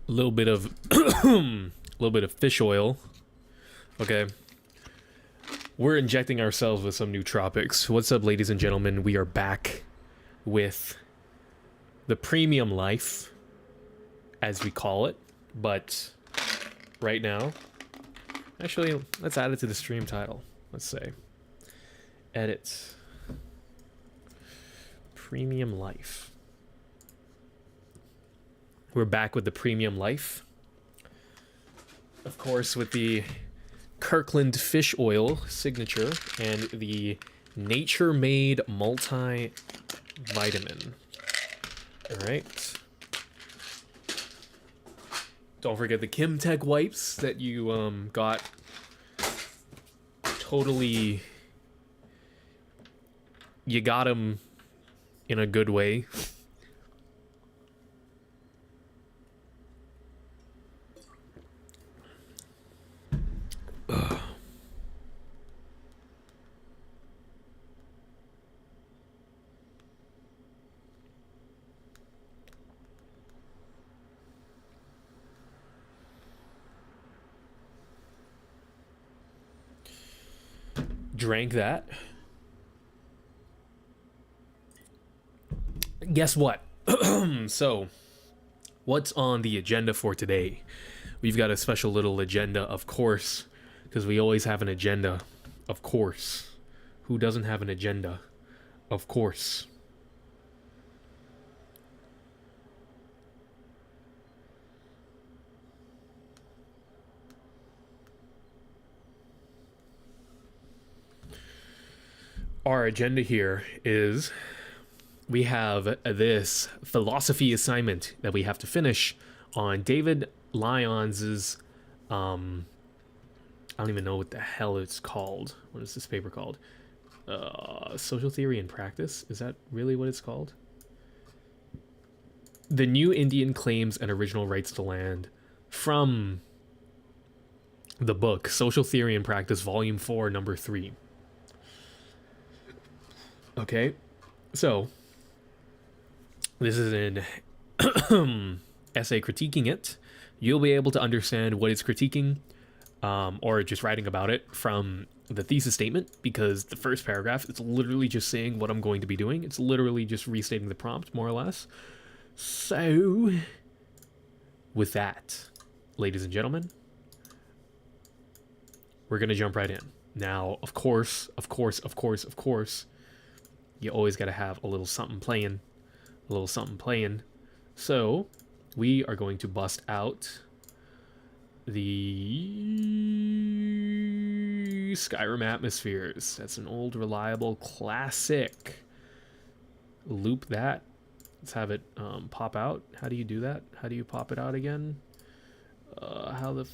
A little bit of a little bit of fish oil. Okay. We're injecting ourselves with some nootropics. What's up, ladies and gentlemen? We are back with the premium life, as we call it. But right now, actually, let's add it to the stream title. Let's say edit premium life. We're back with the premium life. Of course, with the Kirkland fish oil signature and the Nature Made multivitamin. All right. Don't forget the Kimtech wipes that you got totally. You got them in a good way. Drank that. Guess what? So, what's on the agenda for today? We've got a special little agenda, of course, because we always have an agenda, of course. Who doesn't have an agenda? Of course. Our agenda here is we have this philosophy assignment that we have to finish on David Lyons's I don't even know what the hell it's called. What is this paper called? Social Theory and Practice? Is that really what it's called? The New Indian Claims and Original Rights to Land, from the book Social Theory and Practice, Volume 4, Number 3. Okay, so this is an essay critiquing it. You'll be able to understand what it's critiquing, or just writing about it from the thesis statement, because the first paragraph is literally just saying what I'm going to be doing. It's literally just restating the prompt, more or less. So, with that, ladies and gentlemen, we're going to jump right in. Now, of course, you always got to have a little something playing. So, we are going to bust out the Skyrim Atmospheres. That's an old, reliable classic. Loop that. Let's have it pop out. How do you do that? How do you pop it out again? How the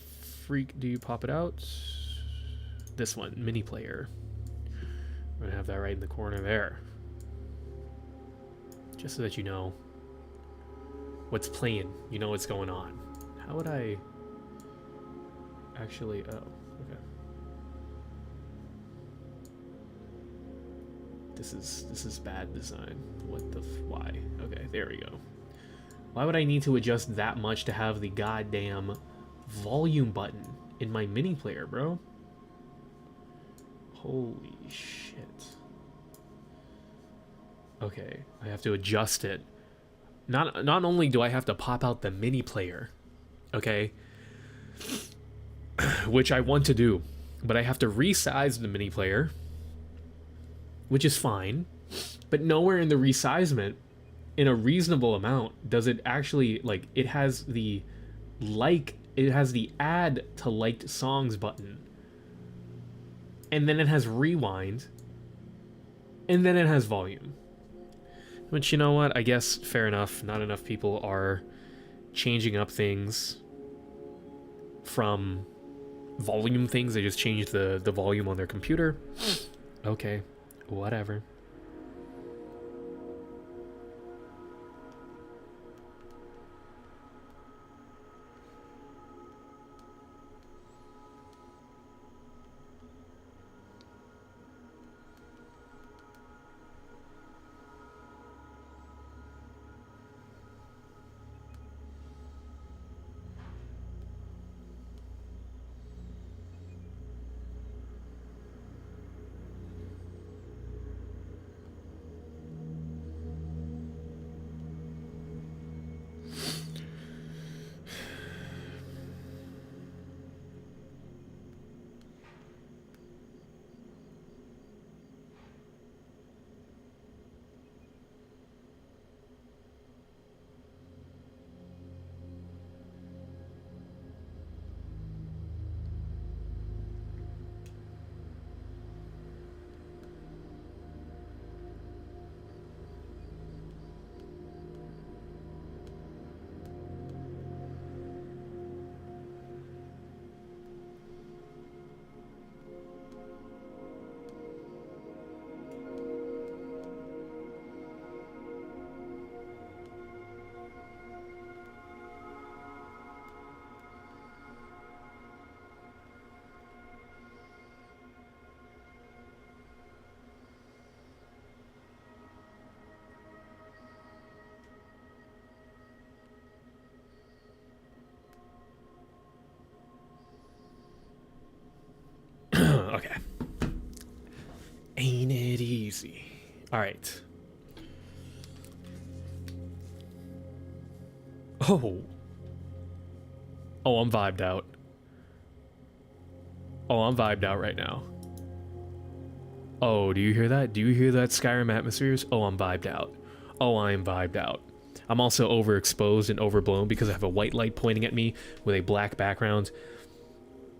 freak do you pop it out? This one, mini player. We're going to have that right in the corner there. Just so that you know what's playing. You know what's going on. How would I actually... Oh, okay. This is bad design. What the... Why? Okay, there we go. Why would I need to adjust that much to have the goddamn volume button in my mini player, bro? Holy shit. Okay, I have to adjust it. Not only do I have to pop out the mini player, okay, which I want to do, but I have to resize the mini player, which is fine, but nowhere in the resizement, in a reasonable amount, does it actually, like, it has the add to liked songs button, and then it has rewind, and then it has volume. Which, you know what, I guess fair enough. Not enough people are changing up things from volume things. They just change the volume on their computer. Okay, whatever. Okay. Ain't it easy? All right. Oh. Oh, I'm vibed out. Oh, I'm vibed out right now. Oh, do you hear that? Do you hear that, Skyrim atmospheres? Oh, I'm vibed out. Oh, I'm vibed out. I'm also overexposed and overblown because I have a white light pointing at me with a black background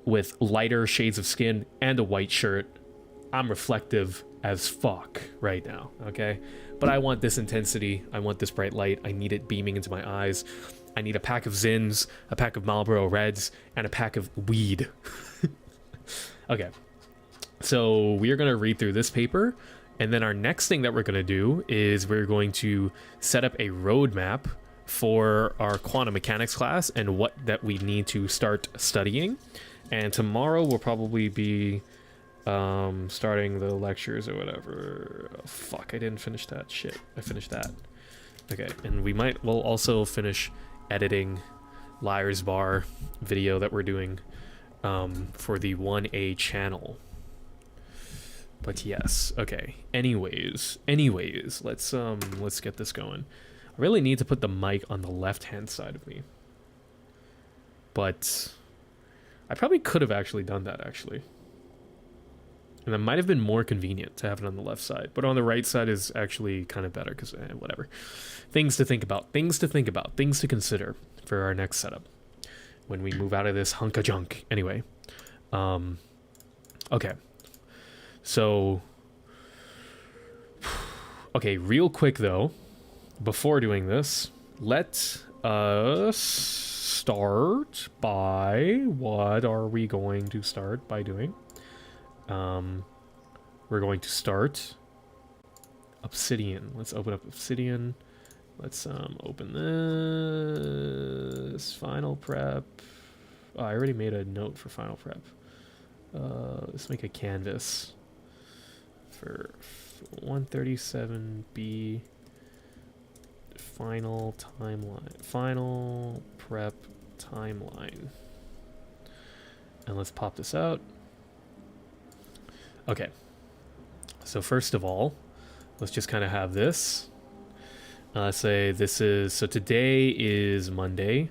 with lighter shades of skin and a white shirt. I'm reflective as fuck right now, okay? But I want this intensity. I want this bright light. I need it beaming into my eyes. I need a pack of Zins, a pack of Marlboro Reds, and a pack of weed. Okay. So we are going to read through this paper, and then our next thing that we're going to do is we're going to set up a roadmap for our quantum mechanics class and what that we need to start studying. And tomorrow we'll probably be starting the lectures or whatever. Oh, fuck, I didn't finish that shit. I finished that. Okay, and we'll also finish editing Liar's Bar video that we're doing for the 1A channel. But yes, okay. Anyways, let's get this going. I really need to put the mic on the left-hand side of me. But I probably could have actually done that, actually. And that might have been more convenient to have it on the left side. But on the right side is actually kind of better, because whatever. Things to think about, things to consider for our next setup. When we move out of this hunk of junk. Anyway. Okay. So, okay, real quick though, before doing this, let us start by, what are we going to start by doing? We're going to start Obsidian. Let's open up Obsidian. Let's open this. Final prep. Oh, I already made a note for final prep. Let's make a canvas for 137B final timeline, final prep timeline, and let's pop this out. Okay, so first of all, let's just kind of have this. Say this is, so today is Monday,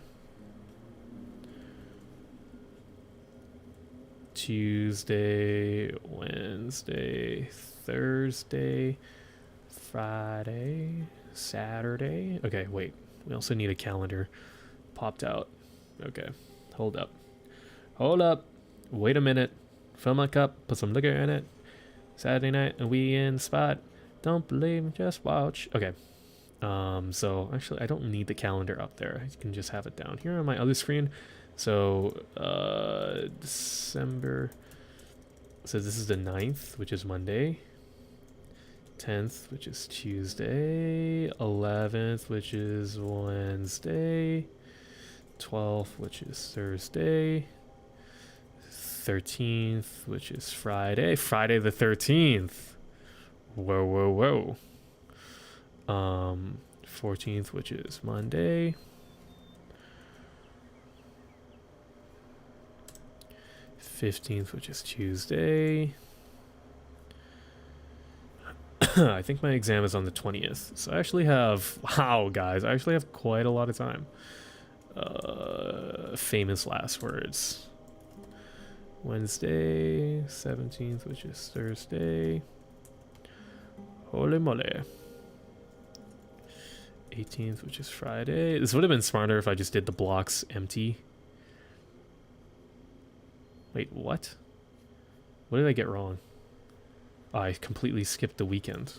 Tuesday, Wednesday, Thursday, Friday, Saturday. Okay, wait. We also need a calendar popped out. Okay, hold up. Hold up. Wait a minute. Fill my cup. Put some liquor in it. Saturday night and we in the spot. Don't believe me, just watch. Okay. So actually I don't need the calendar up there. I can just have it down here on my other screen. So, December, so this is the 9th, which is Monday, 10th, which is Tuesday, 11th, which is Wednesday, 12th, which is Thursday, 13th, which is Friday the 13th, whoa, 14th, which is Monday, 15th, which is Tuesday. I think my exam is on the 20th. So I actually have, wow, guys, I actually have quite a lot of time. Famous last words. Wednesday, 17th, which is Thursday. Holy moly. 18th, which is Friday. This would have been smarter if I just did the blocks empty. Wait, what? What did I get wrong? Oh, I completely skipped the weekend.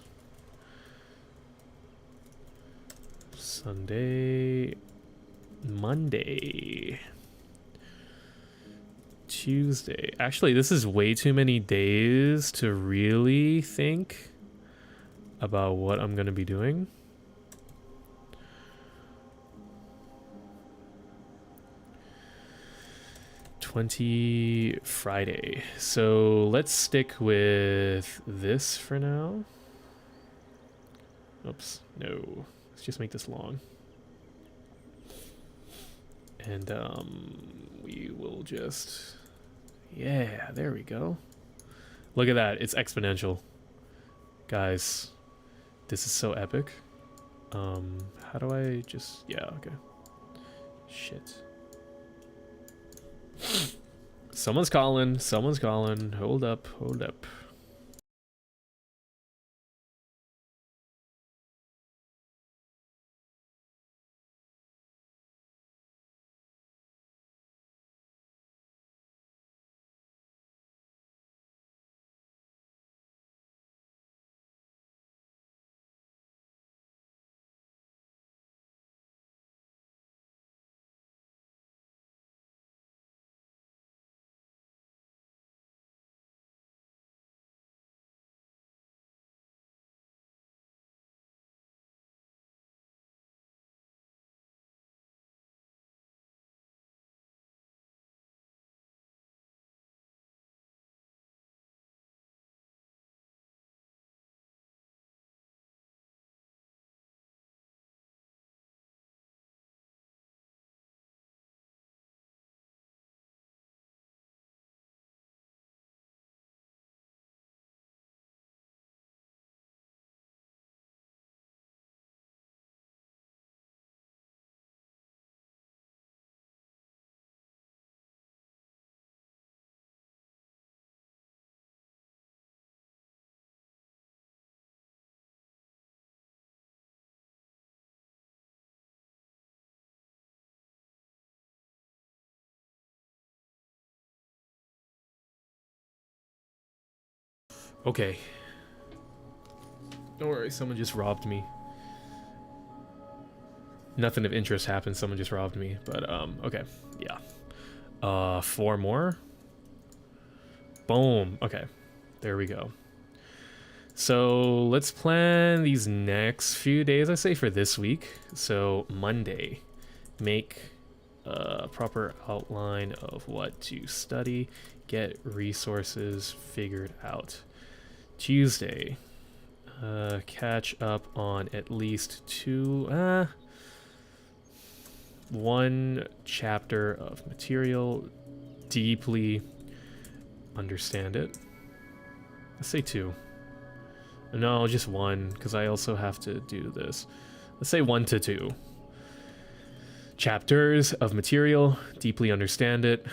Sunday, Monday, Tuesday. Actually, this is way too many days to really think about what I'm going to be doing. Friday. So let's stick with this for now. Oops, no. Let's just make this long. And we will just, yeah, there we go. Look at that. It's exponential. Guys, this is so epic. How do I just... Yeah, okay. Shit. Someone's calling. Someone's calling. Hold up. Hold up. Okay. Don't worry, someone just robbed me. Nothing of interest happened, someone just robbed me. But, okay. Yeah. 4 more? Boom. Okay. There we go. So, let's plan these next few days, I say, for this week. So, Monday. Make a proper outline of what to study. Get resources figured out. Tuesday. Catch up on at least 1 chapter of material, deeply understand it. Let's say 2. No, just 1, because I also have to do this. Let's say 1 to 2 chapters of material, deeply understand it.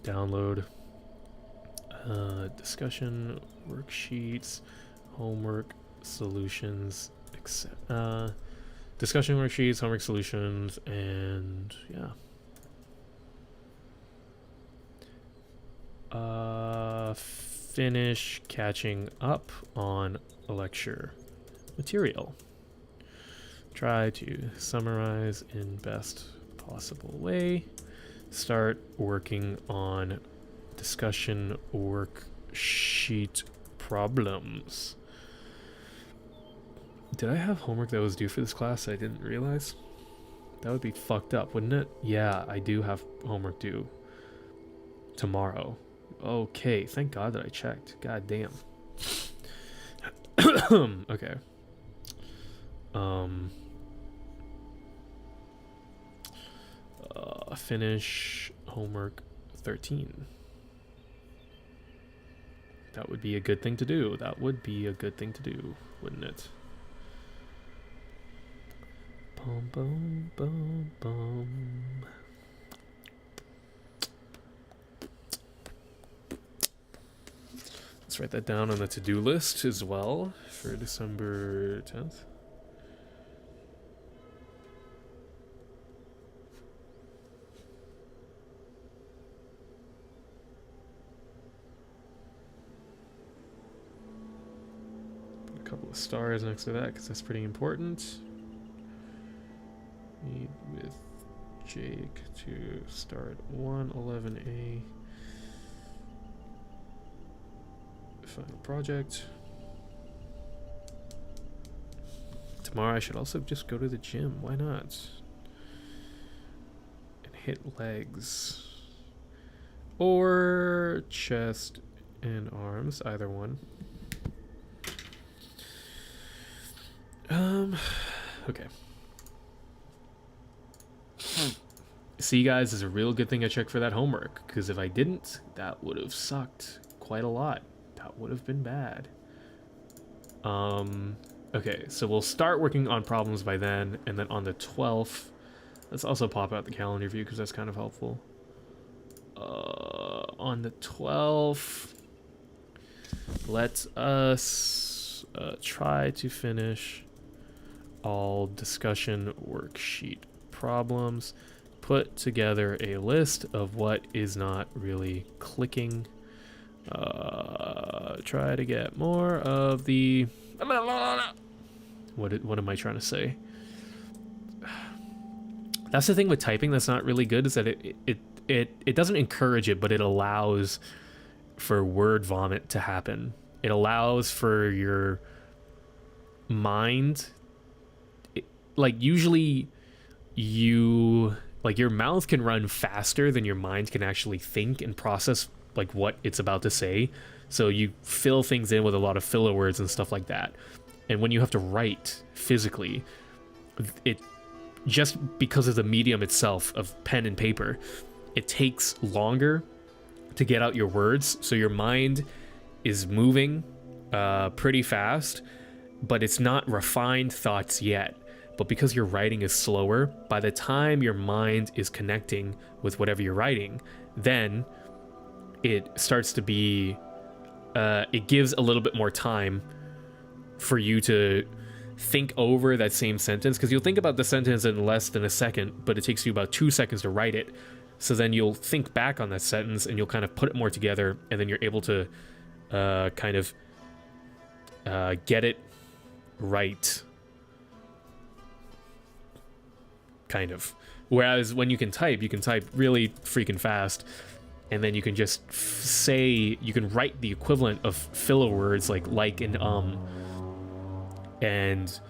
Download discussion worksheets, homework solutions, discussion worksheets, homework solutions, and yeah. Finish catching up on lecture material. Try to summarize in best possible way. Start working on discussion worksheet problems. Did I have homework that was due for this class I didn't realize? That would be fucked up, wouldn't it? Yeah, I do have homework due tomorrow. Okay, thank God that I checked. God damn. Okay. Finish homework 13. That would be a good thing to do. That would be a good thing to do, wouldn't it? Boom, boom, boom, boom. Let's write that down on the to-do list as well for December 10th. Put a couple of stars next to that because that's pretty important. Meet with Jake to start 111A. Final project. Tomorrow I should also just go to the gym. Why not? And hit legs. Or chest and arms. Either one. Okay. See, guys, is a real good thing I checked for that homework, because if I didn't, that would have sucked quite a lot. That would have been bad. Okay, so we'll start working on problems by then, and then on the 12th, let's also pop out the calendar view, because that's kind of helpful. On the 12th, let us try to finish all discussion worksheet problems. Put together a list of what is not really clicking. Try to get more of the... What am I trying to say? That's the thing with typing that's not really good, is that it doesn't encourage it, but it allows for word vomit to happen. It allows for your mind... usually your mouth can run faster than your mind can actually think and process what it's about to say. So you fill things in with a lot of filler words and stuff like that. And when you have to write physically, it just because of the medium itself of pen and paper, it takes longer to get out your words. So your mind is moving pretty fast, but it's not refined thoughts yet. But because your writing is slower, by the time your mind is connecting with whatever you're writing, then it starts to be, it gives a little bit more time for you to think over that same sentence. Because you'll think about the sentence in less than a second, but it takes you about 2 seconds to write it. So then you'll think back on that sentence and you'll kind of put it more together, and then you're able to get it right. Kind of. Whereas when you can type really freaking fast, and then you can just you can write the equivalent of filler words like and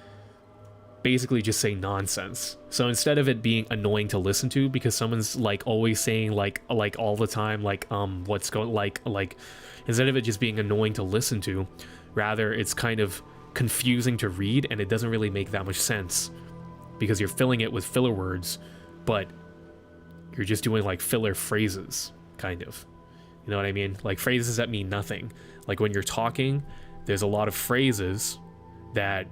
basically just say nonsense. So instead of it being annoying to listen to because someone's always saying like all the time what's going like instead of it just being annoying to listen to, rather it's kind of confusing to read, and it doesn't really make that much sense because you're filling it with filler words, but you're just doing filler phrases, kind of. You know what I mean? Phrases that mean nothing. When you're talking, there's a lot of phrases that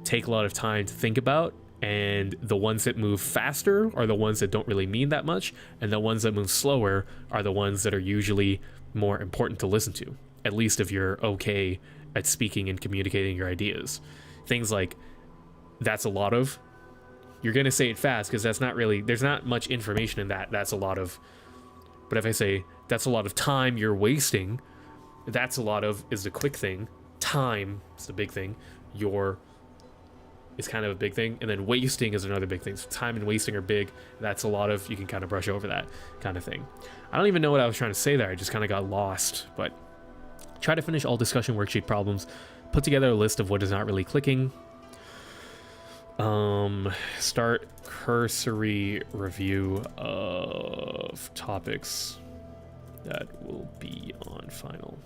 take a lot of time to think about, and the ones that move faster are the ones that don't really mean that much, and the ones that move slower are the ones that are usually more important to listen to, at least if you're okay at speaking and communicating your ideas. Things like, that's a lot of, you're going to say it fast because that's not really, there's not much information in that. That's a lot of. But if I say, that's a lot of time you're wasting, that's a lot of is the quick thing. Time is the big thing. Your is kind of a big thing. And then wasting is another big thing. So time and wasting are big. That's a lot of, you can kind of brush over that kind of thing. I don't even know what I was trying to say there. I just kind of got lost. But try to finish all discussion worksheet problems. Put together a list of what is not really clicking. Start cursory review of topics that will be on final.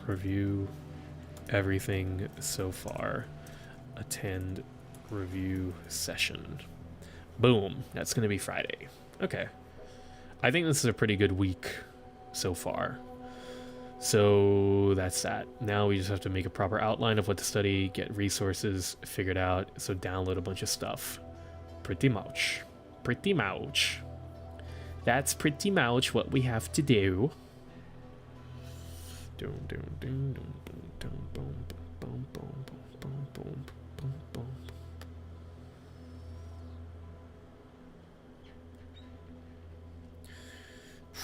Review everything so far. Attend review session. Boom. That's going to be Friday. Okay. I think this is a pretty good week so far. So that's that. Now we just have to make a proper outline of what to study, get resources figured out, so download a bunch of stuff. Pretty much. Pretty much. That's pretty much what we have to do.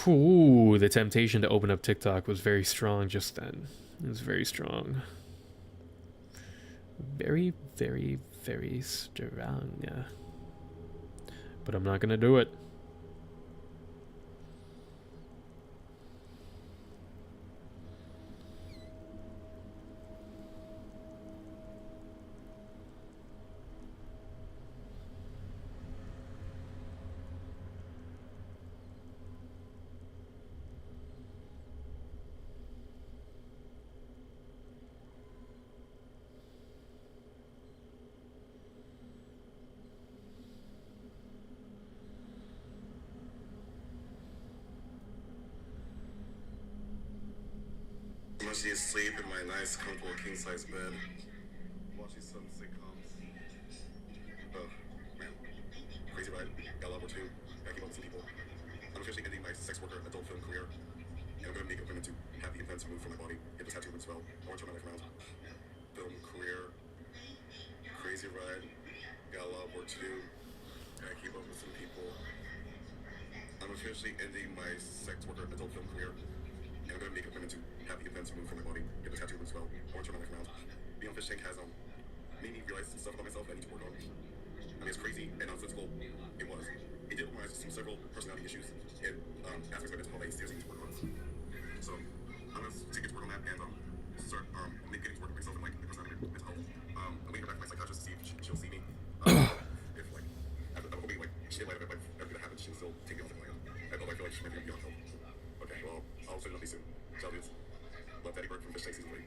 Ooh, the temptation to open up TikTok was very strong just then. It was very strong. Very, very, very strong. But I'm not gonna do it. Mostly asleep in my nice, comfortable king-size bed, watching some sitcoms. Oh, man. Crazy ride. Got a lot more too. Gotta keep up with some people. I'm officially ending my sex worker adult film career, and I'm gonna make a commitment to have the implants removed from my body, get the tattoo removed as well. I want to turn my life around. Film career. Crazy ride. Got a lot of work to do. Gotta keep up with some people. I'm officially ending my sex worker adult film career, and I'm gonna make a commitment to have the implants removed from my body, get the tattoo removed as well. I want to turn my life around. Being on Fish Tank has made me realize some stuff about myself that I need to work on. I mean, it's crazy and nonsensical. It was. It did recognize some several personality issues and aspects of mental health that I seriously need to work on. So I'm gonna take it to work on that and start getting to work on myself and like the personality and mental health. I'm gonna go back to my psychiatrist to see if she'll see me. If like I'm hoping like she might have like everything that happens, she'll still take me off the plan. I feel like she might be on help. Okay, well I'll send it up soon. Ciao, dudes. Love Daddy Bird from Fish Tank Season 3.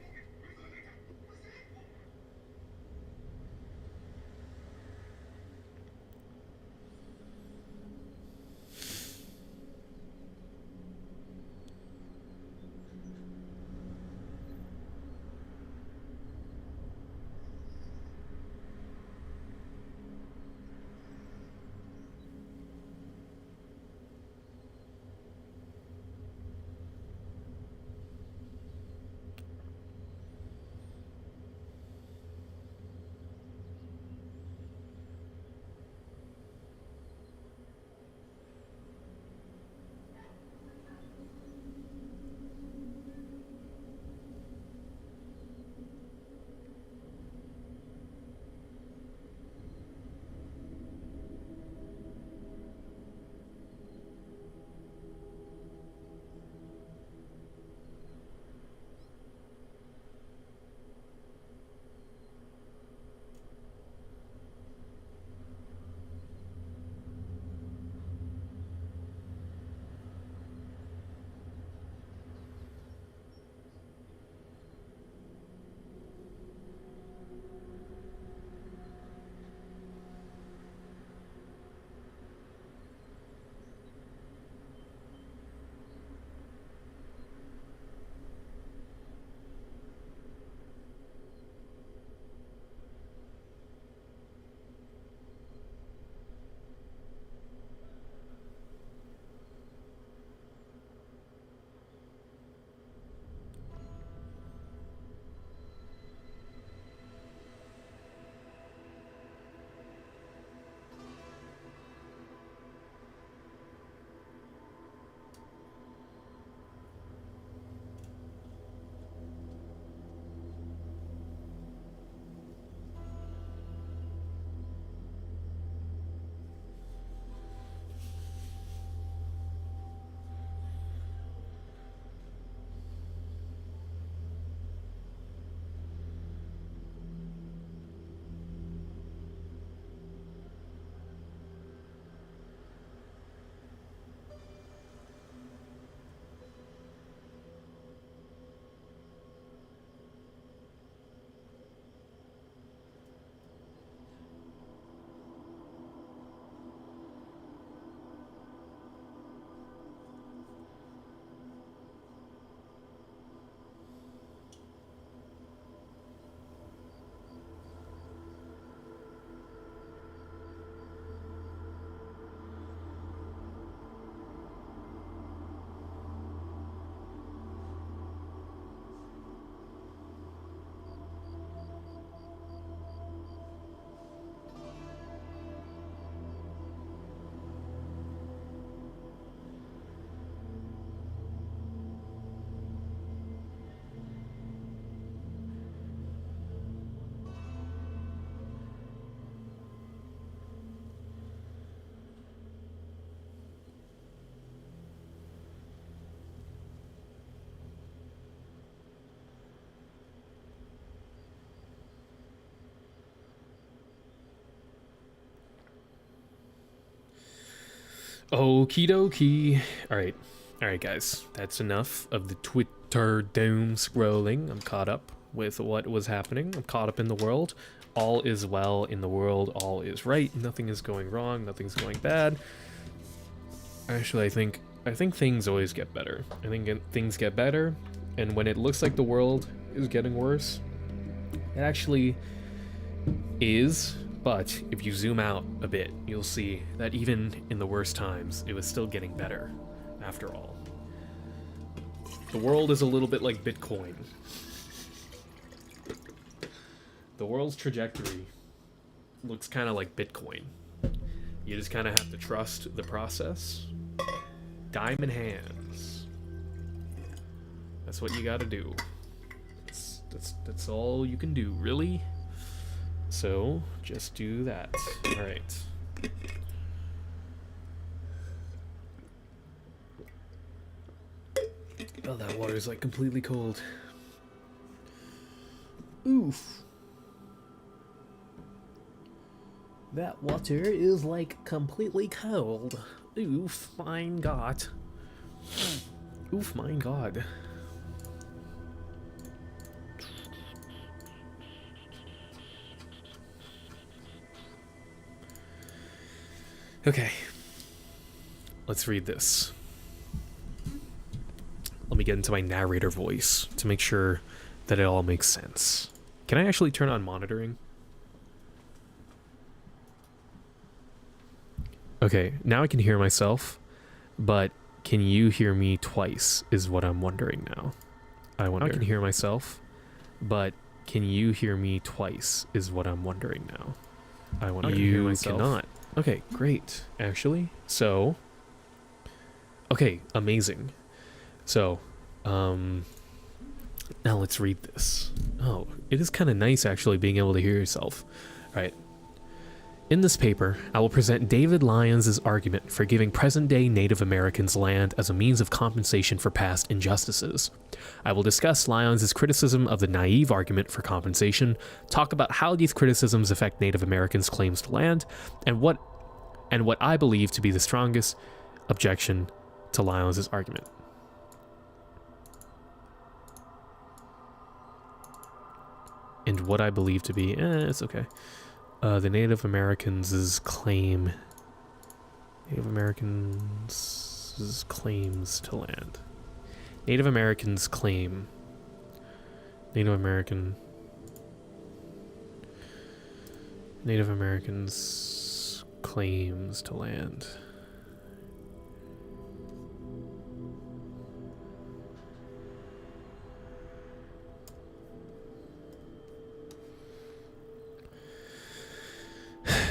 Okie dokie. Alright, guys. That's enough of the Twitter doom scrolling. I'm caught up with what was happening. I'm caught up in the world. All is well in the world. All is right. Nothing is going wrong. Nothing's going bad. Actually, I think things always get better. I think things get better And when it looks like the world is getting worse, it actually is. But if you zoom out a bit, you'll see that even in the worst times, it was still getting better, after all. The world is a little bit like Bitcoin. The world's trajectory looks kind of like Bitcoin. You just kind of have to trust the process. Diamond hands. That's what you gotta do. That's all you can do, really. So, just do that. Alright. Oh, that water's like completely cold. Oof. That water is like completely cold. Oof, mein Gott. Oof, mein God. Okay. Let's read this. Let me get into my narrator voice to make sure that it all makes sense. Can I actually turn on monitoring? Okay, now I can hear myself, but can you hear me twice is what I'm wondering now. I wonder. I can hear myself, but can you hear me twice is what I'm wondering now. I wonder. You cannot. Okay, great, actually. So, okay, amazing. So, now let's read this. Oh, it is kind of nice actually being able to hear yourself. All right. In this paper, I will present David Lyons' argument for giving present-day Native Americans land as a means of compensation for past injustices. I will discuss Lyons' criticism of the naive argument for compensation, talk about how these criticisms affect Native Americans' claims to land, and what I believe to be the strongest objection to Lyons' argument. And what I believe to be, it's okay. The Native Americans' claims to land. Native Americans claim. Native Americans claims to land.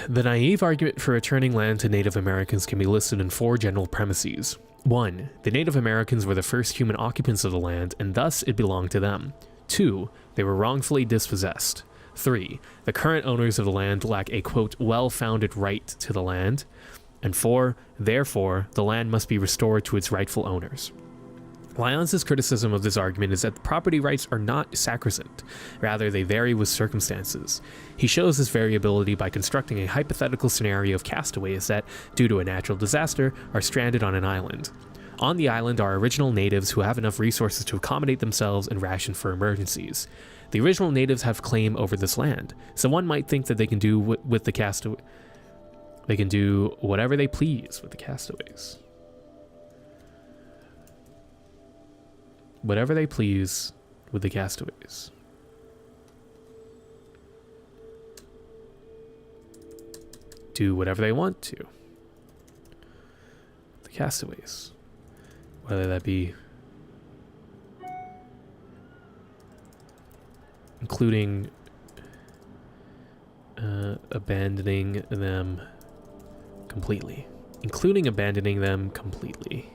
The naive argument for returning land to Native Americans can be listed in 4 general premises. 1. The Native Americans were the first human occupants of the land, and thus it belonged to them. 2. They were wrongfully dispossessed. 3. The current owners of the land lack a, quote, well-founded right to the land. And 4. Therefore, the land must be restored to its rightful owners. Lyons' criticism of this argument is that the property rights are not sacrosanct. Rather, they vary with circumstances. He shows this variability by constructing a hypothetical scenario of castaways that, due to a natural disaster, are stranded on an island. On the island are original natives who have enough resources to accommodate themselves and ration for emergencies. The original natives have claim over this land, so one might think that they can do with the castaway. They can do whatever they please with the castaways. Whatever they please with the castaways. Do whatever they want to. The castaways. Whether that be including abandoning them completely. Including abandoning them completely.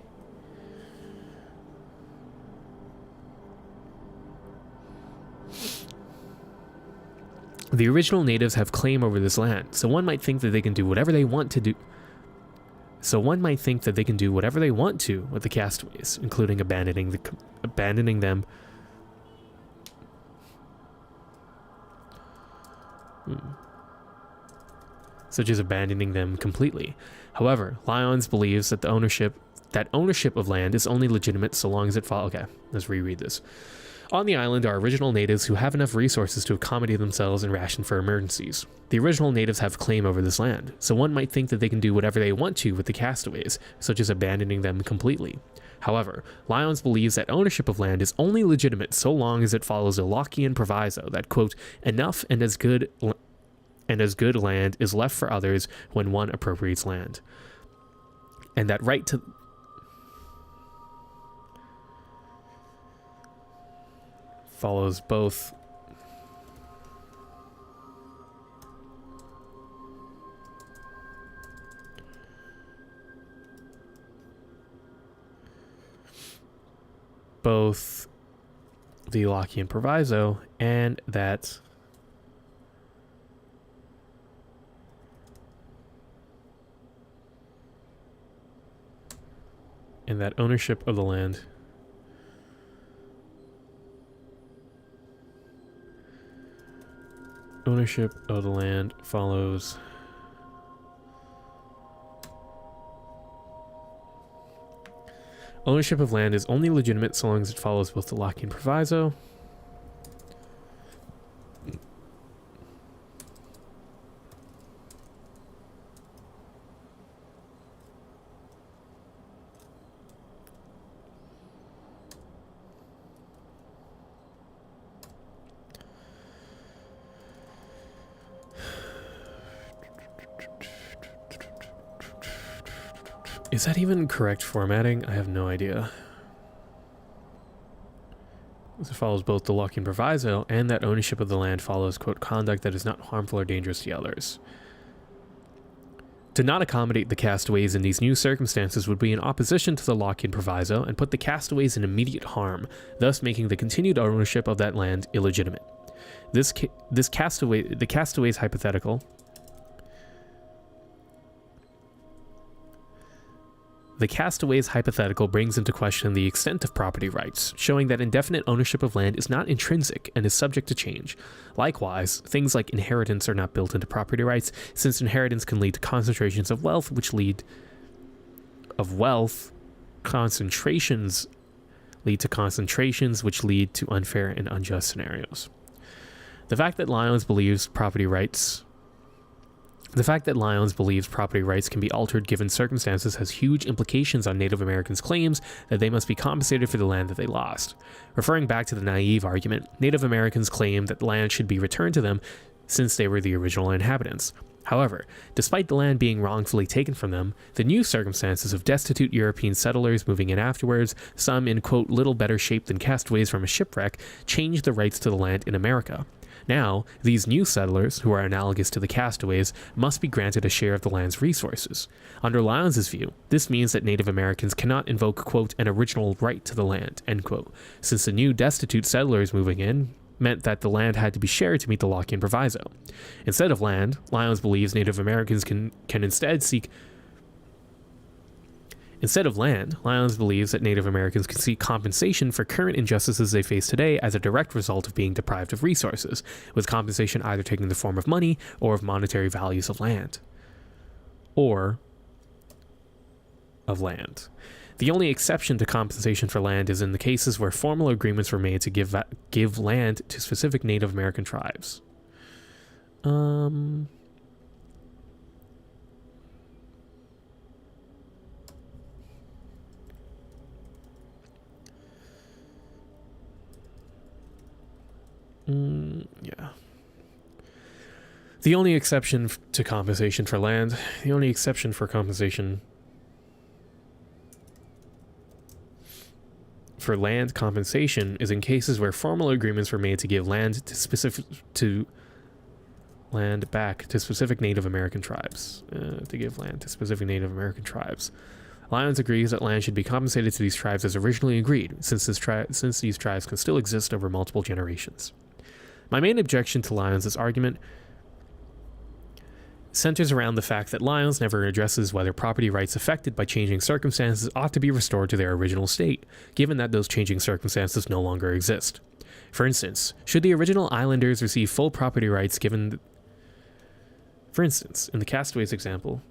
The original natives have claim over this land, so one might think that they can do whatever they want to do. So one might think that they can do whatever they want to with the castaways, including abandoning them. Such as abandoning them completely. However, Lyons believes that ownership of land is only legitimate so long as it follows. Okay, let's reread this. On the island are original natives who have enough resources to accommodate themselves and ration for emergencies. The original natives have claim over this land, so one might think that they can do whatever they want to with the castaways, such as abandoning them completely. However, Lyons believes that ownership of land is only legitimate so long as it follows a Lockean proviso that, quote, enough and as good land is left for others when one appropriates land. And that right to follows both the Lockean proviso and that ownership of the land follows ownership of land is only legitimate so long as it follows both the Lockean proviso Is that even correct formatting? I have no idea. It follows both the Lockean proviso and that ownership of the land follows, quote, conduct that is not harmful or dangerous to others. To not accommodate the castaways in these new circumstances would be in opposition to the Lockean proviso and put the castaways in immediate harm, thus making the continued ownership of that land illegitimate. The castaways hypothetical brings into question the extent of property rights, showing that indefinite ownership of land is not intrinsic and is subject to change. Likewise, things like inheritance are not built into property rights, since inheritance can lead to concentrations of wealth, concentrations which lead to unfair and unjust scenarios. The fact that Lyons believes property rights can be altered given circumstances has huge implications on Native Americans' claims that they must be compensated for the land that they lost. Referring back to the naive argument, Native Americans claim that land should be returned to them since they were the original inhabitants. However, despite the land being wrongfully taken from them, the new circumstances of destitute European settlers moving in afterwards, some in, quote, little better shape than castaways from a shipwreck, changed the rights to the land in America. Now, these new settlers, who are analogous to the castaways, must be granted a share of the land's resources. Under Lyons' view, this means that Native Americans cannot invoke, quote, an original right to the land, end quote, since the new destitute settlers moving in meant that the land had to be shared to meet the Lockean proviso. Instead of land, Lyons believes Native Americans can instead seek Instead of land, Lyons believes that Native Americans can seek compensation for current injustices they face today as a direct result of being deprived of resources, with compensation either taking the form of money or of monetary values of land. Or of land. The only exception to compensation for land is in the cases where formal agreements were made to give land to specific Native American tribes. Yeah. The only exception to compensation for land, the only exception for compensation for land compensation is in cases where formal agreements were made to give land to land back to specific Native American tribes. Lyons agrees that land should be compensated to these tribes as originally agreed, since these tribes can still exist over multiple generations. My main objection to Lyons' argument centers around the fact that Lyons never addresses whether property rights affected by changing circumstances ought to be restored to their original state, given that those changing circumstances no longer exist. For instance, should the original islanders receive full property rights given... For instance, in the Castaways example,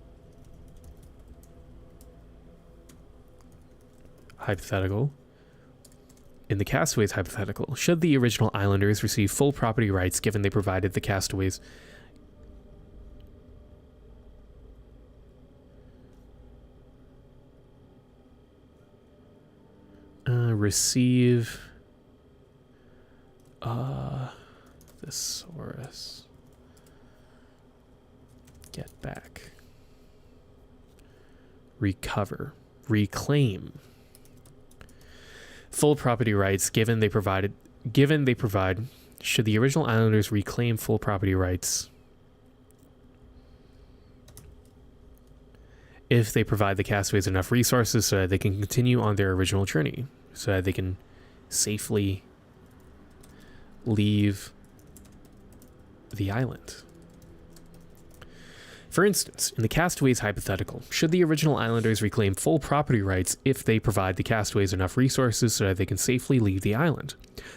in the Castaways hypothetical, should the original islanders receive full property rights given they provided the castaways Receive thesaurus. Get back. Recover. Reclaim. Full property rights given they provide. Should the original islanders reclaim full property rights if they provide the castaways enough resources so that they can continue on their original journey, so that they can safely leave the island. For instance, in the castaways hypothetical, should the original islanders reclaim full property rights if they provide the castaways enough resources so that they can safely leave the island?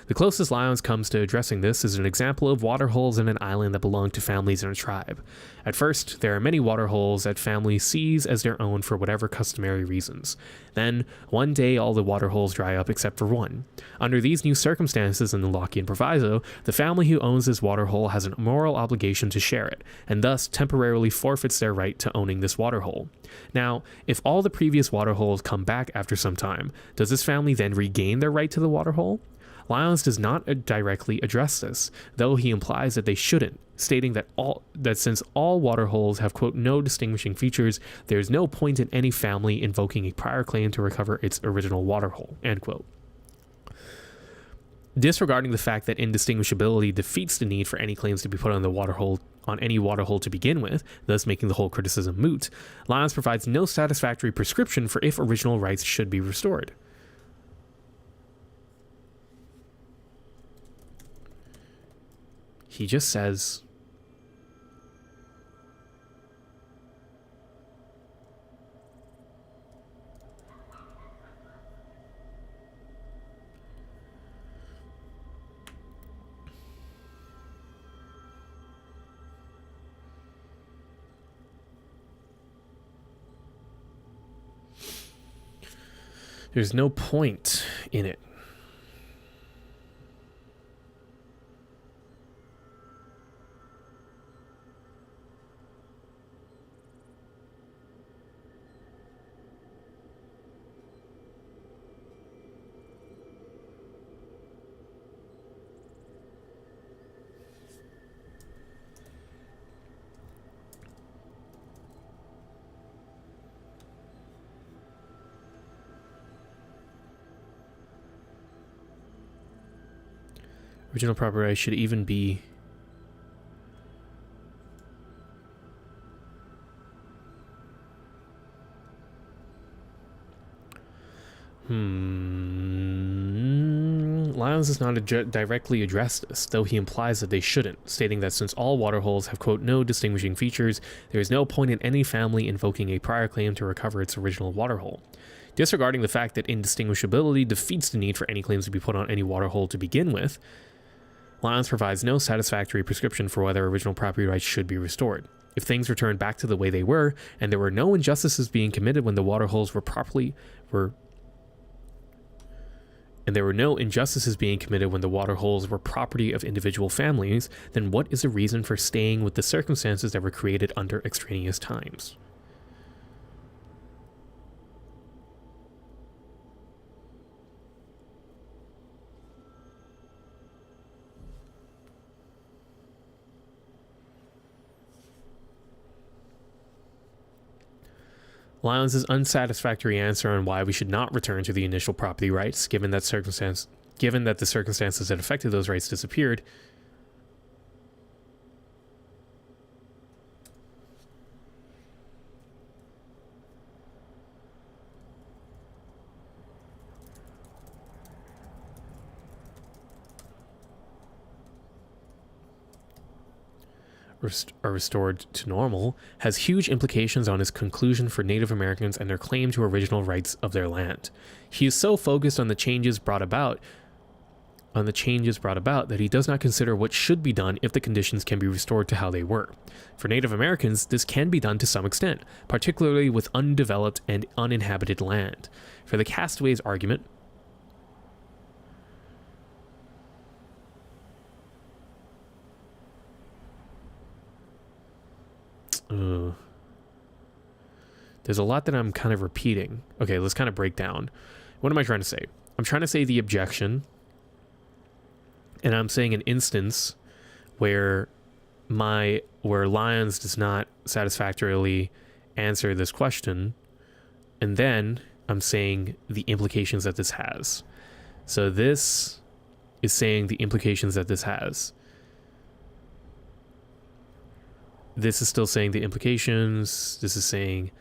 The closest Lyons comes to addressing this is an example of waterholes in an island that belong to families in a tribe. At first, there are many waterholes that families seize as their own for whatever customary reasons. Then, one day all the waterholes dry up except for one. Under these new circumstances in the Lockean Proviso, the family who owns this waterhole has a moral obligation to share it, and thus temporarily forfeits their right to owning this waterhole. Now, if all the previous waterholes come back after some time, does this family then regain their right to the waterhole? Lyons does not directly address this, though he implies that they shouldn't, stating that since all waterholes have, quote, no distinguishing features, there is no point in any family invoking a prior claim to recover its original waterhole, end quote. Disregarding the fact that indistinguishability defeats the need for any claims to be put on any waterhole to begin with, thus making the whole criticism moot, Lyons provides no satisfactory prescription for if original rights should be restored. He just says, there's no point in it. Original property rights should even be Lyons does not directly address this, though he implies that they shouldn't, stating that since all waterholes have, quote, no distinguishing features, there is no point in any family invoking a prior claim to recover its original waterhole. Disregarding the fact that indistinguishability defeats the need for any claims to be put on any waterhole to begin with, Lyons provides no satisfactory prescription for whether original property rights should be restored. If things return back to the way they were, and there were no injustices being committed when the waterholes were property of individual families, then what is the reason for staying with the circumstances that were created under extraneous times? Lyons' unsatisfactory answer on why we should not return to the initial property rights, given that the circumstances that affected those rights disappeared, are restored to normal, has huge implications on his conclusion for Native Americans and their claim to original rights of their land. He is so focused on the changes brought about that he does not consider what should be done if the conditions can be restored to how they were. For Native Americans, this can be done to some extent, particularly with undeveloped and uninhabited land. For the castaways argument, there's a lot that I'm kind of repeating. Okay, let's kind of break down. What am I trying to say? I'm trying to say the objection, and I'm saying an instance where Lyons does not satisfactorily answer this question, and then I'm saying the implications that this has. So this is saying the implications that this has. This is still saying the implications. This is saying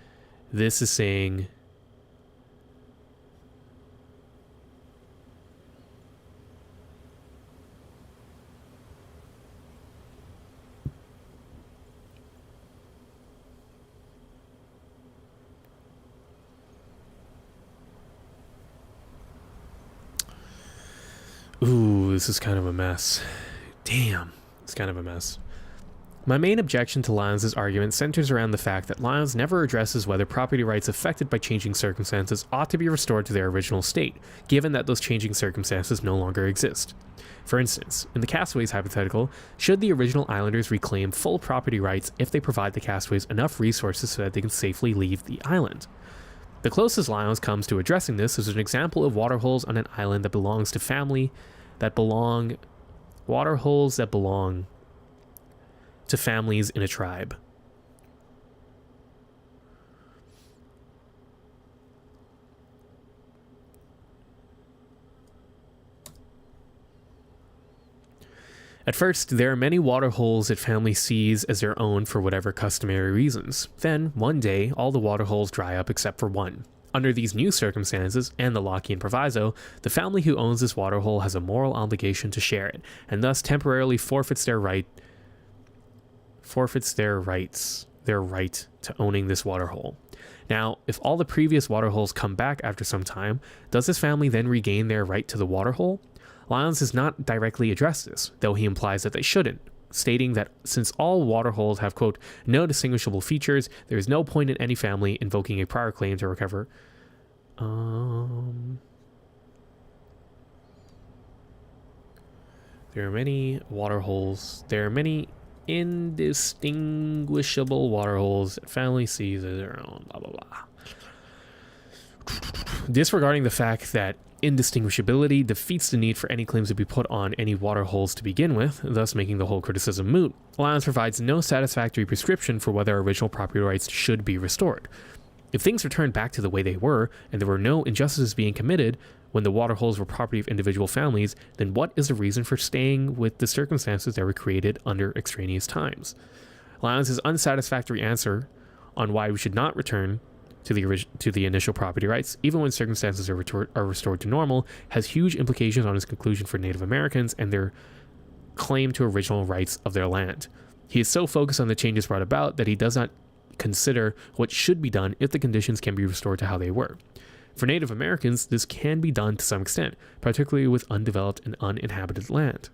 ooh, this is kind of a mess. Damn, it's kind of a mess. My main objection to Lyons' argument centers around the fact that Lyons never addresses whether property rights affected by changing circumstances ought to be restored to their original state, given that those changing circumstances no longer exist. For instance, in the Castaways hypothetical, should the original islanders reclaim full property rights if they provide the castaways enough resources so that they can safely leave the island? The closest Lyons comes to addressing this is an example of waterholes on an island that belongs to families in a tribe. At first, there are many water holes that family sees as their own for whatever customary reasons. Then, one day, all the water holes dry up except for one. Under these new circumstances, and the Lockean proviso, the family who owns this water hole has a moral obligation to share it, and thus temporarily forfeits their right to owning this water hole. Now, if all the previous water holes come back after some time, does this family then regain their right to the water hole? Lyons does not directly address this, though he implies that they shouldn't, stating that since all water holes have, quote, no distinguishable features, there is no point in any family invoking a prior claim to recover. There are many water holes. There are many indistinguishable water holes that family sees as their own, blah, blah, blah. Disregarding the fact that indistinguishability defeats the need for any claims to be put on any water holes to begin with, thus making the whole criticism moot, Lyons provides no satisfactory prescription for whether original property rights should be restored. If things returned back to the way they were, and there were no injustices being committed when the water holes were property of individual families, then what is the reason for staying with the circumstances that were created under extraneous times? Lyons' unsatisfactory answer on why we should not return to the initial property rights, even when circumstances are restored to normal, has huge implications on his conclusion for Native Americans and their claim to original rights of their land. He is so focused on the changes brought about that he does not consider what should be done if the conditions can be restored to how they were. For Native Americans, this can be done to some extent, particularly with undeveloped and uninhabited land.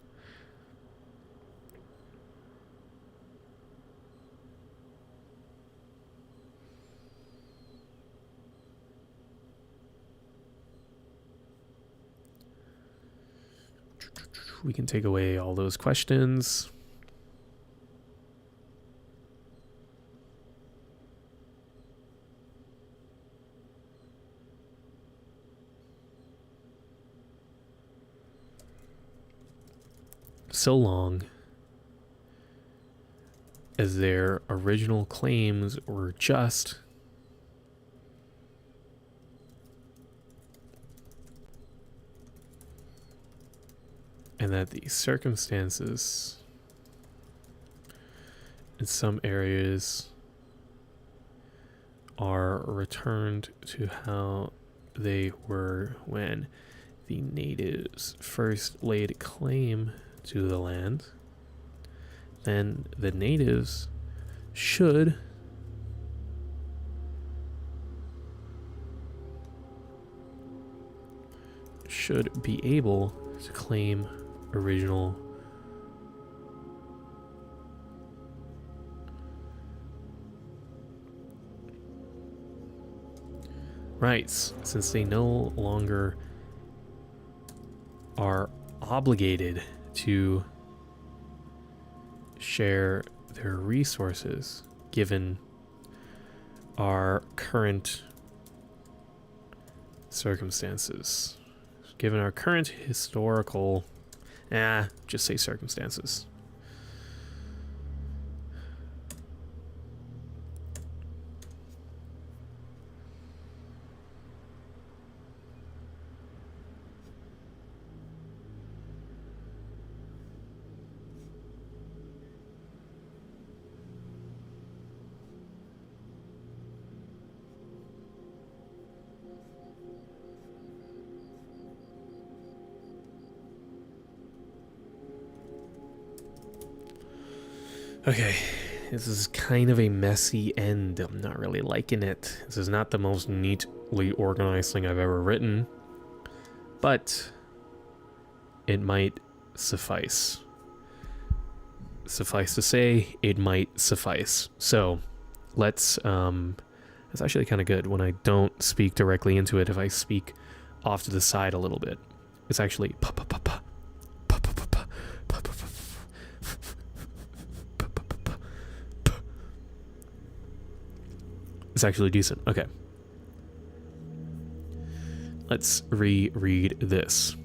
We can take away all those questions. So long as their original claims were just, and that the circumstances in some areas are returned to how they were when the natives first laid claim to the land, then the natives should be able to claim original rights, since they no longer are obligated to share their resources given our current circumstances. Given our current historical... just say circumstances. Okay, this is kind of a messy end. I'm not really liking it. This is not the most neatly organized thing I've ever written, but it might suffice. Suffice to say, it might suffice. So, let's, it's actually kind of good when I don't speak directly into it, if I speak off to the side a little bit. It's actually it's actually decent. Okay. Let's reread this.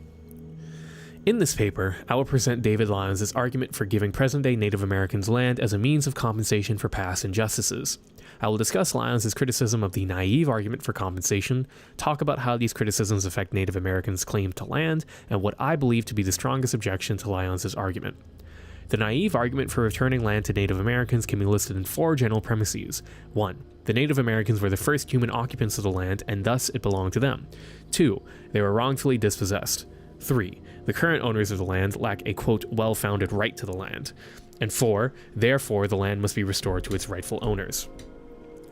In this paper, I will present David Lyons' argument for giving present-day Native Americans land as a means of compensation for past injustices. I will discuss Lyons' criticism of the naive argument for compensation, talk about how these criticisms affect Native Americans' claim to land, and what I believe to be the strongest objection to Lyons' argument. The naive argument for returning land to Native Americans can be listed in 4 general premises. 1. The Native Americans were the first human occupants of the land, and thus it belonged to them. 2. They were wrongfully dispossessed. 3. The current owners of the land lack a, quote, well-founded right to the land. And 4. Therefore, the land must be restored to its rightful owners.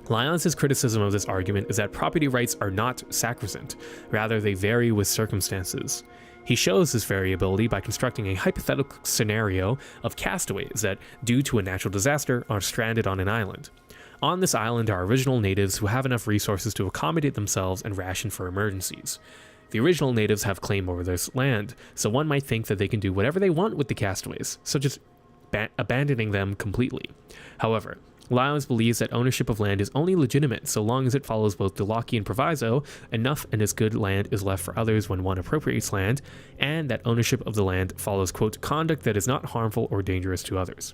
Lyons' criticism of this argument is that property rights are not sacrosanct, rather they vary with circumstances. He shows this variability by constructing a hypothetical scenario of castaways that, due to a natural disaster, are stranded on an island. On this island are original natives who have enough resources to accommodate themselves and ration for emergencies. The original natives have claim over this land, so one might think that they can do whatever they want with the castaways, such as abandoning them completely. However, Lyons believes that ownership of land is only legitimate so long as it follows both the Lockean proviso, enough and as good land is left for others when one appropriates land, and that ownership of the land follows, quote, conduct that is not harmful or dangerous to others.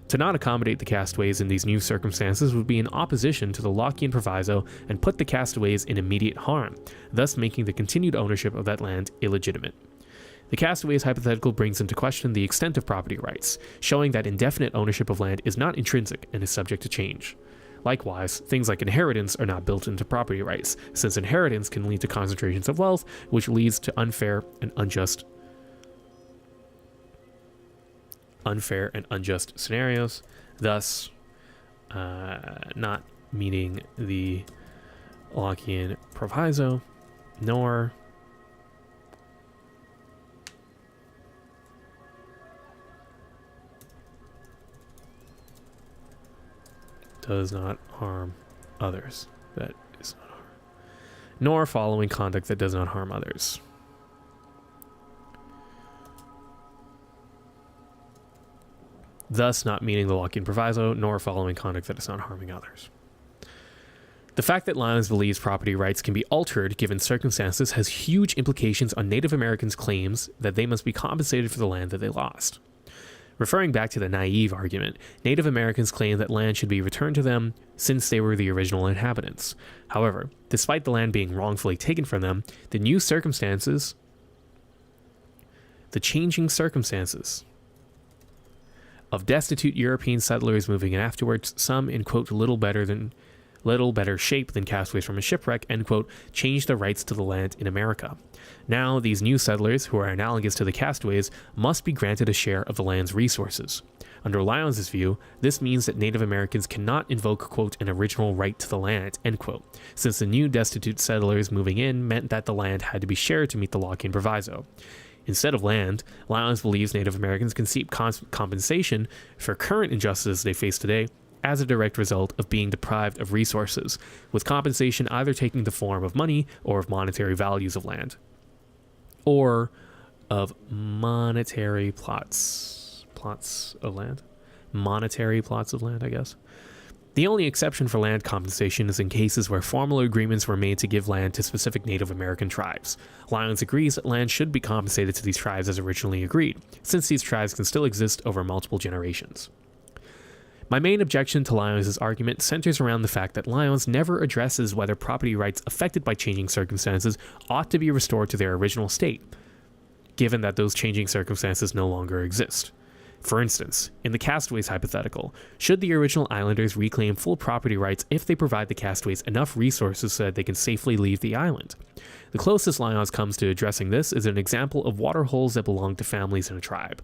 To not accommodate the castaways in these new circumstances would be in opposition to the Lockean proviso and put the castaways in immediate harm, thus making the continued ownership of that land illegitimate. The castaways hypothetical brings into question the extent of property rights, showing that indefinite ownership of land is not intrinsic and is subject to change. Likewise, things like inheritance are not built into property rights, since inheritance can lead to concentrations of wealth, which leads to unfair and unjust scenarios, thus not meeting the Lockean proviso, nor does not harm others. That is not harm. Nor following conduct that does not harm others. Thus not meeting the Lockean proviso, nor following conduct that is not harming others. The fact that Lyons believes property rights can be altered given circumstances has huge implications on Native Americans' claims that they must be compensated for the land that they lost. Referring back to the naive argument, Native Americans claim that land should be returned to them since they were the original inhabitants. However, despite the land being wrongfully taken from them, the changing circumstances of destitute European settlers moving in afterwards, some in, quote, little better shape than castaways from a shipwreck, end quote, changed the rights to the land in America. Now, these new settlers, who are analogous to the castaways, must be granted a share of the land's resources. Under Lyons' view, this means that Native Americans cannot invoke, quote, an original right to the land, end quote, since the new destitute settlers moving in meant that the land had to be shared to meet the Lockean proviso. Instead of land, Lyons believes Native Americans can seek compensation for current injustices they face today as a direct result of being deprived of resources, with compensation either taking the form of money or of monetary values of land. Or of monetary plots of land? Monetary plots of land, I guess. The only exception for land compensation is in cases where formal agreements were made to give land to specific Native American tribes. Lyons agrees that land should be compensated to these tribes as originally agreed, since these tribes can still exist over multiple generations. My main objection to Lyons' argument centers around the fact that Lyons never addresses whether property rights affected by changing circumstances ought to be restored to their original state, given that those changing circumstances no longer exist. For instance, in the castaways hypothetical, should the original islanders reclaim full property rights if they provide the castaways enough resources so that they can safely leave the island? The closest Lyons comes to addressing this is an example of waterholes that belong to families in a tribe.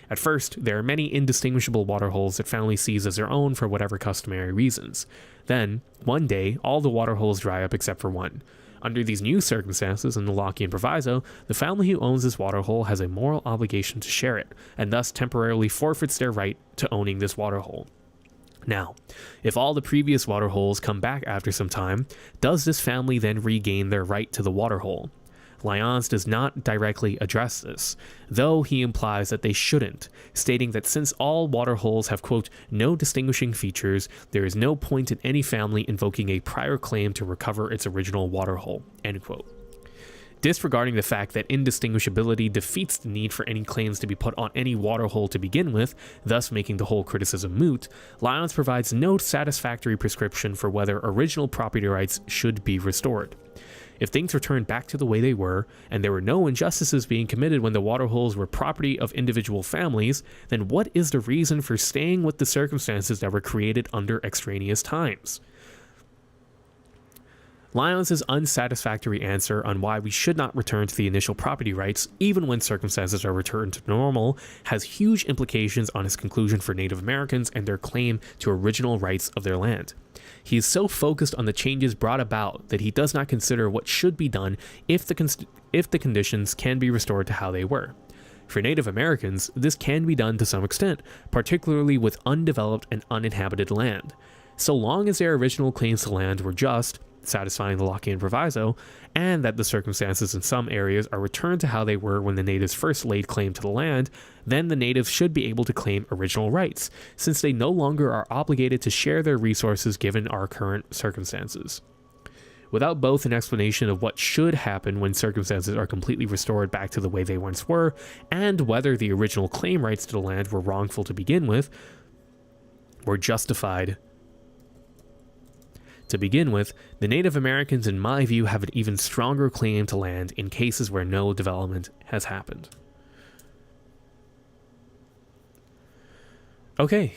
At first, there are many indistinguishable waterholes that family sees as their own for whatever customary reasons. Then, one day, all the waterholes dry up except for one. Under these new circumstances in the Lockean Proviso, the family who owns this waterhole has a moral obligation to share it, and thus temporarily forfeits their right to owning this waterhole. Now, if all the previous waterholes come back after some time, does this family then regain their right to the waterhole? Lyons does not directly address this, though he implies that they shouldn't, stating that since all waterholes have, quote, no distinguishing features, there is no point in any family invoking a prior claim to recover its original waterhole, end quote. Disregarding the fact that indistinguishability defeats the need for any claims to be put on any waterhole to begin with, thus making the whole criticism moot, Lyons provides no satisfactory prescription for whether original property rights should be restored. If things returned back to the way they were, and there were no injustices being committed when the waterholes were property of individual families, then what is the reason for staying with the circumstances that were created under extraneous times? Lyons' unsatisfactory answer on why we should not return to the initial property rights, even when circumstances are returned to normal, has huge implications on his conclusion for Native Americans and their claim to original rights of their land. He is so focused on the changes brought about that he does not consider what should be done if the conditions can be restored to how they were. For Native Americans, this can be done to some extent, particularly with undeveloped and uninhabited land. So long as their original claims to land were just, satisfying the Lockean Proviso, and that the circumstances in some areas are returned to how they were when the natives first laid claim to the land, then the natives should be able to claim original rights, since they no longer are obligated to share their resources given our current circumstances. Without both an explanation of what should happen when circumstances are completely restored back to the way they once were, and whether the original claim rights to the land were wrongful to begin with, were justified to begin with, the Native Americans, in my view, have an even stronger claim to land in cases where no development has happened. Okay.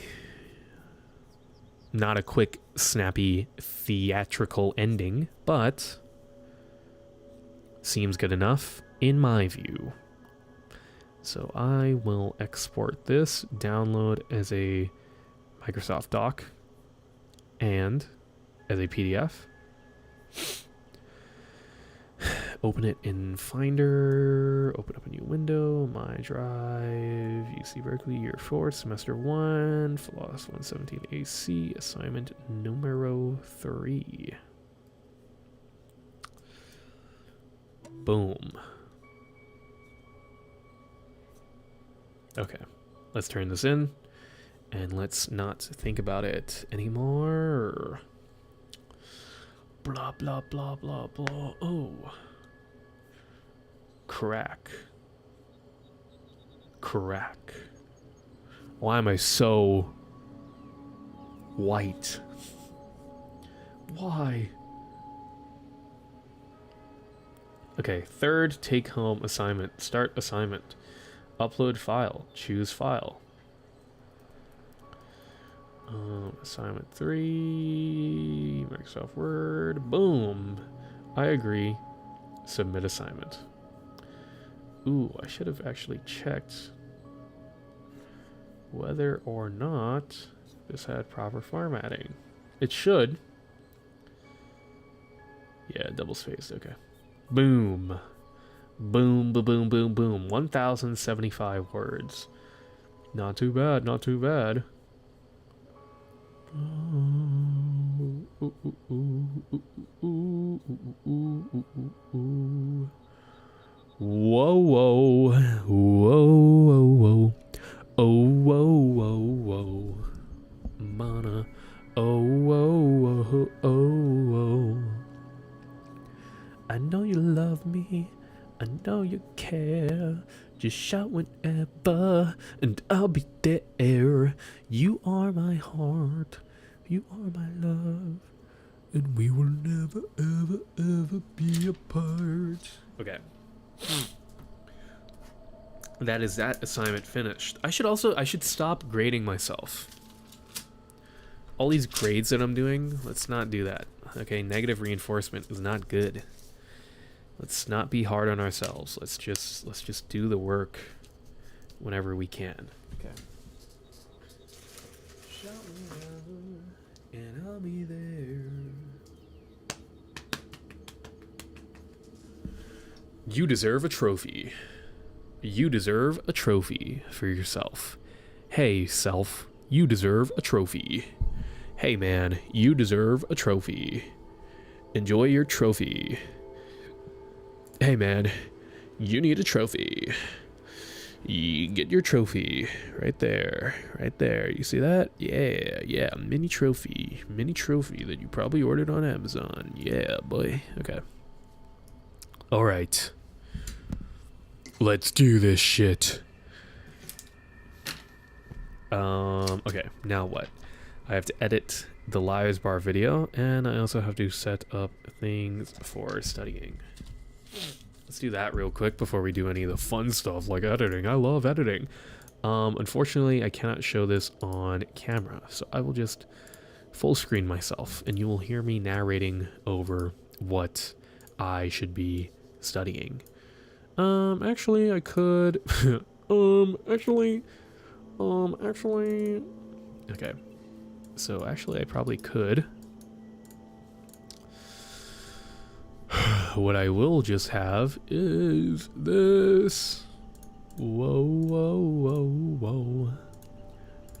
Not a quick, snappy, theatrical ending, but seems good enough in my view. So I will export this, download as a Microsoft doc, and as a PDF. Open it in Finder, open up a new window, My Drive, UC Berkeley, Year 4, Semester 1, Floss 117 AC, Assignment Numero 3. Boom. Okay, let's turn this in, and let's not think about it anymore. Blah, blah, blah, blah, blah. Oh. Crack. Why am I so white? Why? Okay, third take-home assignment. Start assignment. Upload file. Choose file. Assignment 3, Microsoft Word, boom. I agree. Submit assignment. Ooh, I should have actually checked whether or not this had proper formatting. It should. Yeah, double spaced, okay. Boom. Boom, boom, boom, boom, boom. 1,075 words. Not too bad, not too bad. Whoa, whoa, whoa, whoa, whoa, oh, whoa, whoa, whoa, mana, oh, I know you care. Just shout whenever, and I'll be there. You are my heart. You are my love. And we will never, ever, ever be apart. Okay. That is that assignment finished. I should stop grading myself. All these grades that I'm doing, let's not do that. Okay, negative reinforcement is not good. Let's not be hard on ourselves. Let's just do the work whenever we can. Okay. Shout me out, and I'll be there. You deserve a trophy. You deserve a trophy for yourself. Hey, self, you deserve a trophy. Hey, man, you deserve a trophy. Enjoy your trophy. Hey, man, you need a trophy. You get your trophy right there, right there. You see that? Yeah, mini trophy that you probably ordered on Amazon. Yeah, boy. Okay. All right. Let's do this shit. Okay, now what? I have to edit the Lives Bar video, and I also have to set up things for studying. Let's do that real quick before we do any of the fun stuff like editing. I love editing. Unfortunately, I cannot show this on camera, so I will just full screen myself, and you will hear me narrating over what I should be studying. Actually, I could. Actually. Okay. So actually, I probably could. What I will just have is this. Whoa, whoa, whoa, whoa.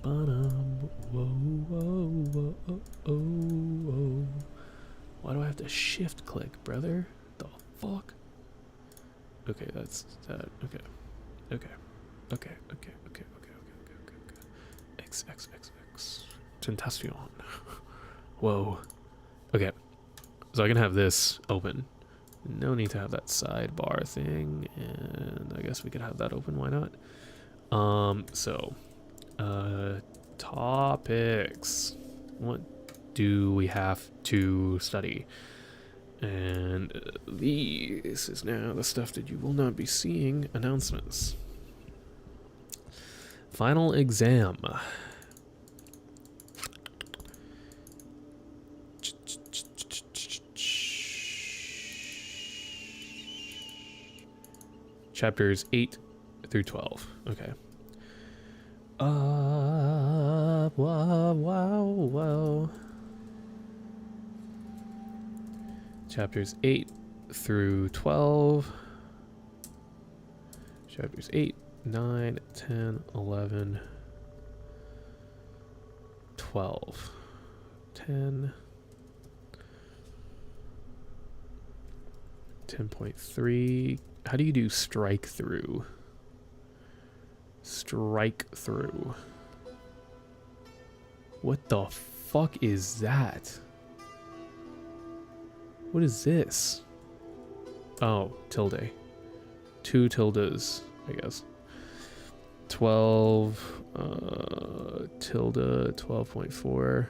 Ba-dum. Whoa, whoa, whoa, oh, whoa. Why do I have to shift click, brother? The fuck? Okay, that's that. Okay. X. Tentacion. Whoa. Okay. So I can have this open. No need to have that sidebar thing, and I guess we could have that open. Why not? Topics. What do we have to study? And this is now the stuff that you will not be seeing. Announcements. Final exam. Chapters 8 through 12. Okay. Wow. Chapters 8 through 12. Chapters 8, 9, 10, 11, 12. 10. 10.3. How do you do strike through? Strike through. What the fuck is that? What is this? Oh, tilde. 2 tildes, I guess. 12, tilde, 12.4,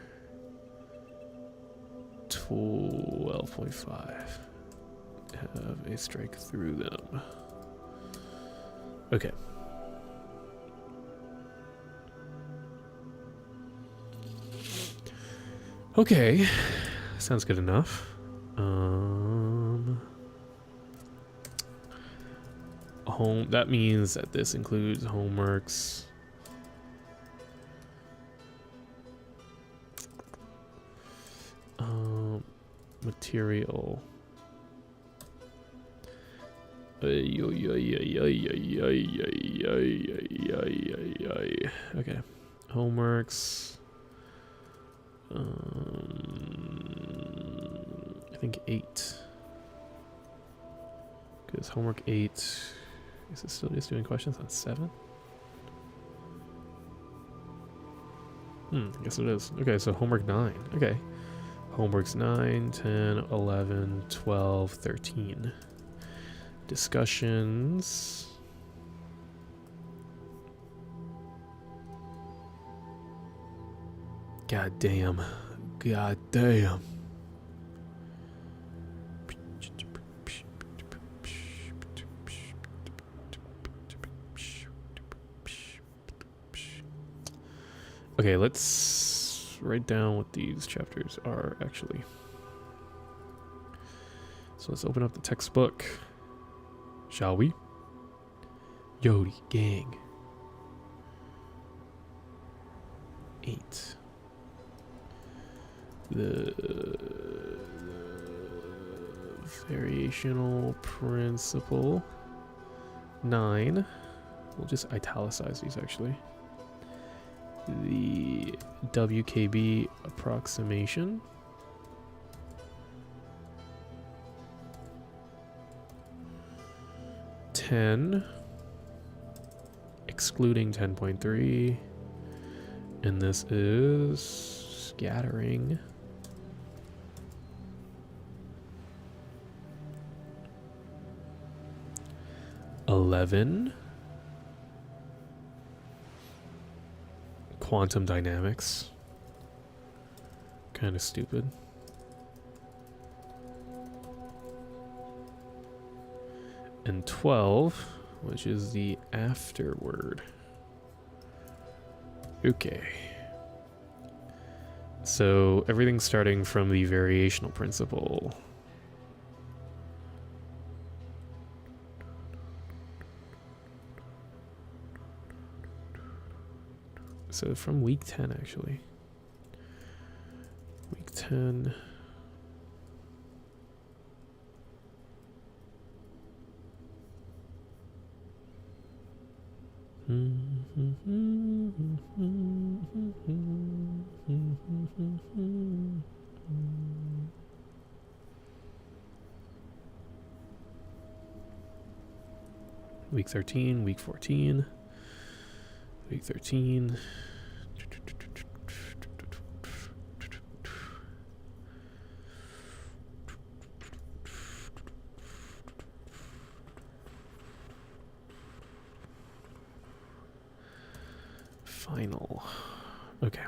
12.5. Have a strike through them. Okay. Okay. Sounds good enough. That means that this includes homeworks. Material. Okay. Homeworks. I think 8. Because homework 8. Is it still just doing questions on 7? I guess it is. Okay, so homework 9. Okay. Homework's 9, 10, 11, 12, 13. Discussions. God damn. God damn. Okay, let's write down what these chapters are actually. So let's open up the textbook. Shall we? Yodi, gang. 8. The variational principle. 9. We'll just italicize these actually. The WKB approximation. Excluding 10.3, and this is scattering. Quantum dynamics. Kind of stupid. And 12, which is the afterword. Okay. So everything's starting from the variational principle. So from week 10, actually. Week 10. Week 13, week 14, week 13. Final. Okay.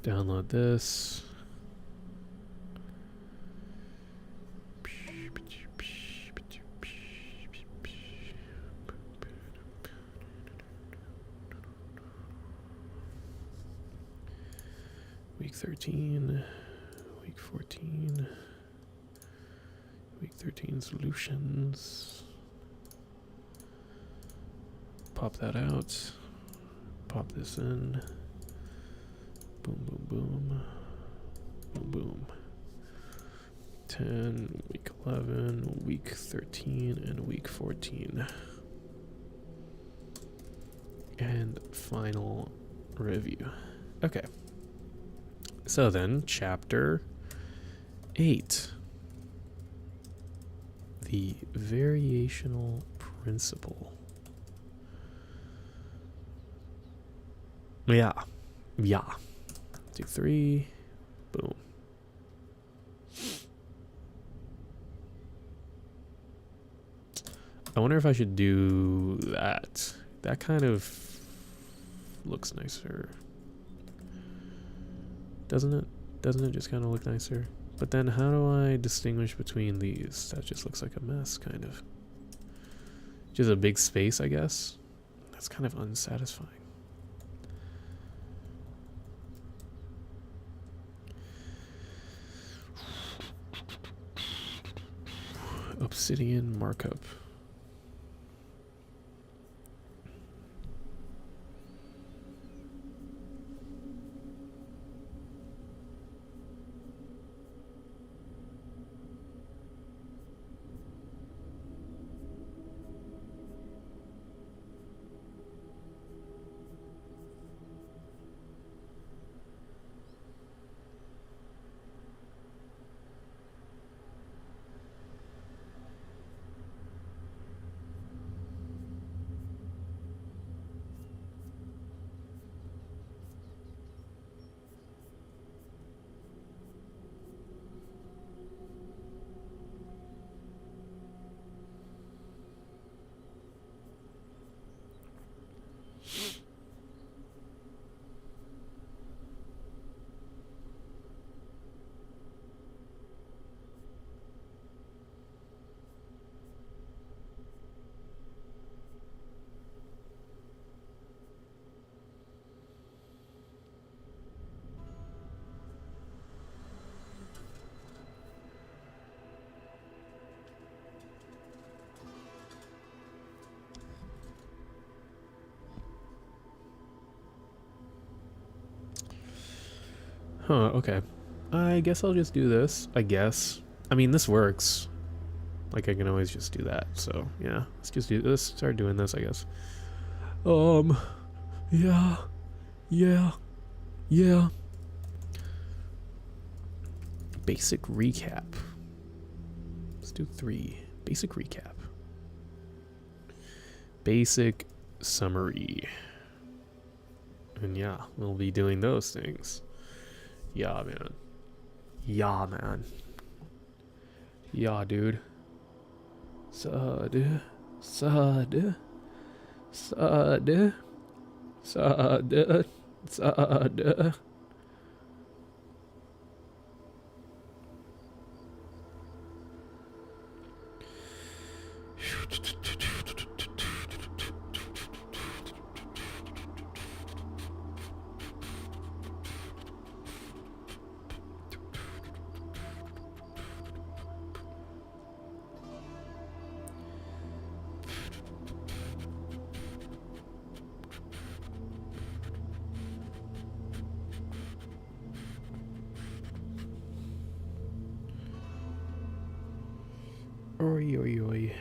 Download this. Week 13, week 14, week 13 solutions. Pop that out. Pop this in. Boom, boom, boom. Boom, boom. 10, week 11, week 13, and week 14. And final review. Okay. So then, chapter 8. The variational principle. Yeah. 2, 3. Boom. I wonder if I should do that. That kind of looks nicer. Doesn't it? Doesn't it just kind of look nicer? But then how do I distinguish between these? That just looks like a mess, kind of. Just a big space, I guess. That's kind of unsatisfying. Obsidian markup. Huh, okay. I guess I'll just do this. I guess. I mean, this works. Like, I can always just do that. So, yeah. Let's just do this. Start doing this, I guess. Yeah. Yeah. Yeah. Basic recap. Let's do 3. Basic recap. Basic summary. And yeah, we'll be doing those things. Yeah, man. Yeah, man. Yeah, dude. Sud. Sud. Sud. Sud. Sud. Oi, oi, oi.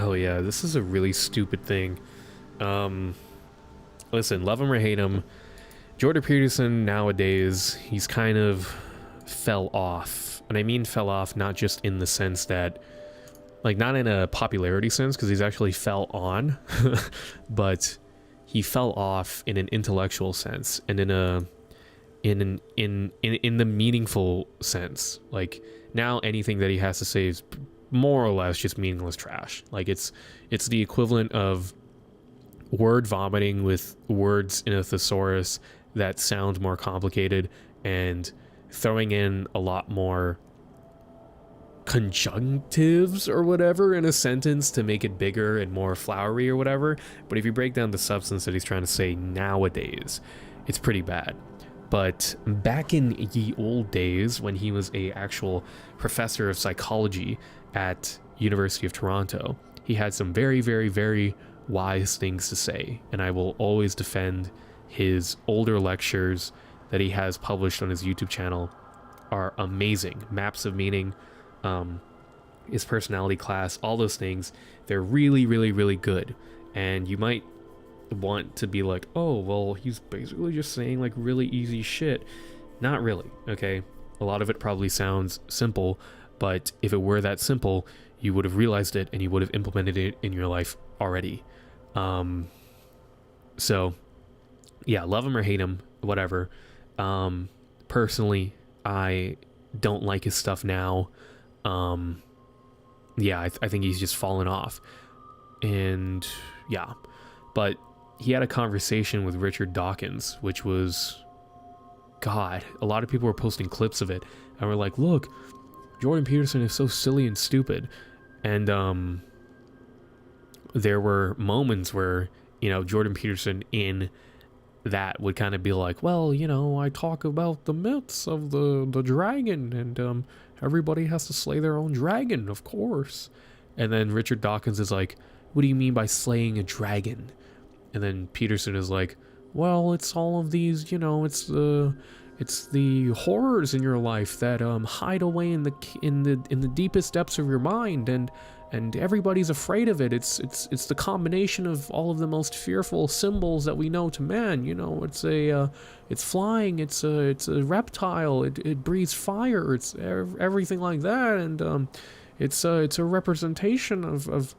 Oh yeah, this is a really stupid thing. Listen, love him or hate him, Jordan Peterson nowadays, he's kind of fell off. And I mean fell off not just in the sense that, like, not in a popularity sense, because he's actually fell on, but he fell off in an intellectual sense and in the meaningful sense. Like, now anything that he has to say is more or less just meaningless trash. Like, it's the equivalent of word vomiting with words in a thesaurus that sound more complicated and throwing in a lot more conjunctives or whatever in a sentence to make it bigger and more flowery or whatever. But if you break down the substance that he's trying to say nowadays, it's pretty bad. But back in ye old days, when he was a actual professor of psychology at University of Toronto, he had some very, very, very wise things to say, and I will always defend his older lectures that he has published on his YouTube channel. Are amazing. Maps of Meaning, his personality class, all those things, they're really, really, really good. And you might want to be like, oh, well, he's basically just saying like really easy shit. Not really, okay? A lot of it probably sounds simple, but if it were that simple, you would have realized it and you would have implemented it in your life already. So yeah, love him or hate him, whatever. Personally, I don't like his stuff now. Yeah, I think he's just fallen off. And yeah, but he had a conversation with Richard Dawkins, which was, God, a lot of people were posting clips of it and were like, look, Jordan Peterson is so silly and stupid. And there were moments where, you know, Jordan Peterson in that would kind of be like, well, you know, I talk about the myths of the dragon, and everybody has to slay their own dragon, of course. And then Richard Dawkins is like, what do you mean by slaying a dragon? And then Peterson is like, well, it's all of these, you know, it's the horrors in your life that hide away in the deepest depths of your mind, and everybody's afraid of it. It's the combination of all of the most fearful symbols that we know to man. You know, it's flying, it's a reptile, it breathes fire, it's everything like that, and it's a representation of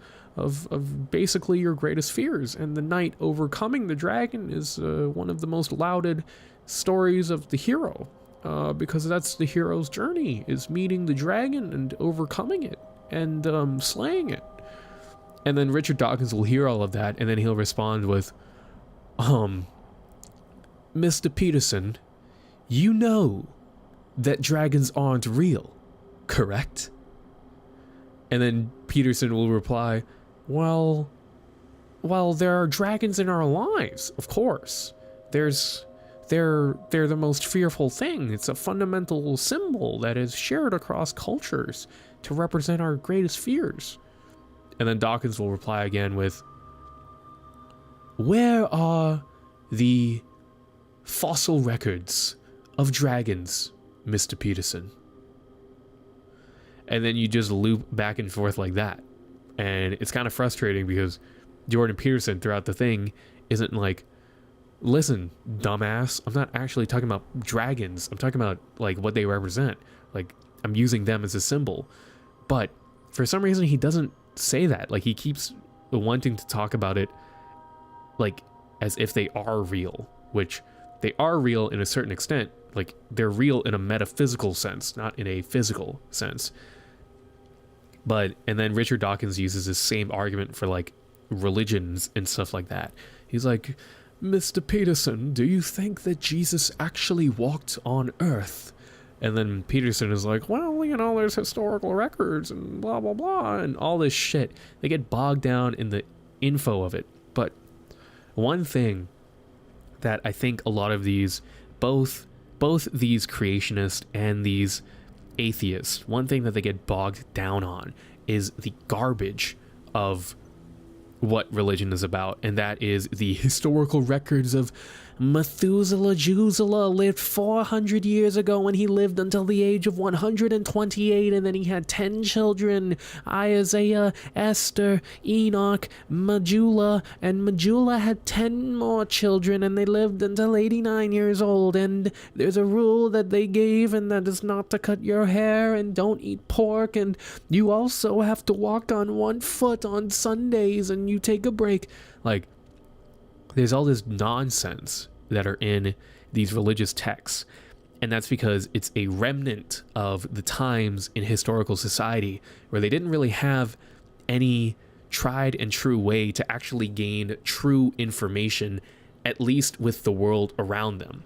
basically your greatest fears. And the knight overcoming the dragon is one of the most lauded stories of the hero, because that's the hero's journey, is meeting the dragon and overcoming it and slaying it. And then Richard Dawkins will hear all of that, and then he'll respond with, Mr. Peterson, you know that dragons aren't real, correct? And then Peterson will reply, well, there are dragons in our lives, of course. They're the most fearful thing. It's a fundamental symbol that is shared across cultures to represent our greatest fears. And then Dawkins will reply again with, where are the fossil records of dragons, Mr. Peterson? And then you just loop back and forth like that. And it's kind of frustrating because Jordan Peterson throughout the thing isn't like, listen, dumbass, I'm not actually talking about dragons. I'm talking about like what they represent. Like, I'm using them as a symbol. But for some reason, he doesn't say that. Like, he keeps wanting to talk about it like as if they are real, which they are real in a certain extent. Like, they're real in a metaphysical sense, not in a physical sense. But, and then Richard Dawkins uses this same argument for like religions and stuff like that. He's like, Mr. Peterson, do you think that Jesus actually walked on earth? And then Peterson is like, well, you know, there's historical records and blah, blah, blah, and all this shit. They get bogged down in the info of it. But one thing that I think a lot of these, both these creationists and these atheists, one thing that they get bogged down on is the garbage of what religion is about, and that is the historical records of Methuselah lived 400 years ago, and he lived until the age of 128, and then he had 10 children: Isaiah, Esther, Enoch, Medulla, and Medulla had 10 more children, and they lived until 89 years old. And there's a rule that they gave, and that is not to cut your hair and don't eat pork, and you also have to walk on one foot on Sundays, and you take a break. Like, there's all this nonsense that are in these religious texts, and that's because it's a remnant of the times in historical society where they didn't really have any tried and true way to actually gain true information, at least with the world around them.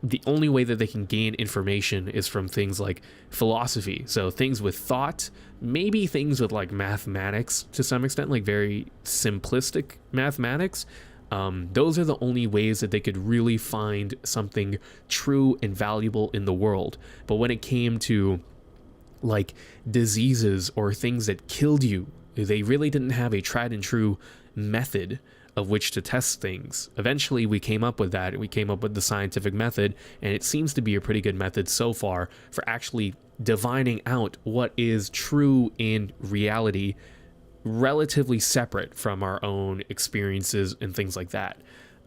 The only way that they can gain information is from things like philosophy, so things with thought, maybe things with like mathematics to some extent, like very simplistic mathematics. Those are the only ways that they could really find something true and valuable in the world. But when it came to like diseases or things that killed you, they really didn't have a tried and true method of which to test things. Eventually we came up with that. We came up with the scientific method, and it seems to be a pretty good method so far for actually divining out what is true in reality, relatively separate from our own experiences and things like that.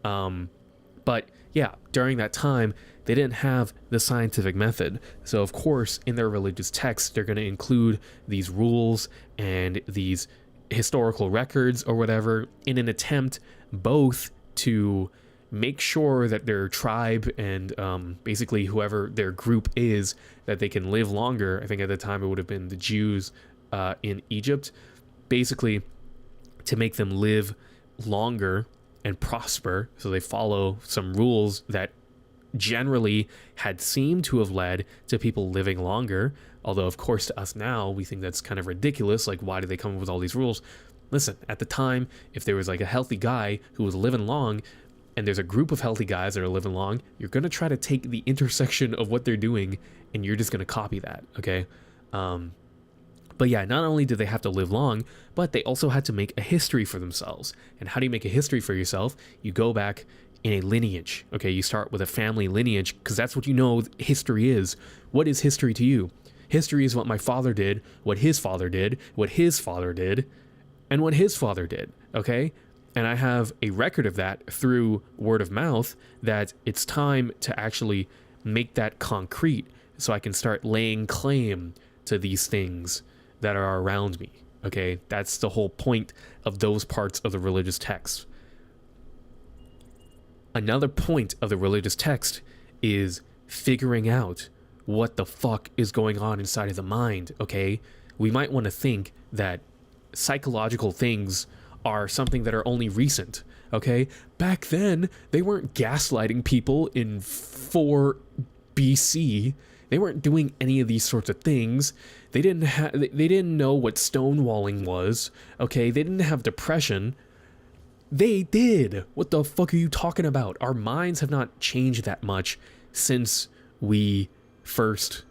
But yeah, during that time, they didn't have the scientific method. So of course, in their religious texts, they're going to include these rules and these historical records or whatever in an attempt both to make sure that their tribe and basically whoever their group is, that they can live longer. I think at the time it would have been the Jews in Egypt, basically to make them live longer and prosper. So they follow some rules that generally had seemed to have led to people living longer. Although, of course, to us now, we think that's kind of ridiculous. Like, why do they come up with all these rules? Listen, at the time, if there was like a healthy guy who was living long, and there's a group of healthy guys that are living long, you're going to try to take the intersection of what they're doing, and you're just going to copy that, okay? But yeah, not only did they have to live long, but they also had to make a history for themselves. And how do you make a history for yourself? You go back in a lineage, okay? You start with a family lineage, because that's what you know history is. What is history to you? History is what my father did, what his father did, what his father did, and what his father did, okay? And I have a record of that through word of mouth, that it's time to actually make that concrete so I can start laying claim to these things that are around me, okay? That's the whole point of those parts of the religious text. Another point of the religious text is figuring out what the fuck is going on inside of the mind, okay? We might want to think that psychological things are something that are only recent, okay? Back then, they weren't gaslighting people in 4 BC. They weren't doing any of these sorts of things. They didn't know what stonewalling was, okay? They didn't have depression. They did. What the fuck are you talking about? Our minds have not changed that much since we first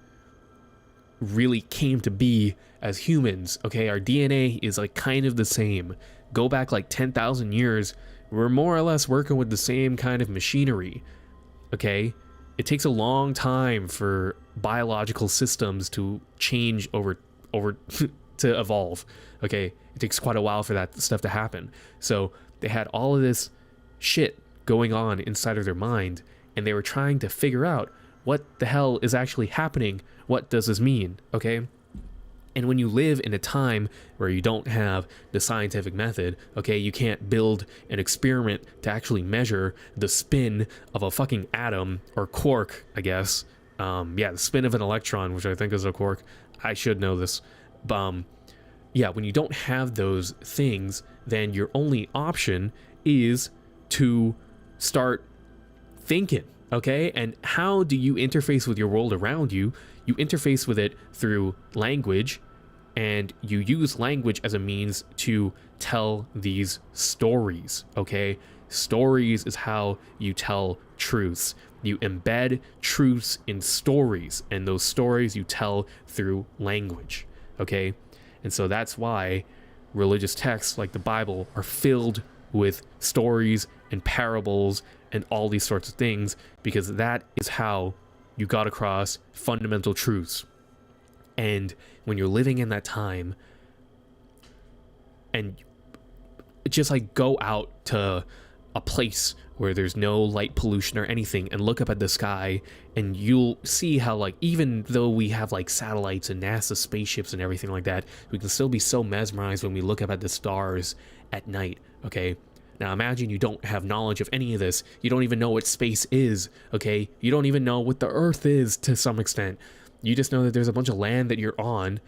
really came to be as humans, okay? Our DNA is like kind of the same. Go back like 10,000 years, we're more or less working with the same kind of machinery, okay? It takes a long time for biological systems to change over to evolve, okay? It takes quite a while for that stuff to happen. So they had all of this shit going on inside of their mind, and they were trying to figure out what the hell is actually happening. What does this mean, okay? And when you live in a time where you don't have the scientific method, okay, you can't build an experiment to actually measure the spin of a fucking atom or quark, I guess. Yeah, the spin of an electron, which I think is a quark. I should know this. Yeah, when you don't have those things, then your only option is to start thinking, okay? And how do you interface with your world around you? You interface with it through language, and you use language as a means to tell these stories, okay? Stories is how you tell truths. You embed truths in stories, and those stories you tell through language, okay? And so that's why religious texts like the Bible are filled with stories and parables and all these sorts of things, because that is how you got across fundamental truths. And when you're living in that time, and just like go out to a place where there's no light pollution or anything and look up at the sky, and you'll see how, like, even though we have like satellites and NASA spaceships and everything like that, we can still be so mesmerized when we look up at the stars at night. Okay, now imagine you don't have knowledge of any of this. You don't even know what space is. Okay, you don't even know what the Earth is to some extent. You just know that there's a bunch of land that you're on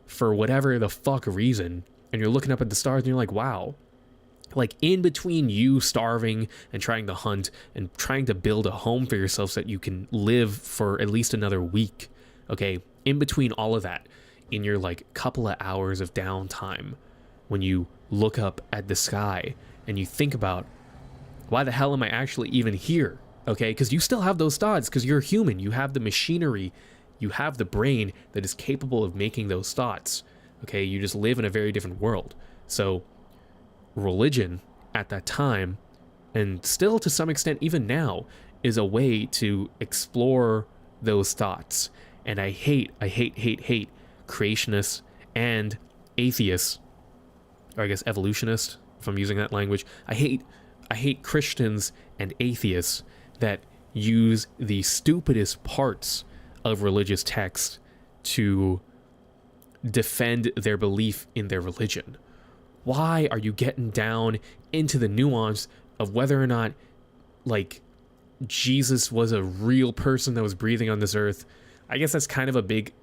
for whatever the fuck reason, and you're looking up at the stars and you're like, wow. Like, in between you starving and trying to hunt and trying to build a home for yourself so that you can live for at least another week, okay, in between all of that, in your like couple of hours of downtime, when you look up at the sky and you think about, why the hell am I actually even here? Okay, because you still have those thoughts, because you're human. You have the machinery, you have the brain that is capable of making those thoughts. Okay, you just live in a very different world. So religion at that time, and still to some extent even now, is a way to explore those thoughts. And I hate creationists and atheists, or I guess evolutionists, if I'm using that language. I hate Christians and atheists that use the stupidest parts of religious texts to defend their belief in their religion. Why are you getting down into the nuance of whether or not, like, Jesus was a real person that was breathing on this earth? I guess that's kind of a big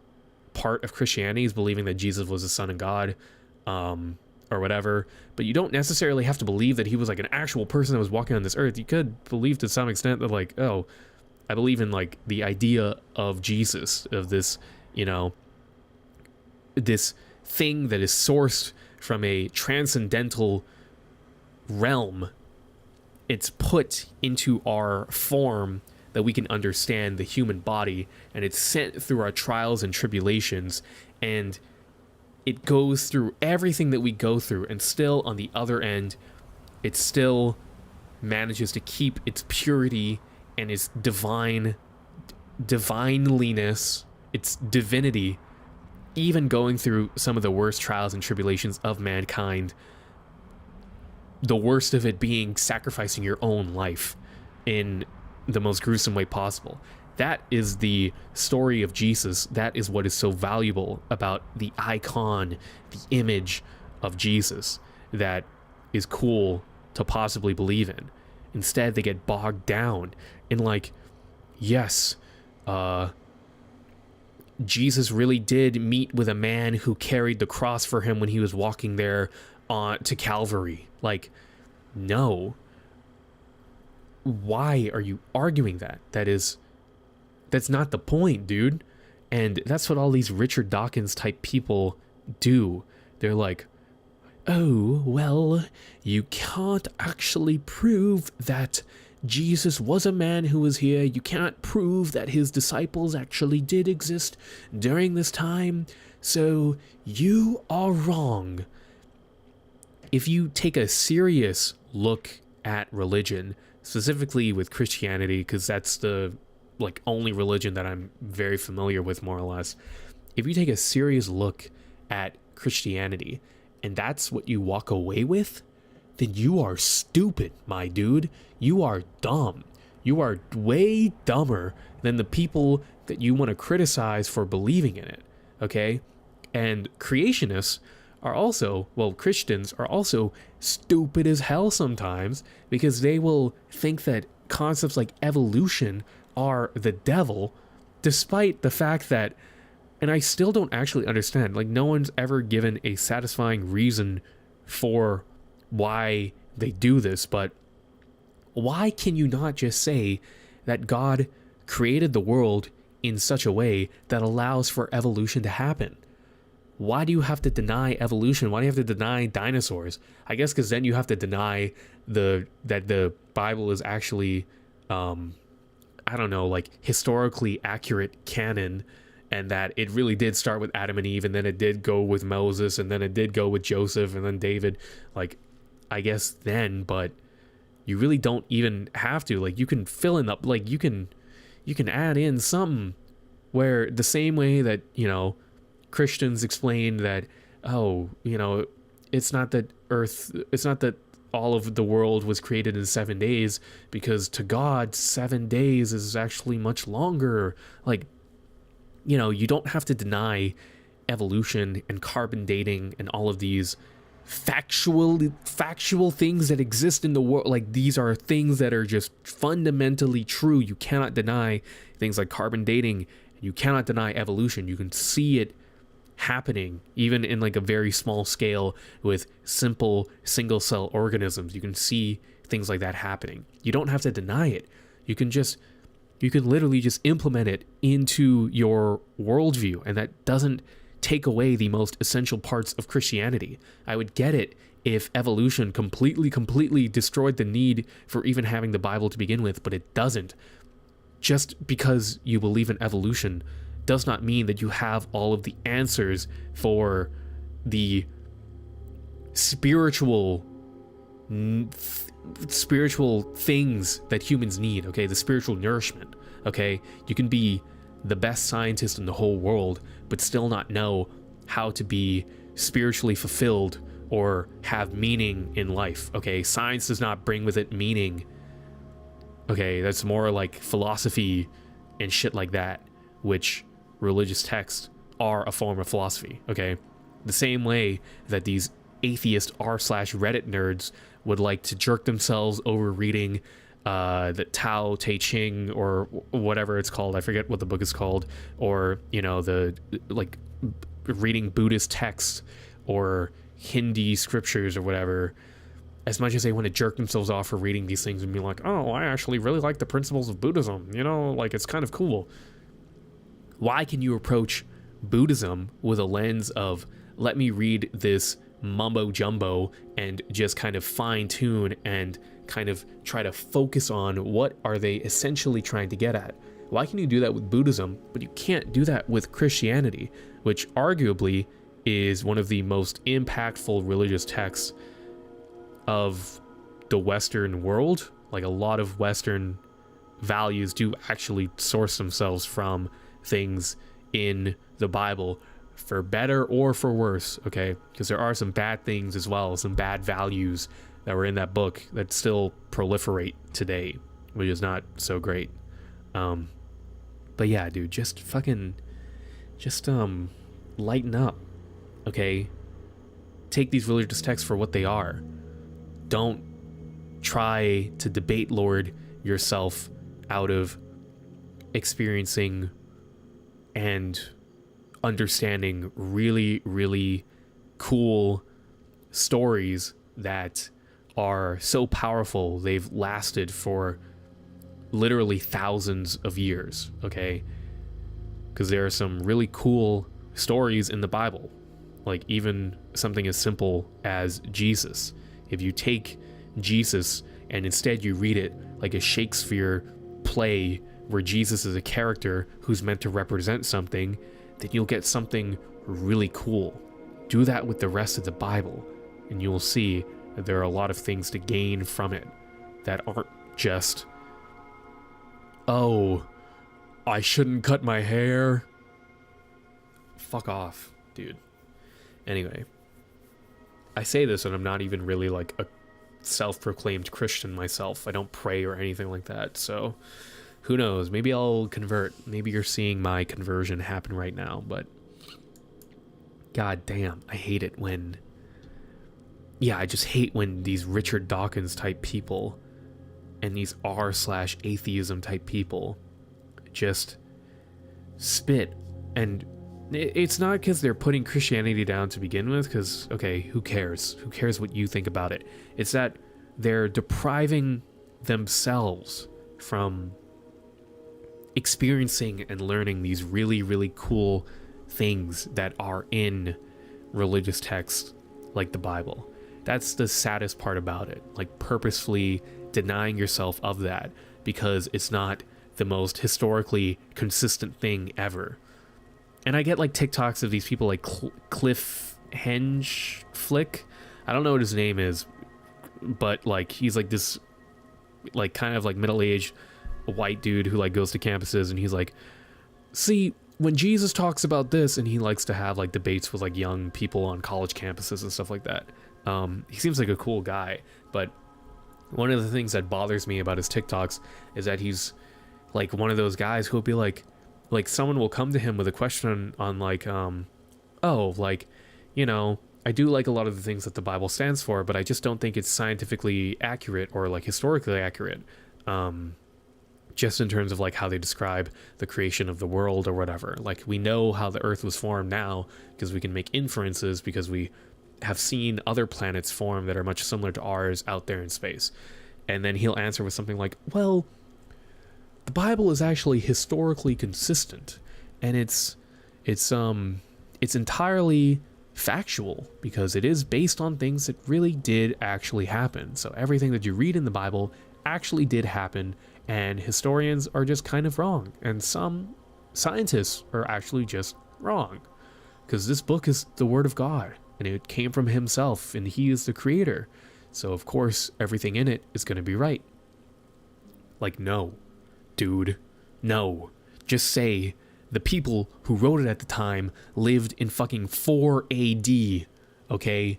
part of Christianity, is believing that Jesus was the Son of God, or whatever. But you don't necessarily have to believe that he was like an actual person that was walking on this earth. You could believe to some extent that, like, oh, I believe in like the idea of Jesus, of this, you know, this thing that is sourced from a transcendental realm. It's put into our form that we can understand, the human body, and it's sent through our trials and tribulations, and it goes through everything that we go through, and still on the other end, it still manages to keep its purity and its divineliness, its divinity, even going through some of the worst trials and tribulations of mankind. The worst of it being sacrificing your own life in the most gruesome way possible. That is the story of Jesus. That is what is so valuable about the icon, the image of Jesus, that is cool to possibly believe in. Instead, they get bogged down in, like, yes, Jesus really did meet with a man who carried the cross for him when he was walking there to Calvary. Like, no. Why are you arguing that? That's not the point, dude. And that's what all these Richard Dawkins type people do. They're like, oh, well, you can't actually prove that Jesus was a man who was here. You can't prove that his disciples actually did exist during this time. So you are wrong. If you take a serious look at religion, specifically with Christianity, because that's the like only religion that I'm very familiar with, more or less. If you take a serious look at Christianity and that's what you walk away with, then you are stupid, my dude. You are dumb. You are way dumber than the people that you want to criticize for believing in it, okay? And creationists are also, well, Christians are also stupid as hell sometimes, because they will think that concepts like evolution are the devil, despite the fact that, and I still don't actually understand, like, no one's ever given a satisfying reason for why they do this, but why can you not just say that God created the world in such a way that allows for evolution to happen? Why do you have to deny evolution? Why do you have to deny dinosaurs? I guess because then you have to deny that the Bible is actually, I don't know, like historically accurate canon, and that it really did start with Adam and Eve, and then it did go with Moses, and then it did go with Joseph, and then David. Like, I guess, then, but you really don't even have to. Like, you can fill in up, like, you can add in something where the same way that, Christians explain that, oh, it's not that all of the world was created in 7 days, because to God 7 days is actually much longer. Like, you don't have to deny evolution and carbon dating and all of these factual things that exist in the world. Like, these are things that are just fundamentally true. You cannot deny things like carbon dating. You cannot deny evolution. You can see it happening even in like a very small scale with simple single cell organisms. You can see things like that happening. You don't have to deny it. You can literally just implement it into your worldview, and that doesn't take away the most essential parts of Christianity. I would get it if evolution completely destroyed the need for even having the Bible to begin with, but it doesn't. Just because you believe in evolution does not mean that you have all of the answers for the spiritual things that humans need, okay? The spiritual nourishment, okay? You can be the best scientist in the whole world, but still not know how to be spiritually fulfilled or have meaning in life, okay? Science does not bring with it meaning, okay? That's more like philosophy and shit like that, which religious texts are a form of philosophy, okay? The same way that these atheist r/Reddit nerds would like to jerk themselves over reading the Tao Te Ching or whatever it's called. I forget what the book is called. Or, the like reading Buddhist texts or Hindi scriptures or whatever. As much as they want to jerk themselves off for reading these things and be like, oh, I actually really like the principles of Buddhism. Like, it's kind of cool. Why can you approach Buddhism with a lens of, let me read this mumbo jumbo and just kind of fine tune and kind of try to focus on what are they essentially trying to get at? Why can you do that with Buddhism, but you can't do that with Christianity, which arguably is one of the most impactful religious texts of the Western world? Like, a lot of Western values do actually source themselves from things in the Bible, for better or for worse, okay? Because there are some bad things as well, some bad values that were in that book that still proliferate today, which is not so great. But yeah, dude, just lighten up, okay? Take these religious texts for what they are. Don't try to debate Lord yourself out of experiencing and understanding really, really cool stories that are so powerful they've lasted for literally thousands of years, okay? Because there are some really cool stories in the Bible, like even something as simple as Jesus. If you take Jesus and instead you read it like a Shakespeare play where Jesus is a character who's meant to represent something, then you'll get something really cool. Do that with the rest of the Bible, and you'll see that there are a lot of things to gain from it that aren't just, oh, I shouldn't cut my hair. Fuck off, dude. Anyway, I say this and I'm not even really like a self-proclaimed Christian myself. I don't pray or anything like that, so who knows? Maybe I'll convert. Maybe you're seeing my conversion happen right now, but god damn, I hate it when... Yeah, I just hate when these Richard Dawkins type people and these r/atheism type people just spit. And it's not because they're putting Christianity down to begin with, because, okay, who cares? Who cares what you think about it? It's that they're depriving themselves from experiencing and learning these really, really cool things that are in religious texts like the Bible. That's the saddest part about it, like purposefully denying yourself of that because it's not the most historically consistent thing ever. And I get like TikToks of these people like Cliff Henge Flick. I don't know what his name is. but like he's like this like kind of like middle-aged white dude who like goes to campuses, and he's like, see, when Jesus talks about this, and he likes to have like debates with like young people on college campuses and stuff like that. He seems like a cool guy, but one of the things that bothers me about his TikToks is that he's like one of those guys who will be like someone will come to him with a question on like, oh, like, you know, I do like a lot of the things that the Bible stands for, but I just don't think it's scientifically accurate or like historically accurate. Just in terms of like how they describe the creation of the world or whatever. Like, we know how the earth was formed now because we can make inferences, because we have seen other planets form that are much similar to ours out there in space. And then he'll answer with something like, well, the Bible is actually historically consistent, and it's entirely factual because it is based on things that really did actually happen. So everything that you read in the Bible actually did happen, and historians are just kind of wrong, and some scientists are actually just wrong, because this book is the word of God, and it came from himself, and he is the creator, so of course everything in it is going to be right. Like, no, dude, no. Just say the people who wrote it at the time lived in fucking 4 AD, okay?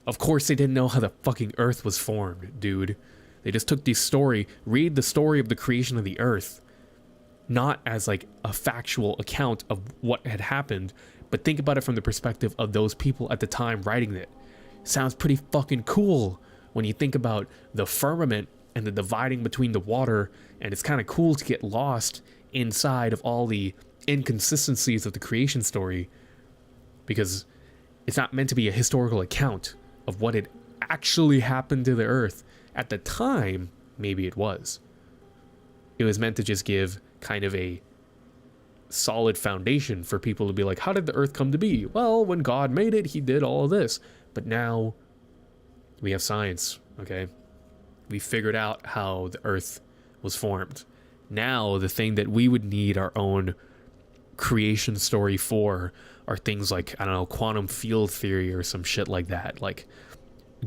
Of course they didn't know how the fucking earth was formed, dude. They just took this story, read the story of the creation of the earth, not as like a factual account of what had happened, but think about it from the perspective of those people at the time writing it. Sounds pretty fucking cool when you think about the firmament and the dividing between the water, and it's kind of cool to get lost inside of all the inconsistencies of the creation story, because it's not meant to be a historical account of what had actually happened to the earth. At the time, maybe it was. It was meant to just give kind of a solid foundation for people to be like, how did the earth come to be? Well, when God made it, he did all of this. But now we have science, okay? We figured out how the earth was formed. Now, the thing that we would need our own creation story for are things like, I don't know, quantum field theory or some shit like that. Like,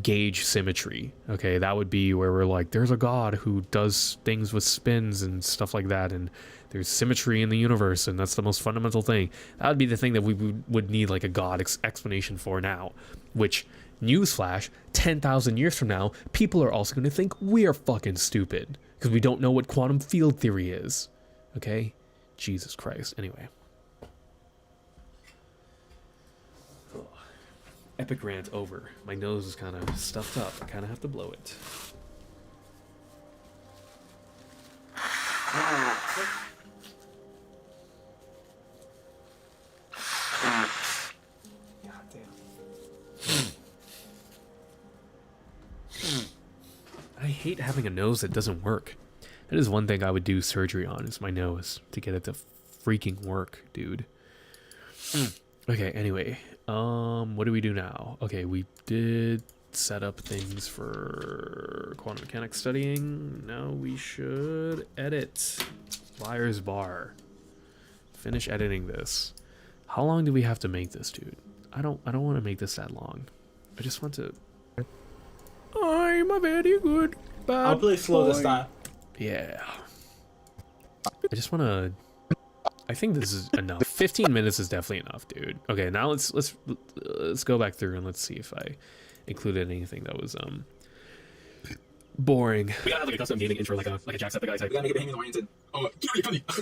gauge symmetry, okay? That would be where we're like, there's a God who does things with spins and stuff like that, and there's symmetry in the universe, and that's the most fundamental thing. That would be the thing that we would need like a God explanation for now, which, newsflash, 10,000 years from now, people are also going to think we're fucking stupid because we don't know what quantum field theory is, okay? Jesus Christ. Anyway. Epic rant over. My nose is kind of stuffed up. I kind of have to blow it. God damn. I hate having a nose that doesn't work. That is one thing I would do surgery on, is my nose, to get it to freaking work, dude. Okay, anyway. What do we do now? Okay, we did set up things for quantum mechanics studying. Now we should edit Liar's Bar. Finish editing this. How long do we have to make this, dude? I don't want to make this that long. I just want to. I'm a very good bad I'll play slow this time. Yeah. I just want to. I think this is enough. 15 minutes is definitely enough, dude. Okay, now let's go back through and let's see if I included anything that was boring. We gotta have like a custom gaming intro, like a Jacksepticeye type. We gotta make it gaming oriented. Oh, Cutie. What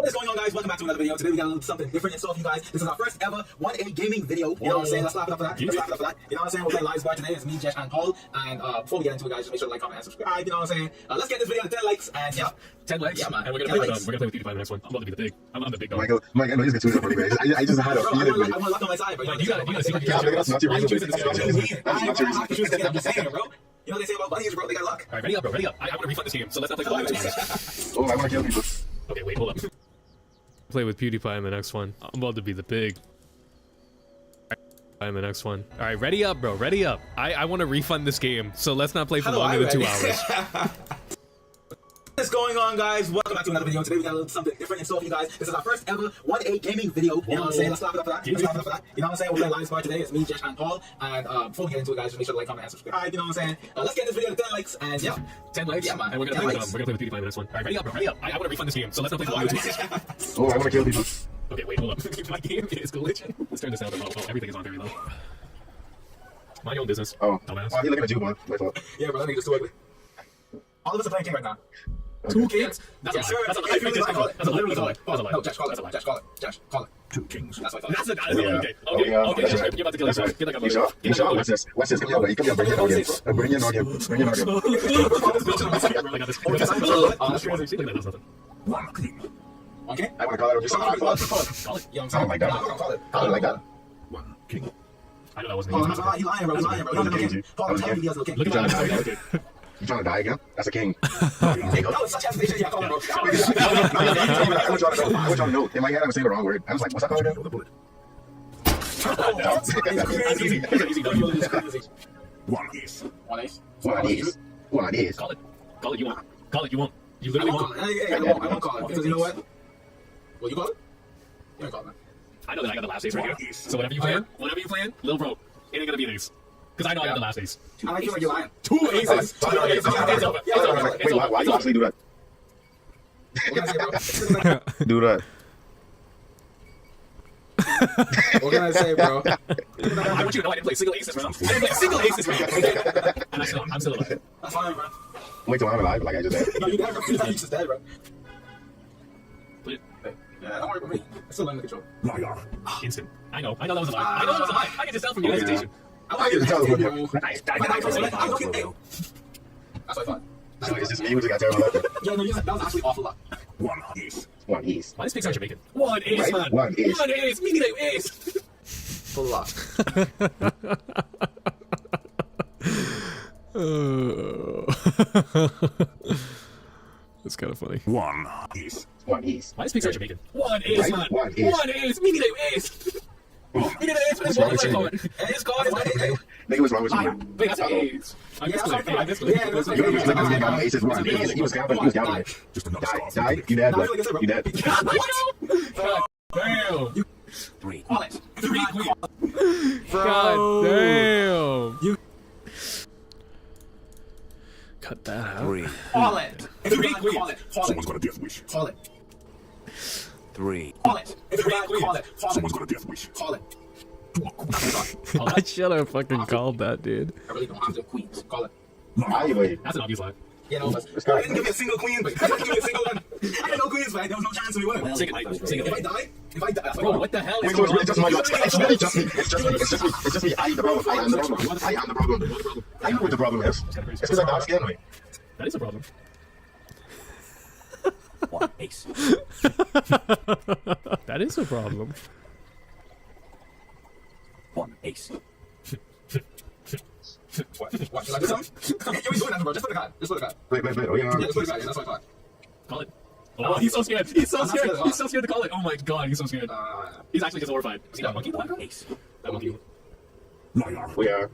is going on, guys? Welcome back to another video. Today we got a little something different in store for you guys. This is our first ever 1A gaming video. You know what I'm saying? Let's laugh it up for that. Let's laugh it up for that. You know what I'm saying? We're playing Lies Bar today. It's me, Jesh, and Paul. And before we get into it, guys, just make sure to like, comment, and subscribe. You know what I'm saying? Let's get this video to 10 likes. And yeah, 10 likes. Yeah, man. And we're gonna play with PewDiePie in the next one. I'm about to be the big. I'm the big dog. Michael, no, he's been too for me. I just had a bro, feeling. I want to lock on my side, but You gotta see what Yeah, that's not your Why you reason. choosing That's this not game? your reason. I That's not your have to choose reason. this game. I'm just saying, bro. You know what they say about buddies, bro? They got luck. Alright, ready up, bro. Ready up. I want to refund this game, so let's not play for 5 minutes. Oh, I want to kill people. Okay, wait, hold up. Play with PewDiePie in the next one. I'm about to be the pig. In the next one. All right, ready up, bro. Ready up. I want to refund this game, so let's not play for longer than 2 hours. What's going on, guys? Welcome back to another video. Today we got a little something different in store for you guys. This is our first ever 1A gaming video. You know what I'm saying? Let's clap it up for that. Let's clap it up for that. You know what I'm saying? We're playing Live Squad today. It's me, Jesh, and Paul. And before we get into it, guys, just make sure to like, comment, and subscribe. You know what I'm saying? Let's get this video to 10 likes. And yeah, 10 likes. Yeah, man. And we're gonna 10 play. likes. We're gonna play with PewDiePie in this one. All right, ready up, bro. Ready up. I want to refund this game, so let's not play the live. Oh, I want to kill people. Okay, wait, hold up. My game is glitching. Let's turn this down to low. Oh, everything is on very low. Mind your own business. Oh, dumbass. oh, he's looking at you, boy. My fault. yeah, bro, I think it's too ugly. All of us are playing King right now. Two kings? That's a Yes, lie. sir. That's a lie. Yes, That's a lie. That's a lie. That's a lie. That's a lie. No, Jesh, call it. That's a lie. Jesh, call it. Jesh, call it. 2 kings. That's what I thought. That's a Oh, yeah. okay. Oh, Okay. yeah. Okay. That's You're right. about to kill yourself. Get like a You sure? You sure? What's this? What's this? Come here, buddy. Come here, bring your audience. Bring your audience. Bring your audience. I got this. Look at that. 1 king. Okay? I want to call it. Just Call it. call it. Call it. Yeah, I'm Oh saying. my God. Nah, we're gonna call it. Call it like that. 1 king. I know that wasn't Oh, easy. he's lying, bro. He's lying, bro. No, no, no, okay. Paul, I'm telling you, he has a king. Look at that. Okay. You trying to die again? That's a king. Hey, no, it's such hesitation. Yeah, call it, bro. I want y'all to know. In my head, I was saying the wrong word. I was like, what's that called again? Throw the bullet. That's easy. That's an easy W. 1 ace. One ace. One is. One is. Call it. Call it. You won't. Call it. You won't. You I literally won't won't. call it. I won't call it. Because you know what? Will you call it? You don't call it, man. I know that I got the last ace right here. So whatever you plan, little bro, it ain't gonna be an ace. Because I know I got the last ace. I like you like you're lying. 2 aces. 2 aces. It's over. It's over. It's Wait, why over. you actually do that? What can I say, bro? Do that. What can I say, bro? I want you to know I didn't play single aces, bro. I didn't play single aces, bro. And I'm still alive. That's fine, bro. Wait till I'm alive, like I just said. No, you dead, bro. You just dead, bro. Play it. Yeah, don't worry about me. I'm still learning the control. Liar. Instant. I know that was a lie. I know that was a lie. I can just tell from your hesitation. I like can tell it, what bro. you- That's what I thought. So it's just me who just got terrible luck. Yeah, no, that was actually awful luck. 1 ace. One is. Why is Pixar Jamaican? 1 ace, Right? man. One ace. 1 ace. Meaning they ace. Full luck. That's kind of funny. 1 ace. One is. Why is Pixar Jamaican? 1 ace, Right? man. One ace. 1 ace. Meaning they ace. Meaning they ace. But it's wrong wrong with with you? card. His card is my ace. Nigga, what's wrong with you? Wait, that's an ace. I missed it. Hey, I missed it. Yeah, that's You was looking at me about aces one. He was down, but he was down there. Just another Die, star. die. You dead, bro. You dead. Damn. 3. Call it. 3 queen. God damn. You Cut that out. 3. call it. If you're bad, queens. call it. Call Someone's it. got a death wish. Call it. 3. Call it. If you're bad, call it. Call Someone's it. got a death wish. Call it. I should have fucking called that, dude. I really don't have the queens. Call it. Anyway. That's an obvious lie. Yeah, no, but I didn't give me a single queen, but I didn't give me a single one. I had no queens, man. There was no chance of me winning. Sing it, sing If I it. die, that's Bro, what the hell is Wait, so going it's on? really just my luck. It's really just me. It's just me. It's just me. It's just me. I am the problem. I am the problem. I am the problem. I know what the problem is. It's because I dark skin, mate. That is a problem. 1 ace. That is a problem. 1 ace. What? Should I do something? Yeah, we doing that, bro. Just put the card. Just put the card. Wait. Oh, yeah. Yeah, just put the card. Yeah, that's what I thought. Call it. Oh, he's so scared. He's so I'm not scared. scared. He's so scared to call it. Oh my god, he's so scared. Uh, He's actually just horrified. See that monkey in the background? Ace. That monkey. Liar. We are.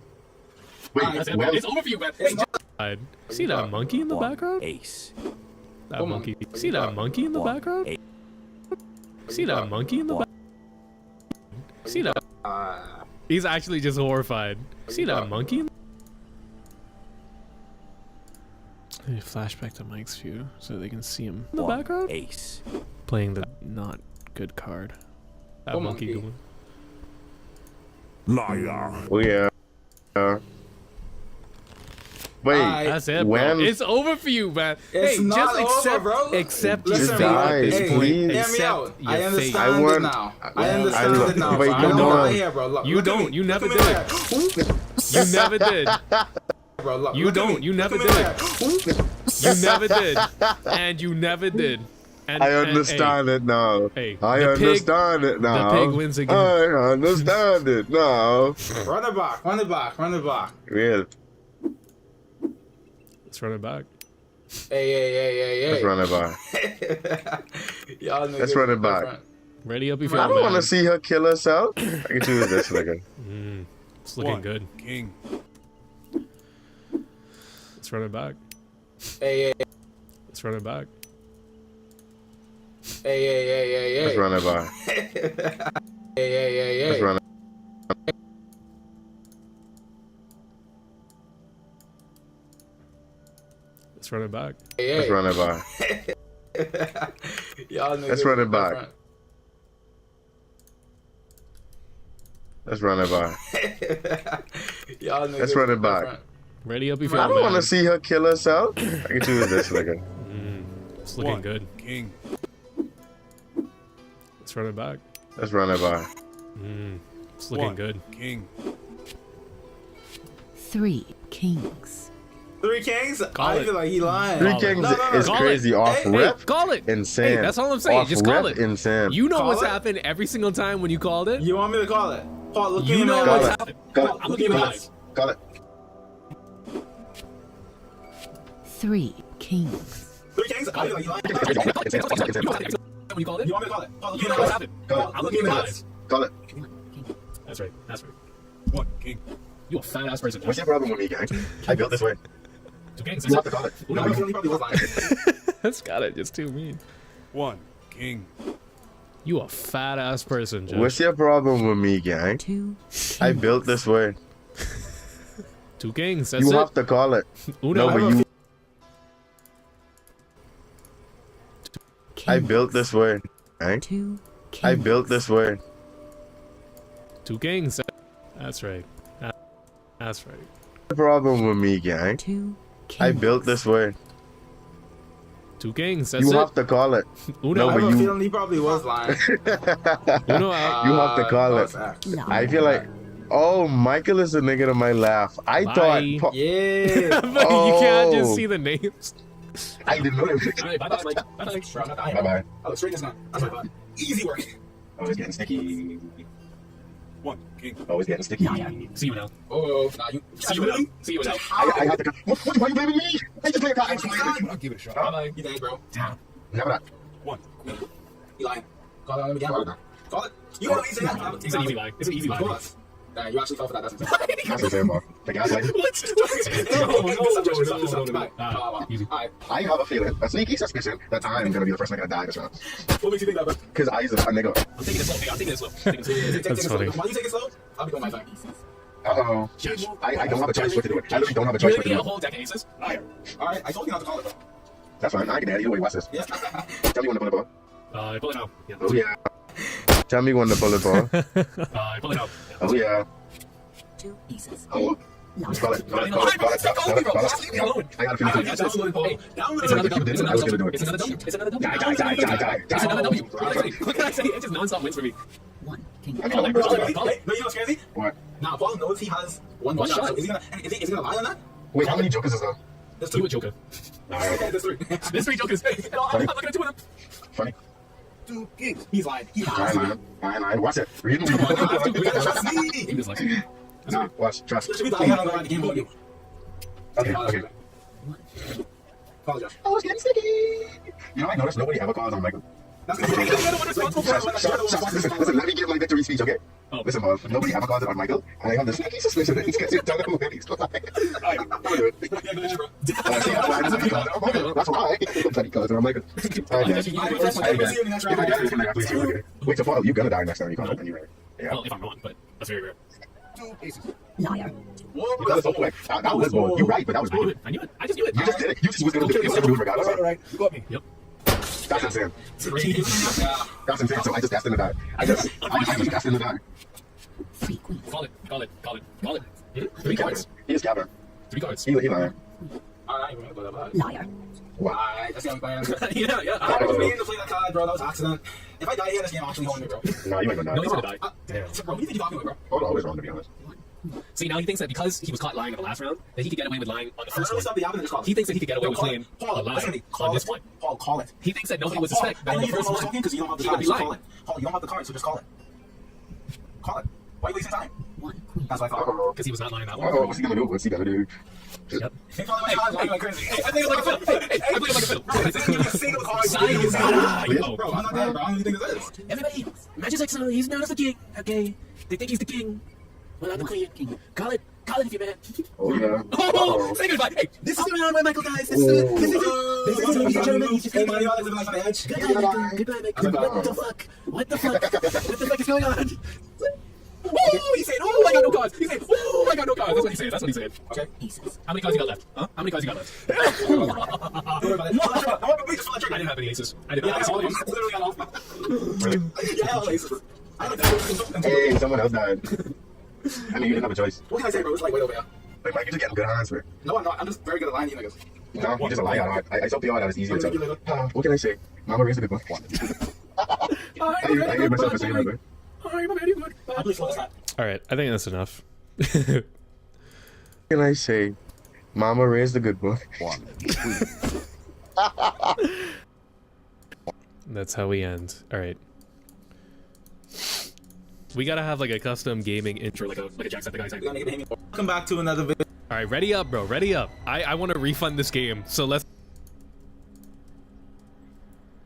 Wait, That's it. well, It's over for you, man. hey, See that monkey in the 1 background? ace. That monkey. See that monkey in the 1 background? ace. See that monkey in the back? See that? He's actually just horrified. See that monkey? Let me flashback to Mike's view so they can see him in the 1 background. ace. Playing the not good card. That Oh, monkey. monkey. Liar. we are. Wait, That's it, bro. when? It's over for you, man. It's hey, not just over, accept, bro. accept Listen, your bro. fate at this Hey, point. please. Hear me Accept out. your I fate. understand I it want- now. I I understand look- it now. wait, bro. I no, know no. right here, bro. Look, You look at don't. me. You never Look did at me it. right You never did. here. Bro, look, You look at don't. me. You never Look at me did. right here. You never did. And you never did. And, I understand it now. hey, I the pig- understand it now. pig wins again. I understand it now. Run it back. Run it back. Run it back. Real. Let's run it back. Hey. Let's run it back. Y'all Let's niggas run it are back. different. Ready up if I you're don't want to mad. see her kill herself. I can choose this nigga. It's looking good. King. Let's run it back. Hey. Let's Let's run it back. Hey. Let's run it by. Hey. Let's run it. Let's run it back. Let's run it by. Y'all niggas Let's run it is back. different. Let's run it by. Y'all niggas Let's run is it back. different. Ready up if I you're don't want to mad. see her kill herself. I can choose this nigga. It's looking good. King. Let's run it back. Let's run it by. It's looking good. King. 3 kings. 3 kings? Call I it. feel like he lying. Three Call it. Kings No. is Call crazy it. off Hey, rip. call it. Insane. Hey, that's all I'm saying. Off Just call rip, it. Insane. You know Call what's it. happened every single time when you called it. You want me to call it? Paul, look You me in know my what's eyes. happened. Call it. I'm looking at Look my me eyes. Call it. 3 kings. 3 kings? I feel like he lying. When you called it. You want me to call it? Paul, look You me know in my what's eyes. happened. Call it. I'm looking at my eyes. Call it. 1 king. That's right. That's right. 1 king. You a fat ass person. What's your problem with me, gang? I built this way. 2 kings. You have to call it. No, he probably was lying. That's got it. Just too mean. 1 king. You a fat ass person, Josh. What's your problem with me, gang? 2 kings. I built this way. 2 kings. That's You it. have to call it. Uno. No, but you. kings. I built this way. Gang. 2 kings. I built this way. 2 kings. That's right. That's right. The problem with me, gang. 2 kings. I built this way. 2 kings. That's You it. have to call it. Uno. I but have a you- feeling he probably was lying. Uno out. You have to call it. Liar. I feel like, oh, Michael is the nigga to my laugh. I Bye. thought, Yeah. But you can't just Oh. see the names. I didn't know that. Alright, bye-bye, Mike. Bye-bye. Bro, I'm not dying. Bye bye. Oh, straight as not. That's my bad. Easy work. Oh, it's getting sticky. 1 king. Oh, it's getting sticky. See you now. Oh, nah, you. See you now. See you now. I have to. Why are you blaming me? I just play a card. I'll give it a shot. Bye-bye. You dead, bro. Never that. 1 queen. You lying. Call it on him again. Call it. Call it. You want to say that? It's an easy lie. It's an easy lie. Of course. Nah, you actually fell for that. That's insane. That's the same, bro. The guy's like, No. Easy. Alright. I have a feeling, a sneaky suspicion that I'm gonna be the first nigga to die this round. What makes you think that, bro? Cause I is a nigga. I'm taking it slow. I'm taking it slow. Taking it slow. Take it slow. funny. While you take it slow, I'll be doing my thing. Uh-oh. Judge. I don't have a choice what to do. I literally don't have a You choice really what to need a do. whole deck of aces? Liar. Alright, I told you not to call it, bro. That's fine. I can add either way. Watch this. Yeah. Tell me when to pull it ball. Pull it out. Yeah. Oh yeah. Tell me when to pull it ball. Pull it out. Oh yeah. 2 aces. Oh. Just call it. Call it. Call it. Call it. Call it. Call it. Leave me alone. I gotta finish it. It's another W. It's another W. It's another W. It's another W. Die, die, die, die, die, It's another die. W. What can I say? It's just non-stop wins for me. 1 king. I mean, Call it. Call it. Call it. No, you know what's crazy? What? Now, Paul knows he has one One shot. shot. So is he gonna lie on that? Wait, how many jokers is there? There's You 2. a joker. Alright. There's 3. There's 3 jokers. No, I'm not looking at 2 of them. Funny. 2 kings. He's lying. He Fine, has man. Fine, man. Watch it. Read We gotta trust it. me. He was like, Nah, watch. Trust. Should be lying on the game about you. Okay, okay. Call it, Josh. Oh, it's getting sticky. You know, I noticed nobody ever calls on Michael. That's good. You're the one responsible for it. Listen, let me give my victory speech, okay? Oh. Listen, boss, nobody ever calls it on Michael, and I have this sneaky suspicion that he's getting done when he's lying. Yeah, good shit, bro. That's why. But he calls it on Michael. Wait, so Paul, you're gonna die next time you call it anyway. Yeah. well, if I'm wrong, but that's very rare. 2 aces. Liar. You got it so quick. That was bold. You're right, but that was I knew bold. it. I knew it. I just knew it. You just did it. You just was gonna do it. You were gonna do it regardless. Alright, you got me. Yep. That's insane. Yeah. That's insane. So I just destined to die. I just destined to die. 3 queens. Call it. Call it. Call it. Call it. 3 cards. He is Gavin. 3 cards. He lying. Alright, we're gonna go that Liar. Alright, let's see how we play. Yeah. I was meaning to play that card, bro. That was an accident. If I die here, this game actually haunted me, bro. No, you ain't gonna No, he's die. gonna die. Bro, what do you think you're talking about, bro? Paul always wrong, to be honest. See, now he thinks that because he was caught lying in the last round, that he could get away with lying on the first one. Stop the avenue, just call it. He thinks that he could get away with Call playing it. Paul, a lie listen to me. on Call this it. one. Paul, call it. He thinks that nobody would suspect that I in know the you don't first know what's one, talking because you don't have the he could card, be so call lying. it. Paul, you don't have the card, so just call it. Call it. Why are you wasting time? 1 queen. That's what I thought. Because he was not lying that Oh, one. what's he gonna do? What's he gonna do? Yep. Hey, Paul, my cards, why are you going crazy? Hey, I play it like a fiddle. Hey, I play it like a fiddle. Bro, I didn't give you a single card. Sayonara. Bro, I'm not there, bro. I don't even think this is. Everybody, Magic's like, he's known as the king. Okay, they think he's the king. Well, I'm the queen. King. Call it. Call it if you man. Oh, yeah. Oh, say goodbye. Hey, this is around my Michael, guys. This is it. This is it. German. Hey, Mario, living life on the edge. Goodbye, Michael. Goodbye, Michael. What the fuck? What the fuck? What the fuck is going on? Oh, he's saying, oh, I got no cards. He's saying, oh, I got no cards. That's what he's saying. That's what he's saying. Okay. Aces. How many cards you got left? Huh? How many cards you got left? Don't worry about it. I want to just pull the I trigger. didn't have any aces. I did Yeah, not. I Have all almost aces. literally got off. Really? Yeah, all aces. I don't know. Hey, someone else died. I mean, you didn't have a choice. What can I say, bro? It's like way over here. Like, Mike, you're just getting good hands, man. No, I'm not. I'm just very good at lying to you niggas. No, you're just a liar. I told the that it's easier Thank you, to Lilo. what can I say? Mama raised a good one. I gave myself a saying, man. I'm a very good. I believe slow that. All right, I think that's enough. What can I say? Mama raised a good boy. That's how we end. All right. We gotta have like a custom gaming intro. Like a Jacksepticeye type. We're gonna make it hanging. Welcome back to another video. All right, ready up, bro. Ready up. I want to refund this game. So let's.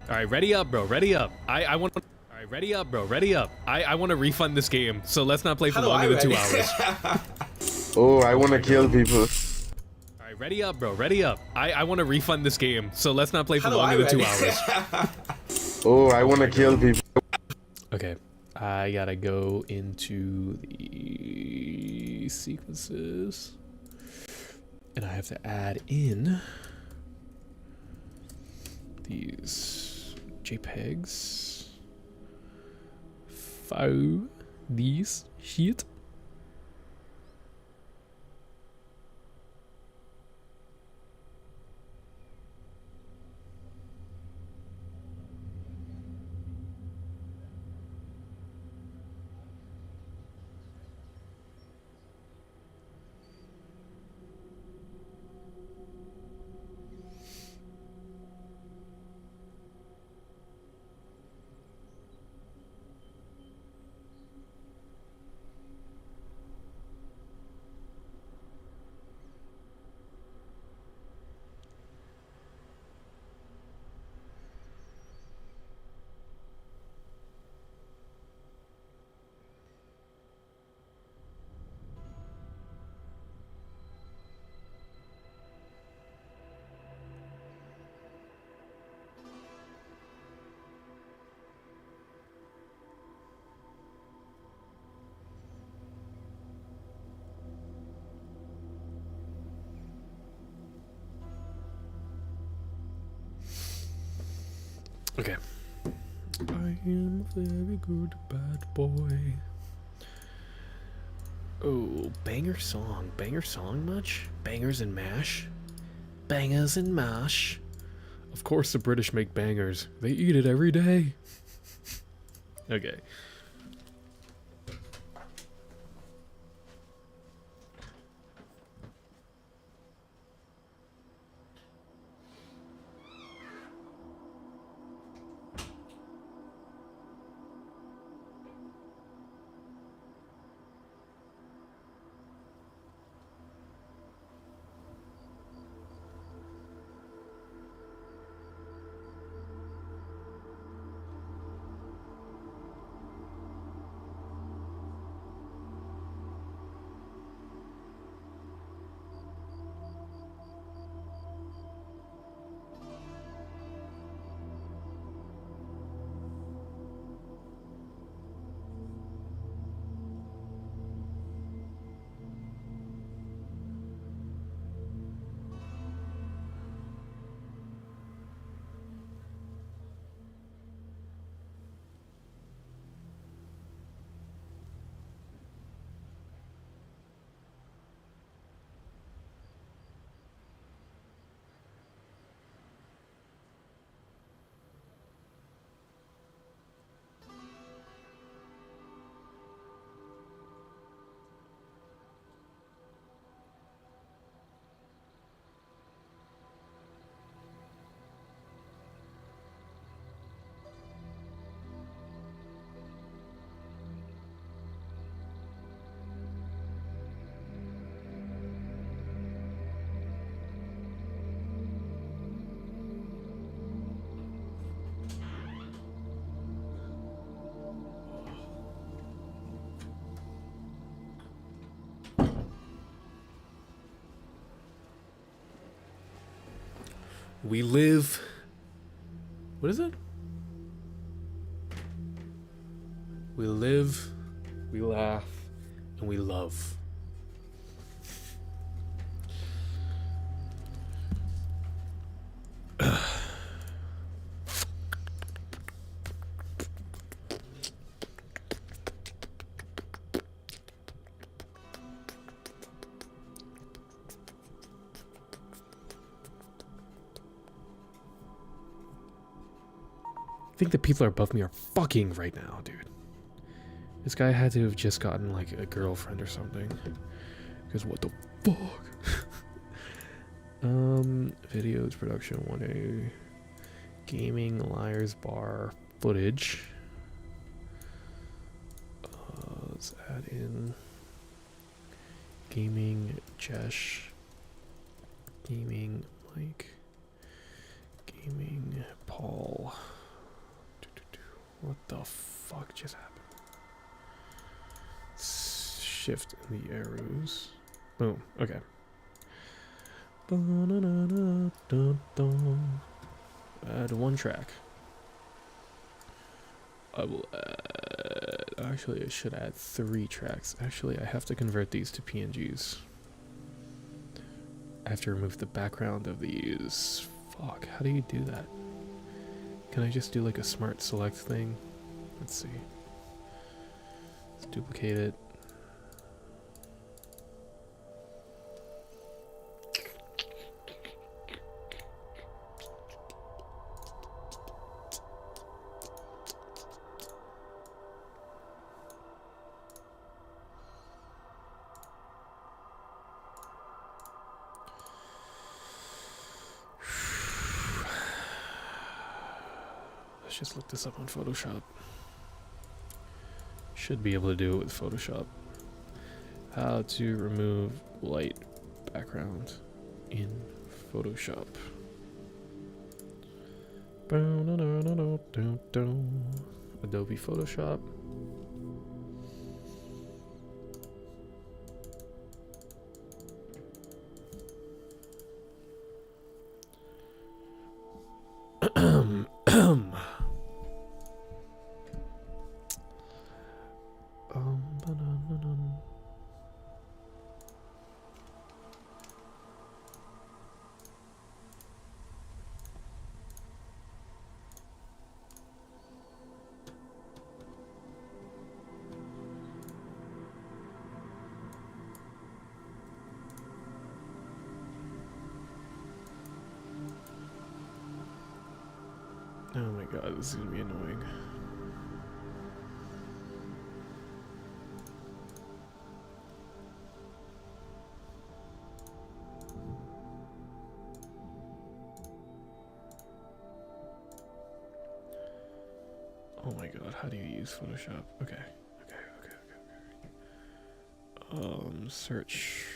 All right, ready up, bro. Ready up. I want. All right, ready up, bro. Ready up. I want to refund this game. So let's not play for longer than 2 hours. Oh, I want to kill people. All right, ready up, bro. Ready up. I want to refund this game. So let's not play for Hello, longer than 2 ready? hours. Oh, I want to kill people. Okay, I gotta go into the sequences, and I have to add in these JPEGs. These shit. Okay. I am a very good bad boy. Oh, banger song. Banger song much? Bangers and mash? Bangers and mash. Of course the British make bangers. They eat it every day. Okay. We live. What is it? We live, we laugh, and we love. I think the people above me are fucking right now, dude. This guy had to have just gotten like a girlfriend or something. Because what the fuck? Videos, production, 1A. Gaming, Liars Bar, footage. Let's add in gaming, Jesh. Gaming, Mike. Gaming, Paul. What the fuck just happened? Shift in the arrows. Boom. Okay. Add one track. I will add. Actually, I should add 3 tracks. Actually, I have to convert these to PNGs. I have to remove the background of these. Fuck. How do you do that? Can I just do like a smart select thing? Let's see. Let's duplicate it. Let's just look this up on Photoshop. Should be able to do it with Photoshop. How to remove light background in Photoshop. Adobe Photoshop. Oh my god, this is gonna be annoying. Oh my god, how do you use Photoshop? Okay. Search.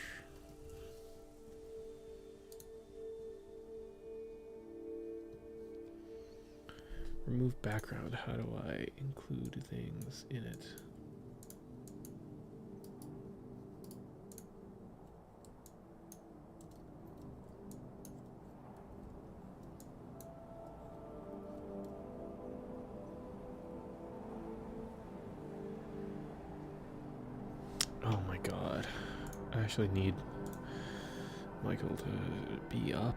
Remove background. How do I include things in it? Oh my god. I actually need Michael to be up.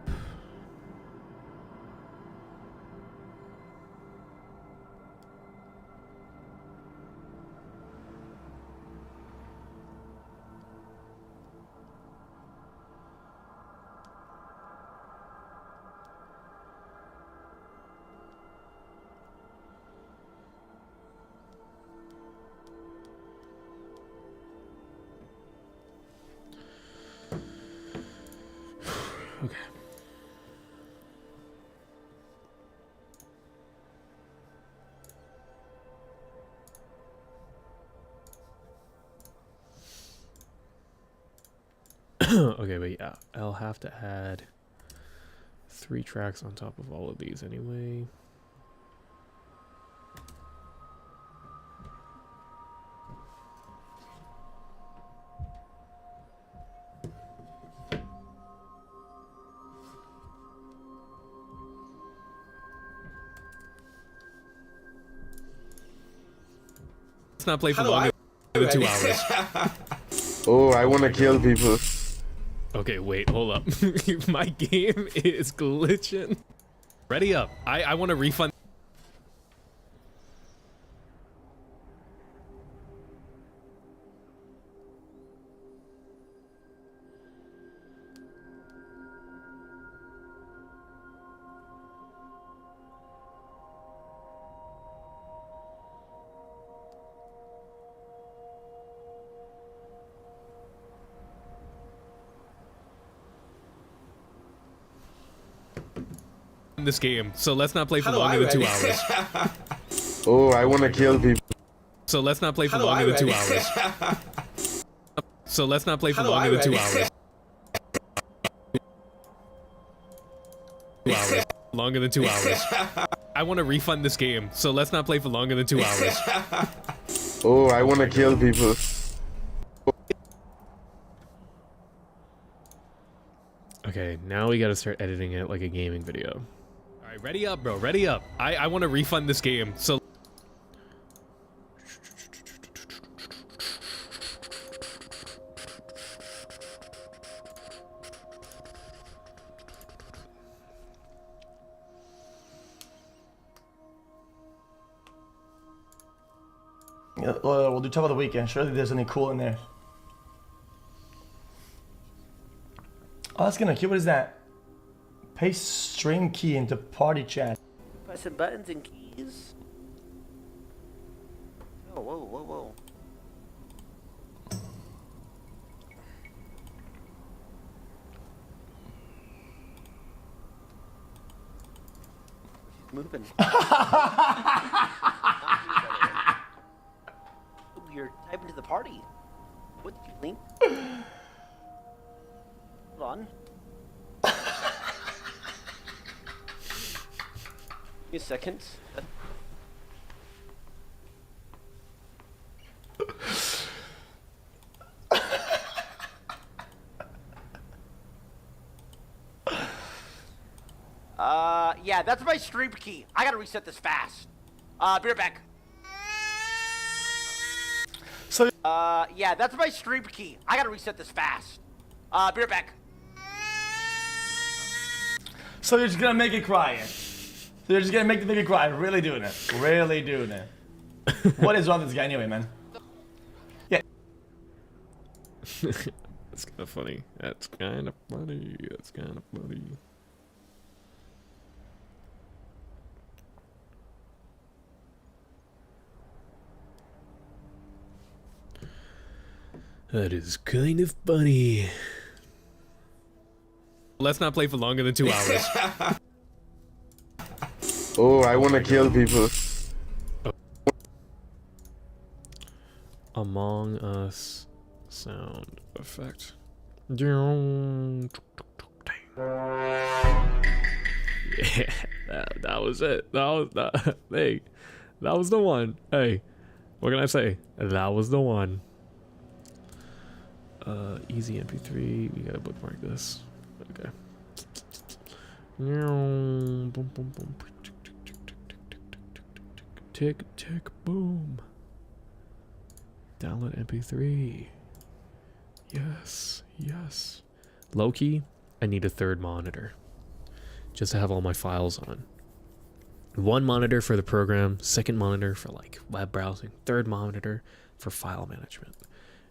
Okay. Okay, but yeah, I'll have to add 3 tracks on top of all of these anyway. Let's not play for longer than 2 hours. Oh, I want to kill people. Okay, wait, hold up. My game is glitching. Ready up. I want to refund. This game, so let's not play for longer than 2 hours. Oh, I want to kill people. So let's not play for longer than 2 hours. So let's not play for longer than 2 hours. 2 hours. Longer than 2 hours. I want to refund this game, so let's not play for longer than 2 hours. Oh, I want to kill people. Okay, now we gotta start editing it like a gaming video. Alright, ready up, bro. Ready up. I want to refund this game, so... Yeah, we'll do top of the weekend. Surely there's anything cool in there. Oh, that's kinda cute. What is that? Paste stream key into party chat. Pressing buttons and keys. Oh, whoa, whoa, whoa. She's moving. Ooh, you're typing to the party. What did you link? Hold on. Give me a second. Yeah, that's my stream key. I gotta reset this fast. Be right back. So, yeah, that's my stream key. I gotta reset this fast. Be right back. so you're just gonna make it cry. So you're just gonna make the baby cry. Really doing it. Really doing it. What is wrong with this guy anyway, man? Yeah. That's kind of funny. That's kind of funny. That's kind of funny. That is kind of funny. Let's not play for longer than 2 hours. Oh, I want to kill people. Among Us sound effect. Yeah, that was it. That was that. Hey, that was the one. Hey, what can I say? That was the one. Easy MP3. We gotta bookmark this. Okay. Boom, boom, boom. Tick, tick, boom. Download MP3. Yes, yes. Low-key, I need a third monitor. Just to have all my files on. One monitor for the program, second monitor for like web browsing, third monitor for file management.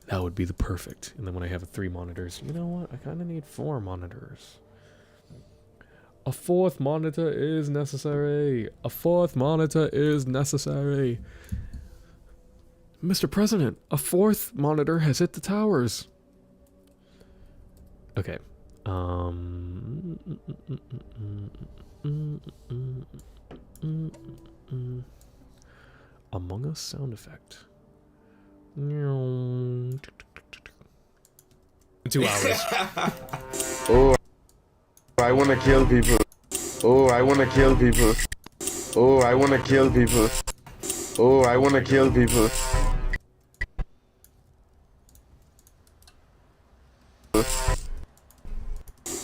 That would be the perfect. And then when I have 3 monitors, you know what? I kind of need 4 monitors. A 4th monitor is necessary. A 4th monitor is necessary. Mr. President, a 4th monitor has hit the towers. Okay. Among Us sound effect. 2 hours. Oh, I want to kill people. Oh, I want to kill people. Oh, I want to kill people. Oh, I want to kill people.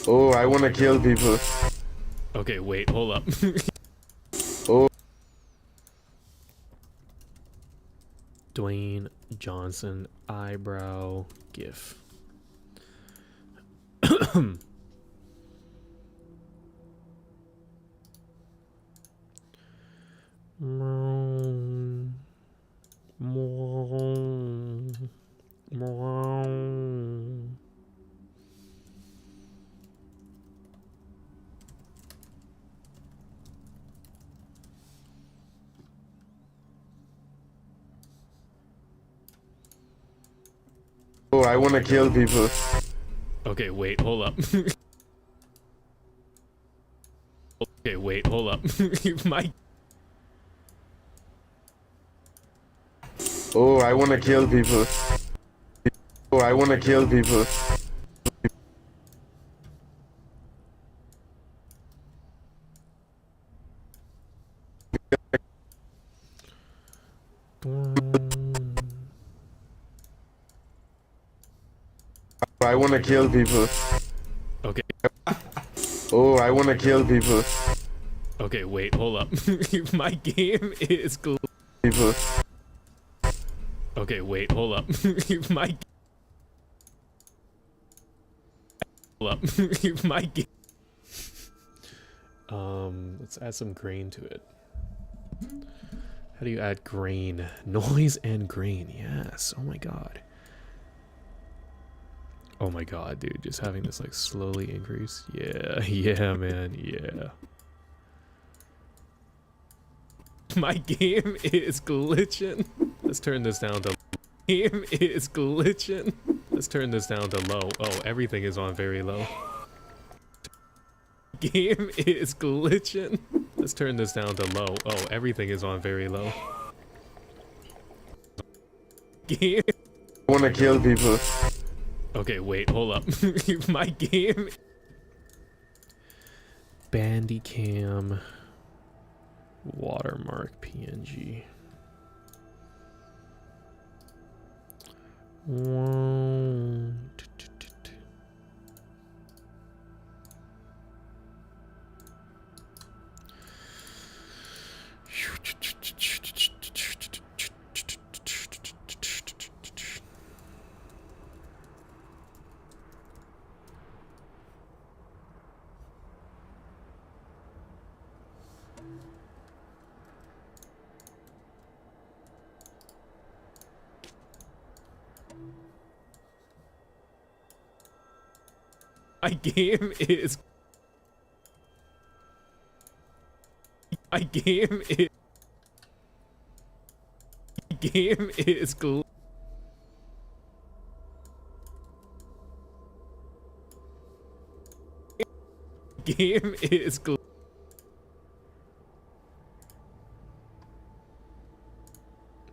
Oh, I want to kill people. Okay, wait, hold up. Oh. Dwayne Johnson eyebrow gif. Oh, I wanna kill people. Okay, wait, hold up. Okay, wait, hold up. My Oh, I wanna kill people. Oh, I wanna kill people. I wanna kill people. okay, Oh, I wanna kill people. okay, wait, hold up. My game is People. okay, wait, hold up. My hold up. My game. Let's add some grain to it. How do you add grain? Noise and grain. Yes. Oh my god. Oh my god, dude. Just having this like slowly increase. Yeah. Yeah, man. Yeah. My game is glitching. Let's turn this down to game is glitching. Let's turn this down to low. Oh, everything is on very low. Game is glitching. Let's turn this down to low. Oh, everything is on very low. Game. I wanna kill people. Okay, wait, hold up. My game. Bandicam. Watermark PNG. My game is. My game is. Game is gl. Game is gl.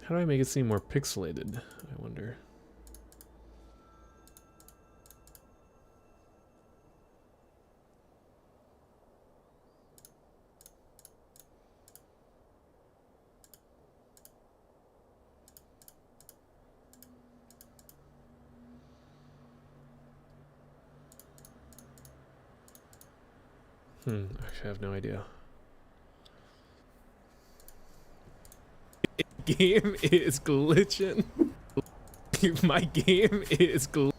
How do I make it seem more pixelated? I wonder. Actually, I have no idea. Game is glitching. My game is glitching.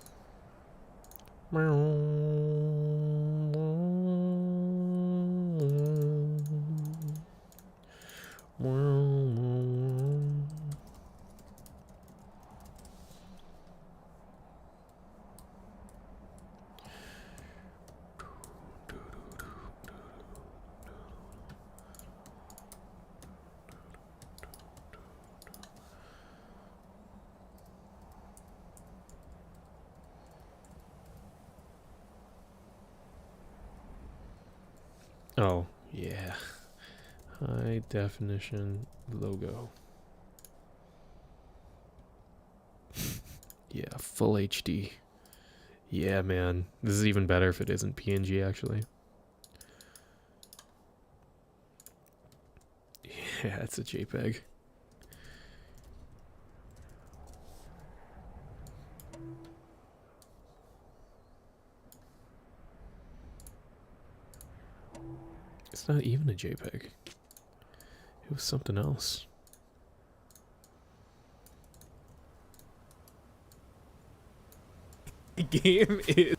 Oh, yeah. High definition logo. Yeah, full HD. Yeah, man. This is even better if it isn't PNG, actually. Yeah, it's a JPEG. It's not even a JPEG. It was something else. game is.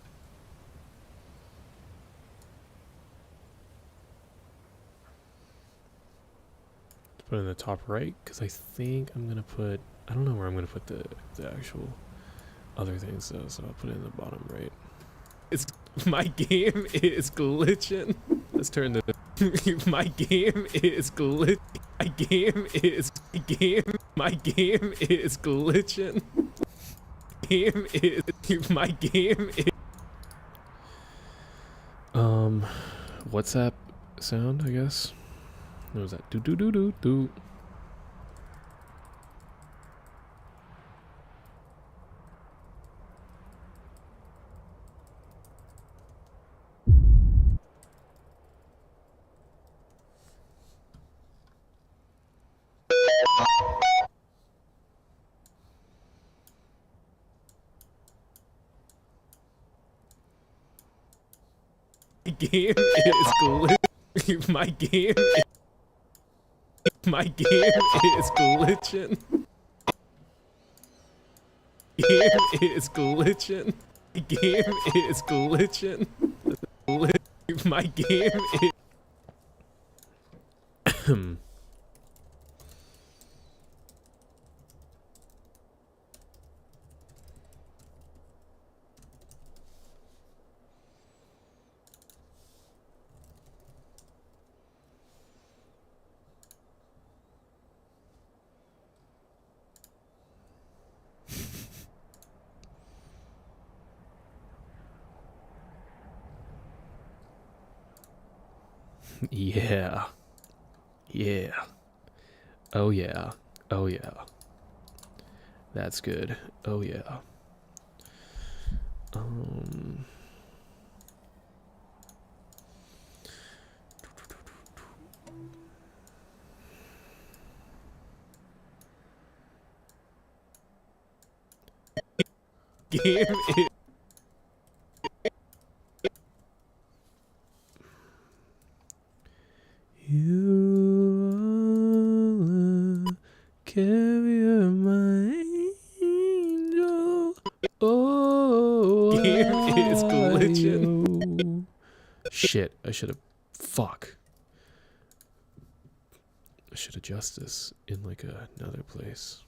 Put it in the top right because I think I'm gonna put. I don't know where I'm gonna put the actual other things though, so I'll put it in the bottom right. It's my game is glitching. Let's turn the. My game is glitch. My game is My game is glitching. Game is my game is. WhatsApp sound, I guess. What was that? Do do do do do. Game is glitching. My game is. My game is glitching. Game is glitching. Game is glitching. My game is. Yeah. Yeah. Oh yeah. Oh yeah. That's good. Oh yeah. Game is. You are carrier, my angel. Oh, game is glitching. Shit, I should have. Fuck. I should adjust this in like another place.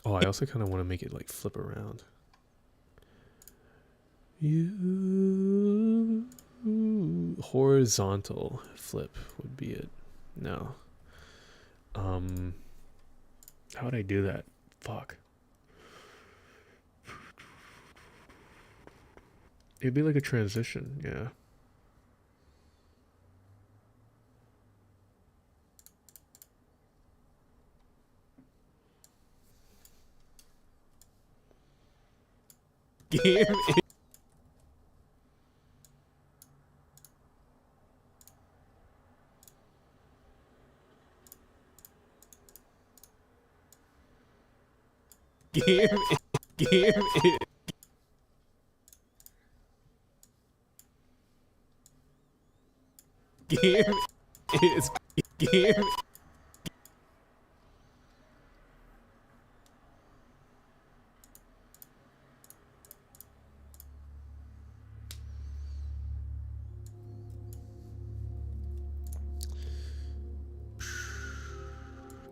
Oh, I also kind of want to make it like flip around. You. Horizontal flip would be it. No. How would I do that? Fuck. It'd be like a transition, yeah. Game is. Game is. Game is. Game is. Game.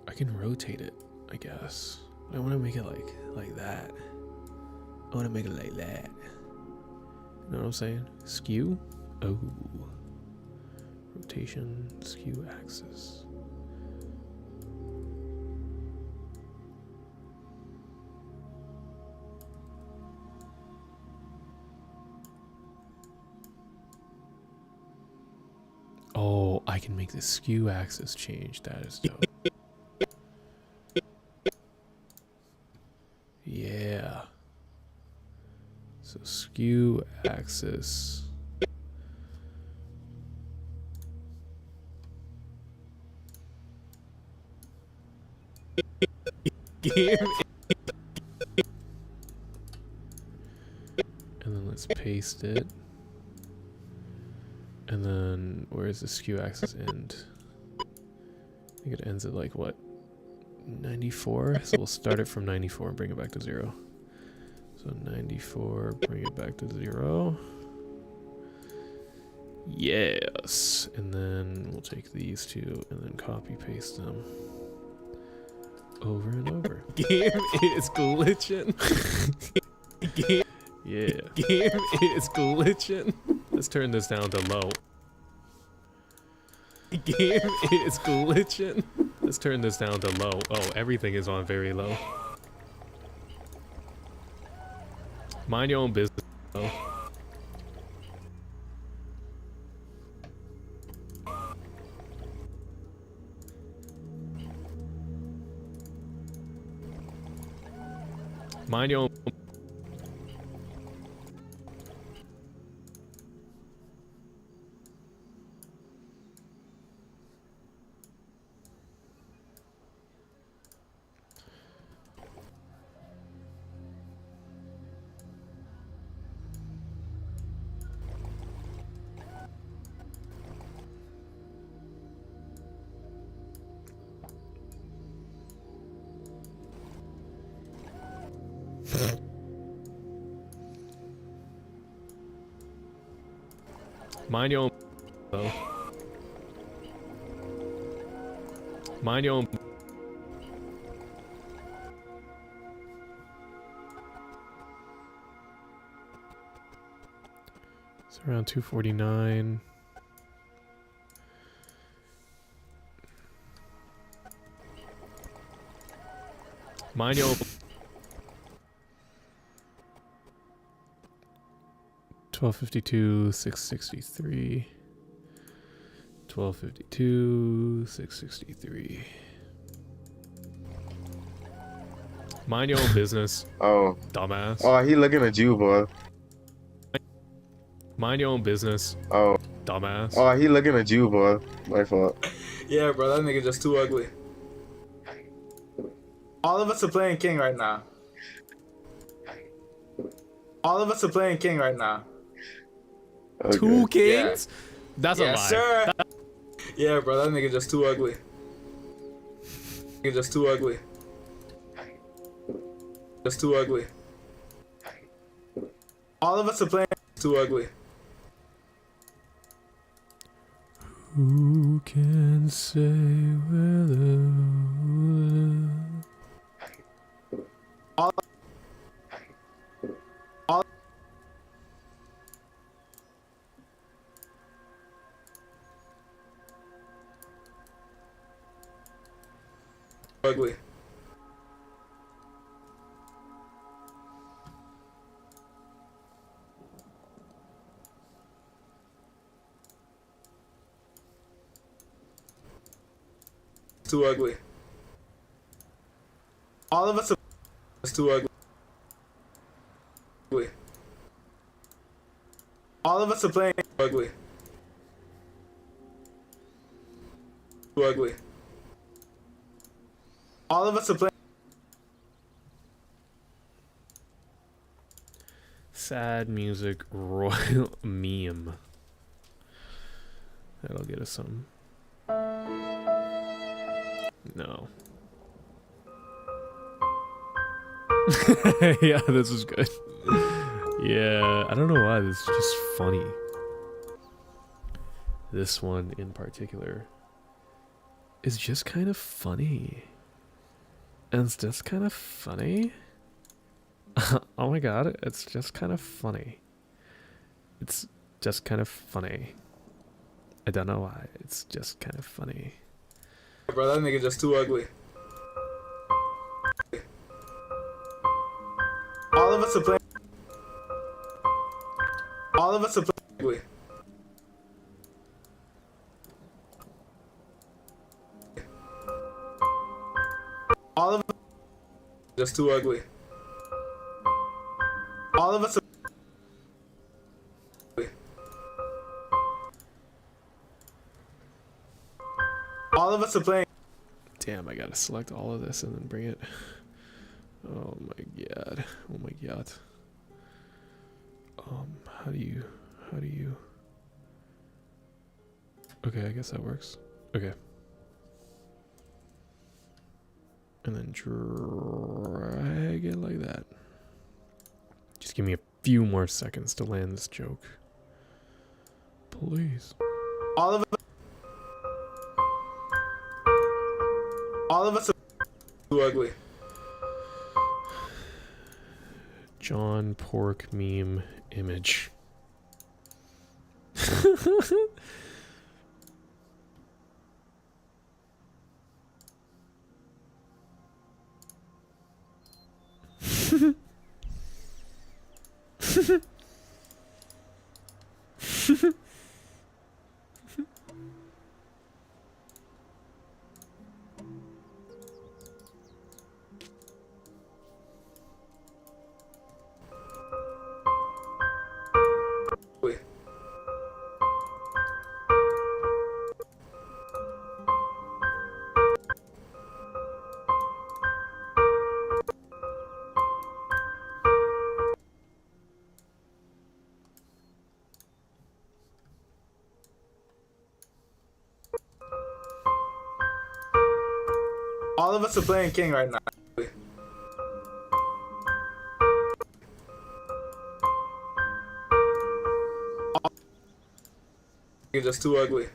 I can rotate it, I guess. I want to make it like that. I want to make it like that. You know what I'm saying? Skew? Oh. Rotation, skew axis. Oh, I can make the skew axis change. That is dope. Yeah. So skew axis. Game. And then let's paste it. And then where's the skew axis end? I think it ends at like what? 94? So we'll start it from 94 and bring it back to 0. So 94, bring it back to 0. Yes. And then we'll take these two and then copy paste them over and over. Game is glitching. Yeah. Game is glitching. Let's turn this down to low. Game is glitching. Let's turn this down to low. Oh, everything is on very low. Mind your own business. Though. Mind your own. Mind your own. Though. Mind your own. It's around 249. Mind your own. 1252, 663. 1252, 663. Mind your own business. Oh. Dumbass. Oh, he looking at you, boy. Mind your own business. Oh. Dumbass. Oh, he looking at you, boy. My fault. Yeah, bro, that nigga just too ugly. All of us are playing king right now. All of us are playing king right now. Okay. 2 kings? Yeah. That's a lie. Yes, sir. Yeah, bro, that nigga just too ugly. Nigga just too ugly. Just too ugly. All of us are playing too ugly. Who can say whether All ugly. Too ugly. All of us are too ugly. All of us are playing ugly. Too ugly. All of us are playing. sad music royal meme? That'll get us some. No. Yeah, this is good. Yeah, I don't know why, this is just funny. This one in particular is just kind of funny. And it's just kind of funny. Oh my god, it's just kind of funny. It's just kind of funny. I don't know why, it's just kind of funny. Bro, that nigga just too ugly. All of us are playing. All of us are playing ugly. All of us just too ugly. All of us are all of us are playing. Damn, I gotta select all of this and then bring it. Oh my god. Oh my god. How do you okay, I guess that works. Okay. And then drag it like that. Just give me a few more seconds to land this joke. Please. All of us are too ugly. John Pork meme image. All of us are playing king right now. You're just too ugly.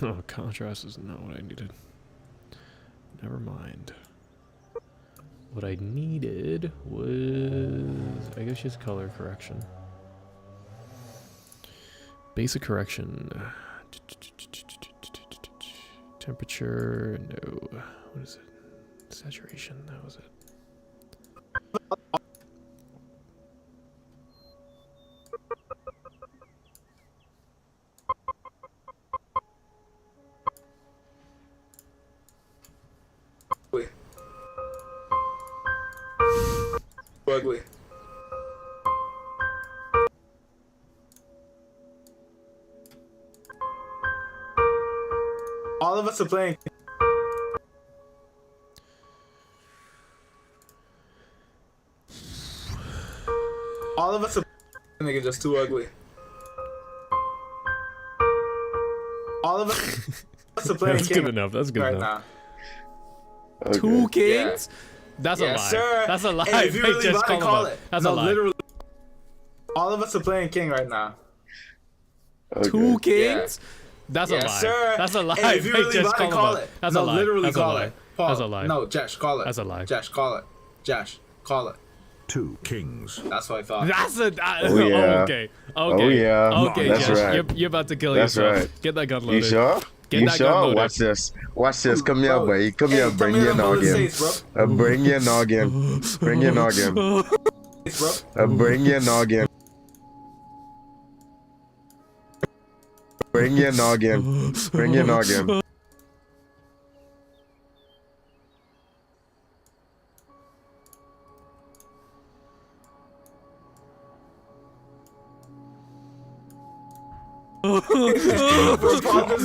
Oh, contrast is not what I needed. Never mind. What I needed was, I guess, just color correction. Basic correction. Temperature, no. What is it? Saturation, that was it. Ugly. All of us are playing. All of us are nigga just too ugly. All of us are playing. That's good enough. That's good right enough. now. Okay. 2 kings? That's a Yes, lie. sir. That's a lie. And if you really Just want to call call him it, up. That's no, a lie. literally. All of us are playing king right now. Okay. 2 kings? That's a Yes, lie. sir. That's a lie. And if you really Just want to call him call up. it, That's no, a lie. literally That's a call lie. it. Paul, That's a lie. No, Josh, call it. That's a lie. Josh, call it. Josh, call it. 2 kings. That's what I thought. That's a. Oh, yeah. Okay. Okay. Oh, yeah. Okay, That's Josh. right. You're about to kill That's yourself. right. Get that gun You loaded. sure? Get You that gun sure? loaded. Watch this. Watch this. Come here, Bro, boy. Come hey, here. tell Bring me your them bullets noggin. safe, bro. Bring your noggin. Bring your noggin. Bro. Bring your noggin. Bring your noggin. Bring your noggin.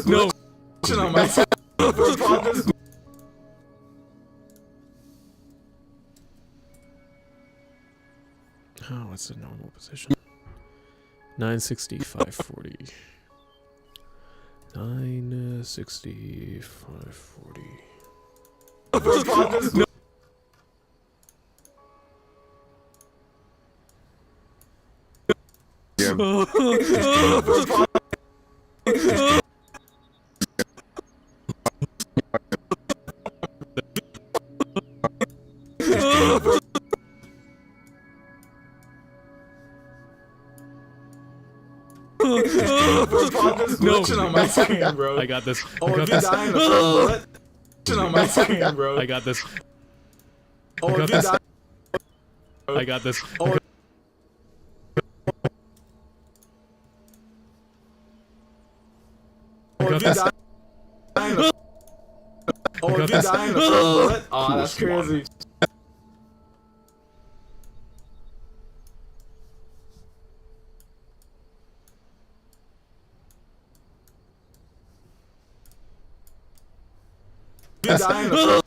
No. On myself. Oh, what's the normal position? 960, 540. 960, 540. No, on my screen, bro. I got this. Oh, I if got you this. die in the first bullet, on my screen, bro. I got this. Oh, got if you this. die. I got this. Oh, I got if you this. die in the Oh, if you die in the first bullet, oh, that's crazy. you die in the first,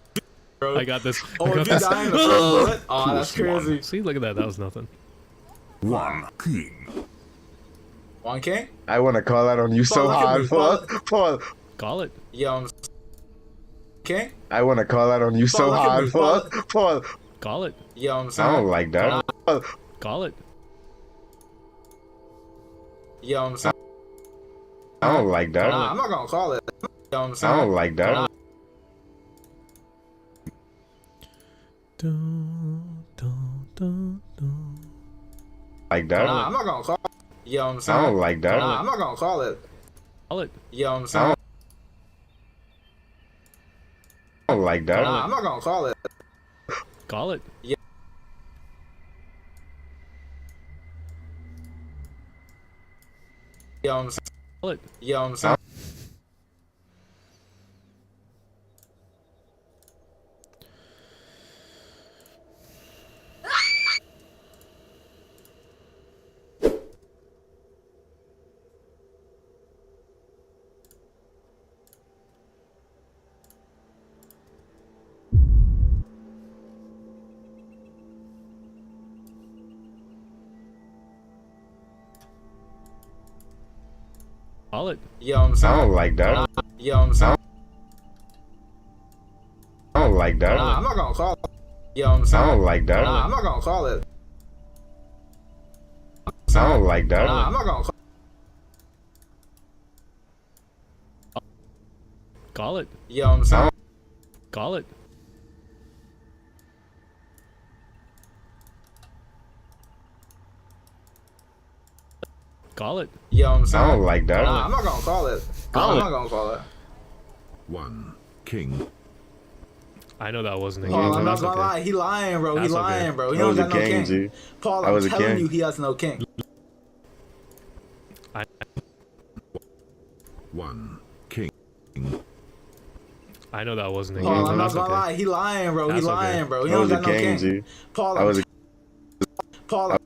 bro. I got this. Oh, I if got you this. die in the first bullet? Oh, that's crazy. See, look at that. That was nothing. One king. 1K? I want to call out on you so look at hard, me, Paul. Paul. Paul, Call it. Yo, okay? I want to call out on you so look at hard, me, Paul. Paul. Paul, Call it. Yo, I'm I saying. don't like that. Paul, Call it. Yo, I'm saying. I don't like that. I'm not gonna call it. Yo, I'm I saying. don't like that. Like that. I'm not gonna call it. Yo, I'm I saying. don't like that. I'm not gonna call it. Call it. Yo, I'm I saying. don't like that. I'm not gonna call it. Call it. Yo, I'm saying. Call it. Yo, I'm saying. Call it. Yo, I'm I saying. don't like that. Yo, I'm saying. I don't like that. I'm not gonna call it. Yo, I'm I saying. don't like that. I'm not gonna call it. I don't like that. I'm not gonna call Call it. Yo, I'm saying. Call it. Call it. Yo, I'm saying. I don't like that. I'm not gonna call it. I'm not gonna call it. One king. I know that wasn't a game, Paul, so I'm not that's gonna okay. lie. He lying, bro. He That's okay. lying, bro. He I don't was a got no king, king. G. Paul, I was I'm a telling king. you, he has no king. One king. I know that wasn't a game, Paul, so I'm not that's gonna okay. lie. He lying, bro. He That's okay. lying, bro. He I was don't a got no king, king. G. Paul, I was a Paul,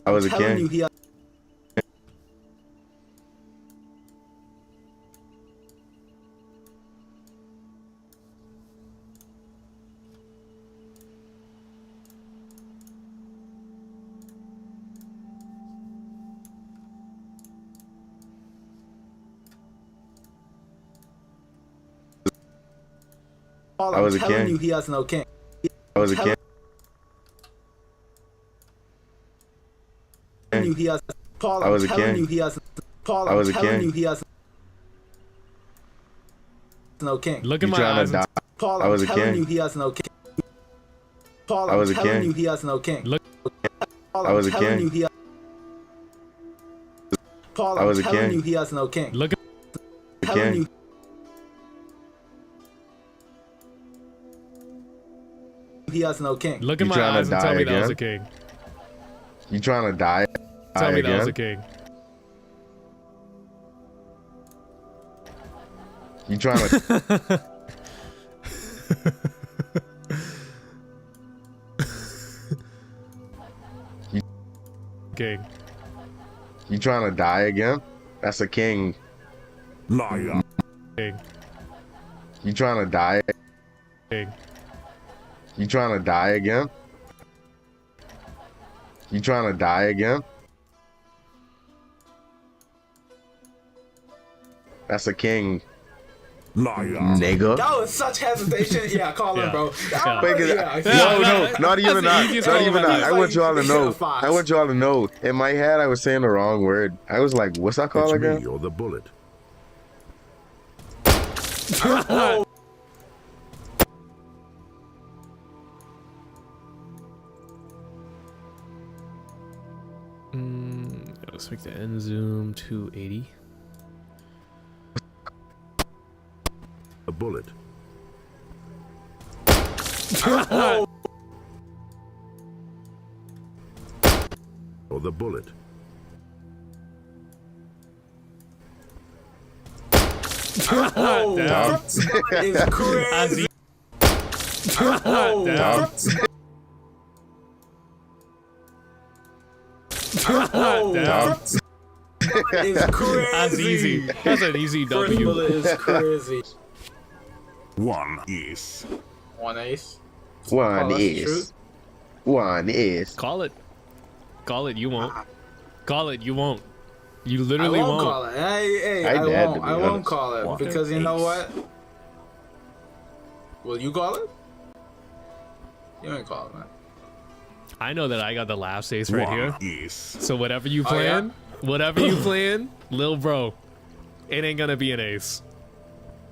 I was a I'm telling you, king. he has. Paul, I was I'm a telling king. you, he has no king. I was a king. You, he has. Paul, I was I'm a telling king. you, he has. Paul, I I'm was a telling king. you, he has no king. Look in You my trying eyes to and die? Paul, I was I'm a telling king. you, he has no king. Paul, I was I'm a telling king. you, he has no king. Look. Paul, I was a I'm telling king. you, he has. Paul, I I'm was a telling king. you, he has no king. Look. Telling king. you, he has no king. Look in You my trying to eyes and tell die me that was a again? king. You trying to die? Tell Die me that was a again? king. You trying to? King. You trying to die again? That's a king. Liar. King. You trying to die? King. You trying to die again? You trying to die again? That's a king, Liar. nigga. That was such hesitation. Yeah, call him, Yeah. bro. Yeah. No, not even the that. easiest Not call even ever. that. I want y'all to Like, know. Fox. I want y'all to know. In my head, I was saying the wrong word. I was like, what's that called It's again? me or the bullet. Let's make the end zoom 280. A bullet. Or the bullet. Oh, Damn. that spot is crazy. Oh, Damn. that spot Damn. is crazy. That's easy. That's an easy First W. bullet is crazy. One ace. One ace. One that's is. true. One is. Call it. Call it. You won't. Call it. You won't. You I literally won't won't. call it. Hey, I dad, to won't. be I won't honest. call it because you know what? Will you call it? You ain't call it, man. I know that I got the last ace right here. One ace. So whatever you Oh, yeah? plan, whatever you plan, lil bro, it ain't gonna be an ace.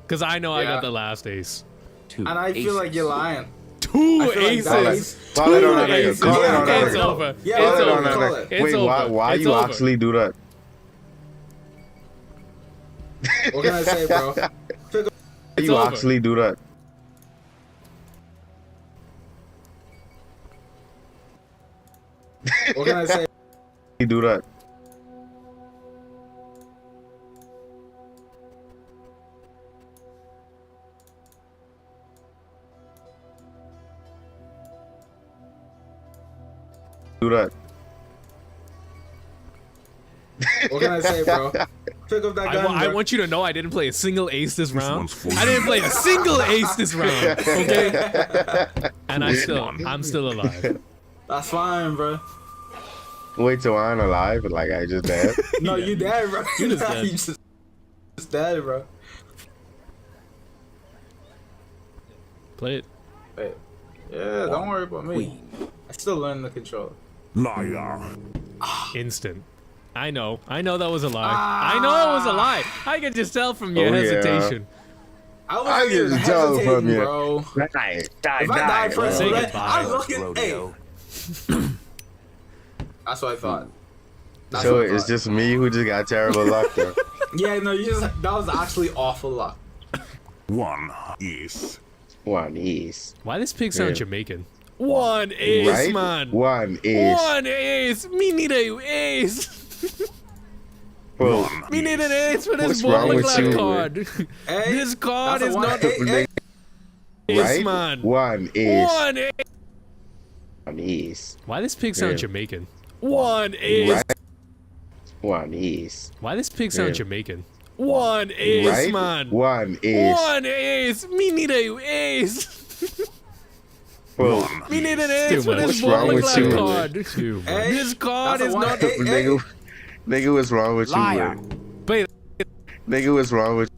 Cause I know I Yeah. got the last ace. Two And I feel like you're lying. Two I feel like that aces. is- Call it on that Two nigga. aces. Call it on that It's nigga. over. Yeah, It's Call it on over. that Call nigga. it. It's Wait, over. why It's you over. actually do that? What can I say, bro? It's You over. actually do that? What can I say? You do that? Do that? What can I say, bro? Pick up that gun. I bro. want you to know I didn't play a single ace this round. one's for I you. didn't play a single ace this round. Okay. And I'm still alive. That's fine, bro. Wait till I'm alive and like I just dead. No, you dead, bro. You just dead. You just dead, bro. Play it. Wait. Yeah, don't worry about me. I still learning the controller. Liar. Instant. I know that was a lie. I know it was a lie. I can just tell from your Oh, yeah. hesitation. I I wasn't even can tell from hesitating, you. bro. Die, If I died first, Say man, goodbye, I'm looking. Hey. That's what I thought. That's So what I it's thought. just me who just got terrible luck then. Yeah, no, you just that was actually awful luck. One ace. One is. Why this pig sound Yeah. Jamaican? One ace, Right? man. One is. One ace. Me need a ace. Bro, Me need an ace for this What's wrong bowling with glass you? card. Hey, This card that's a is one- not hey, hey, ace, right? man. One is. One ace. One is. Why this pig sound Yeah. Jamaican? One ace. Right? One is. Why this pig sound Yeah. Jamaican? One ace, Right? man. One is. One ace. Me need a ace. Bro, Me need an ace for this What's wrong bowling with glass you? card. hey, This card that's a is one- not hey, hey. nigga, what's wrong with you, Liar. bro? Wait, Nigga, what's wrong with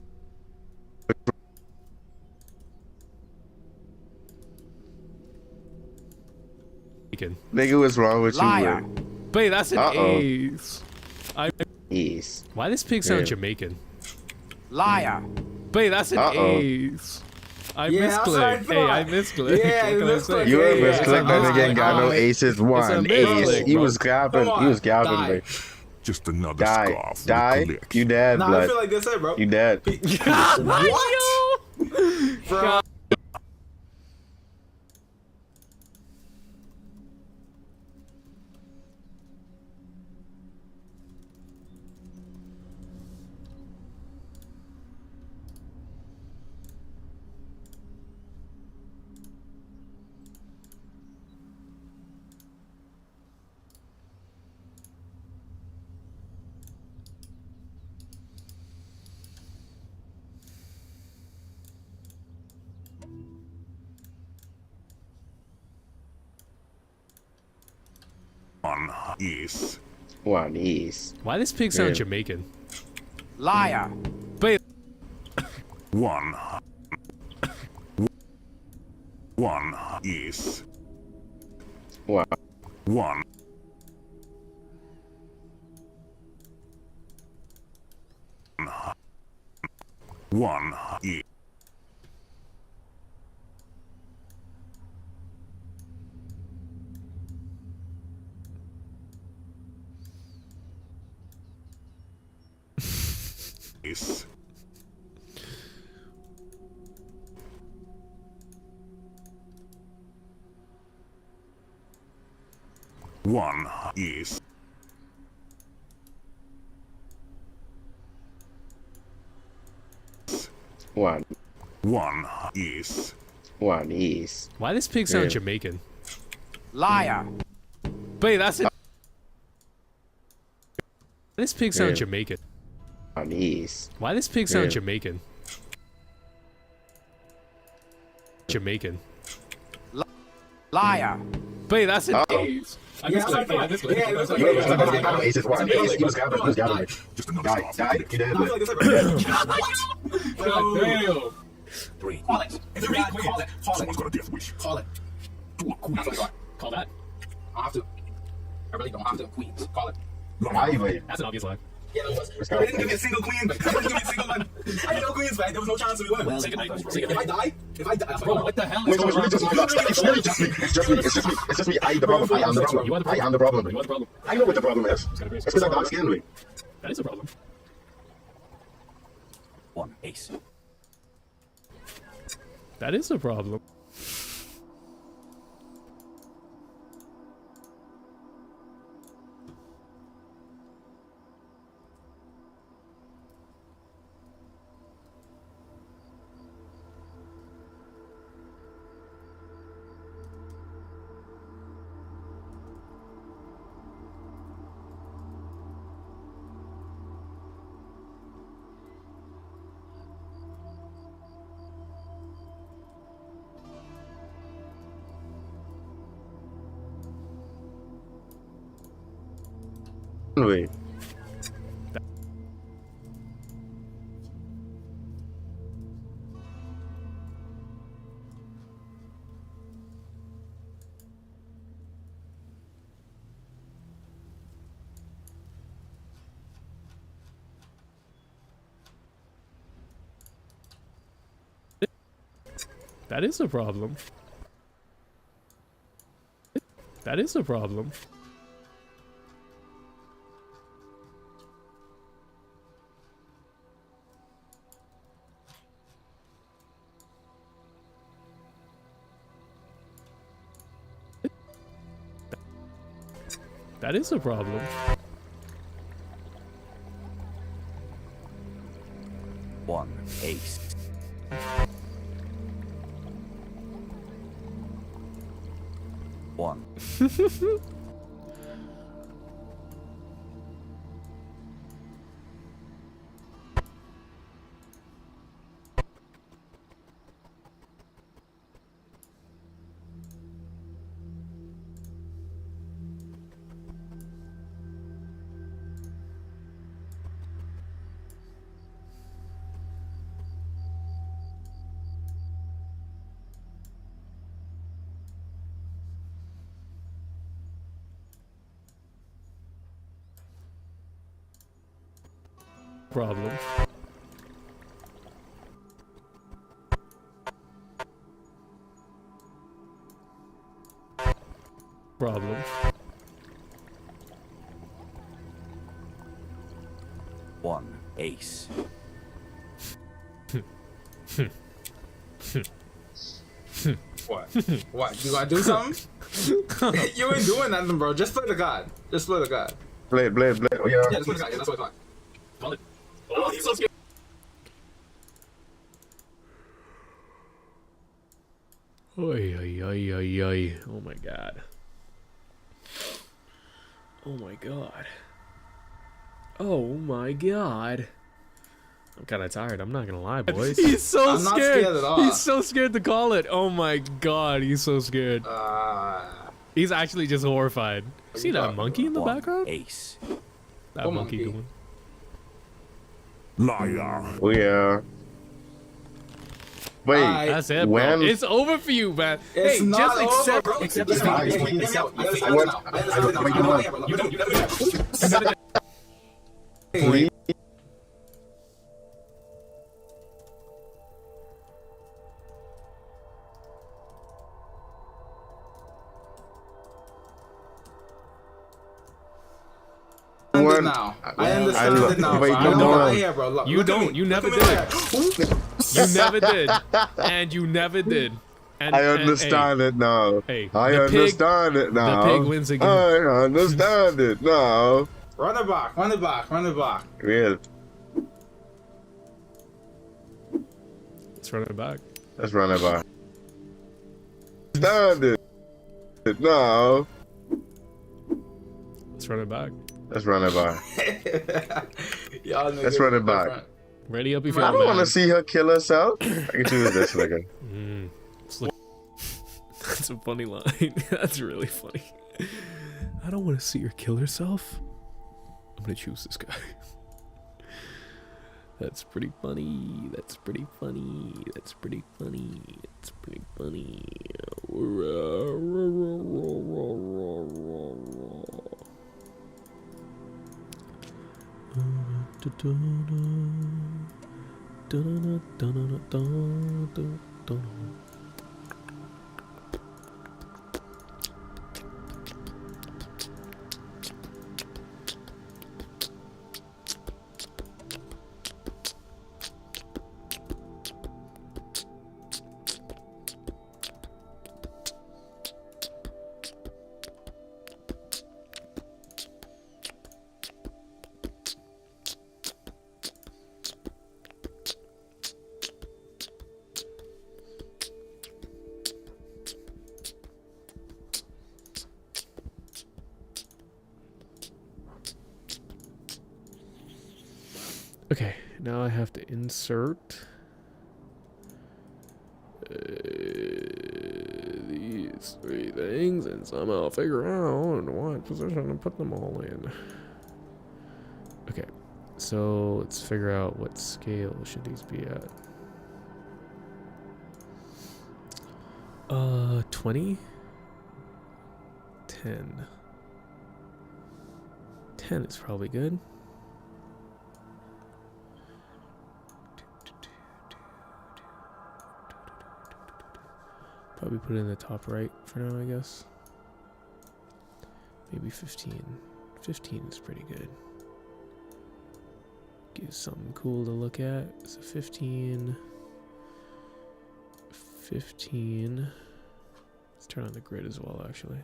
Jamaican. Nigga, what's wrong with Liar. you, bro? Wait, that's an Uh-oh. ace. Is. Why this pig sound Yeah. Jamaican? Liar. Wait, that's an Uh-oh. ace. I Yeah, that's what I misclicked. Hey, I thought. misclicked. Yeah, What you can I misclicked. say? You ain't Yeah, misclicked, yeah, that yeah. nigga got no Alright. aces. One misclick, ace. He bro. was capping. Come He was on, capping, die. bro. Just another Die. scarf. Die. with a lick. You dead, Nah, I blood. feel like that's it, bro. You dead. What? Bro. One ace. One is. Why this pig sound Yeah. Jamaican? Liar. Wait, One. One ace. One. One. One ace. Ace. One ace. One. One ace. One is. why this pig sound Yeah. Jamaican? Liar. Wait, that's it. This pig sound Yeah. Jamaican. One is. Why this pig sound Yeah. Jamaican? Jamaican. Liar. Wait, that's an Uh-oh. ace. I missed it. I missed it. Yeah, it was like- Aces, why? Aces, he was gathering. He was gathering. Just another Die, stop. die. He did I feel like it. this is like, God damn. 3. call it. If you're right, call it. Call Someone's it. got a death wish. Call it. 2 of queens. That's what I got. Call that. I have to. I really don't have to. Queens. Call it. Why, wait? That's an obvious lie. Yeah, it was. I didn't give me a single queen, but I didn't give me a single one. I had no queens, man. There was no chance we win. Well, Say goodnight. Say If goodnight. I die, Bro, what the hell Wait, is wait, going wait, on? it's really just me. It's just me. It's just me. It's just me. I am the problem. I am the problem. You are the I problem. am the problem. You are the problem. I know what the problem is. It's because I'm dark skinned, me. That is a problem. 1 ace. That is a problem. Wait. That is a problem. That is a problem. That is a problem. One ace. One. Problem. Problem. One ace. What? What? You gotta do something? You ain't doing nothing, bro. Just play the god. Just play the god. Blade. Oh, yeah. Yeah, just play the god. Yeah, that's what I thought. Call it. Oh, he's so scared. Oy, oy, oy, oy, oy. Oh my god. Oh my god. Oh my god. I'm kind of tired. I'm not gonna lie, boys. He's so I'm not scared at all. He's so scared to call it. Oh my god, he's so scared. He's actually just horrified. See that monkey in the One background? ace. That Oh, monkey monkey. going. Liar. Oh, yeah. Wait. Bye. That's it, When- bro. It's over for you, man. It's hey, not just over, accept. bro. accept Listen, the hear me fact. out. Hear me out. I understand What? now. I understand now. Wait, I'm not what? here, bro. You don't. You never. Please. Understand it now. I understand look- it now. wait, bro. no, I'm no. not here, bro. Look, You look at don't. me. You never Look at me did. there. You never did. And you never did. And, I and, understand it now. hey, I the pig- understand it now. the pig wins again. I understand it now. Run it back. Run it back. Run it back. Real. Let's run it back. Let's run it back. Understand it now. Let's run it back. Let's run it back. Y'all Let's niggas run it are back. different. Ready up if I you're don't want man. to see her kill herself. I can choose this nigga. Just look That's a funny line. That's really funny. I don't want to see her kill herself. I'm gonna choose this guy. That's pretty funny. That's pretty funny. That's pretty funny. It's pretty funny. Okay, now I have to insert these three things and somehow figure out in what position to put them all in. Okay, so let's figure out what scale should these be at. 20? 10. 10 is probably good. Probably put it in the top right for now, I guess. Maybe 15. 15 is pretty good. Gives something cool to look at. So 15. 15. Let's turn on the grid as well, actually.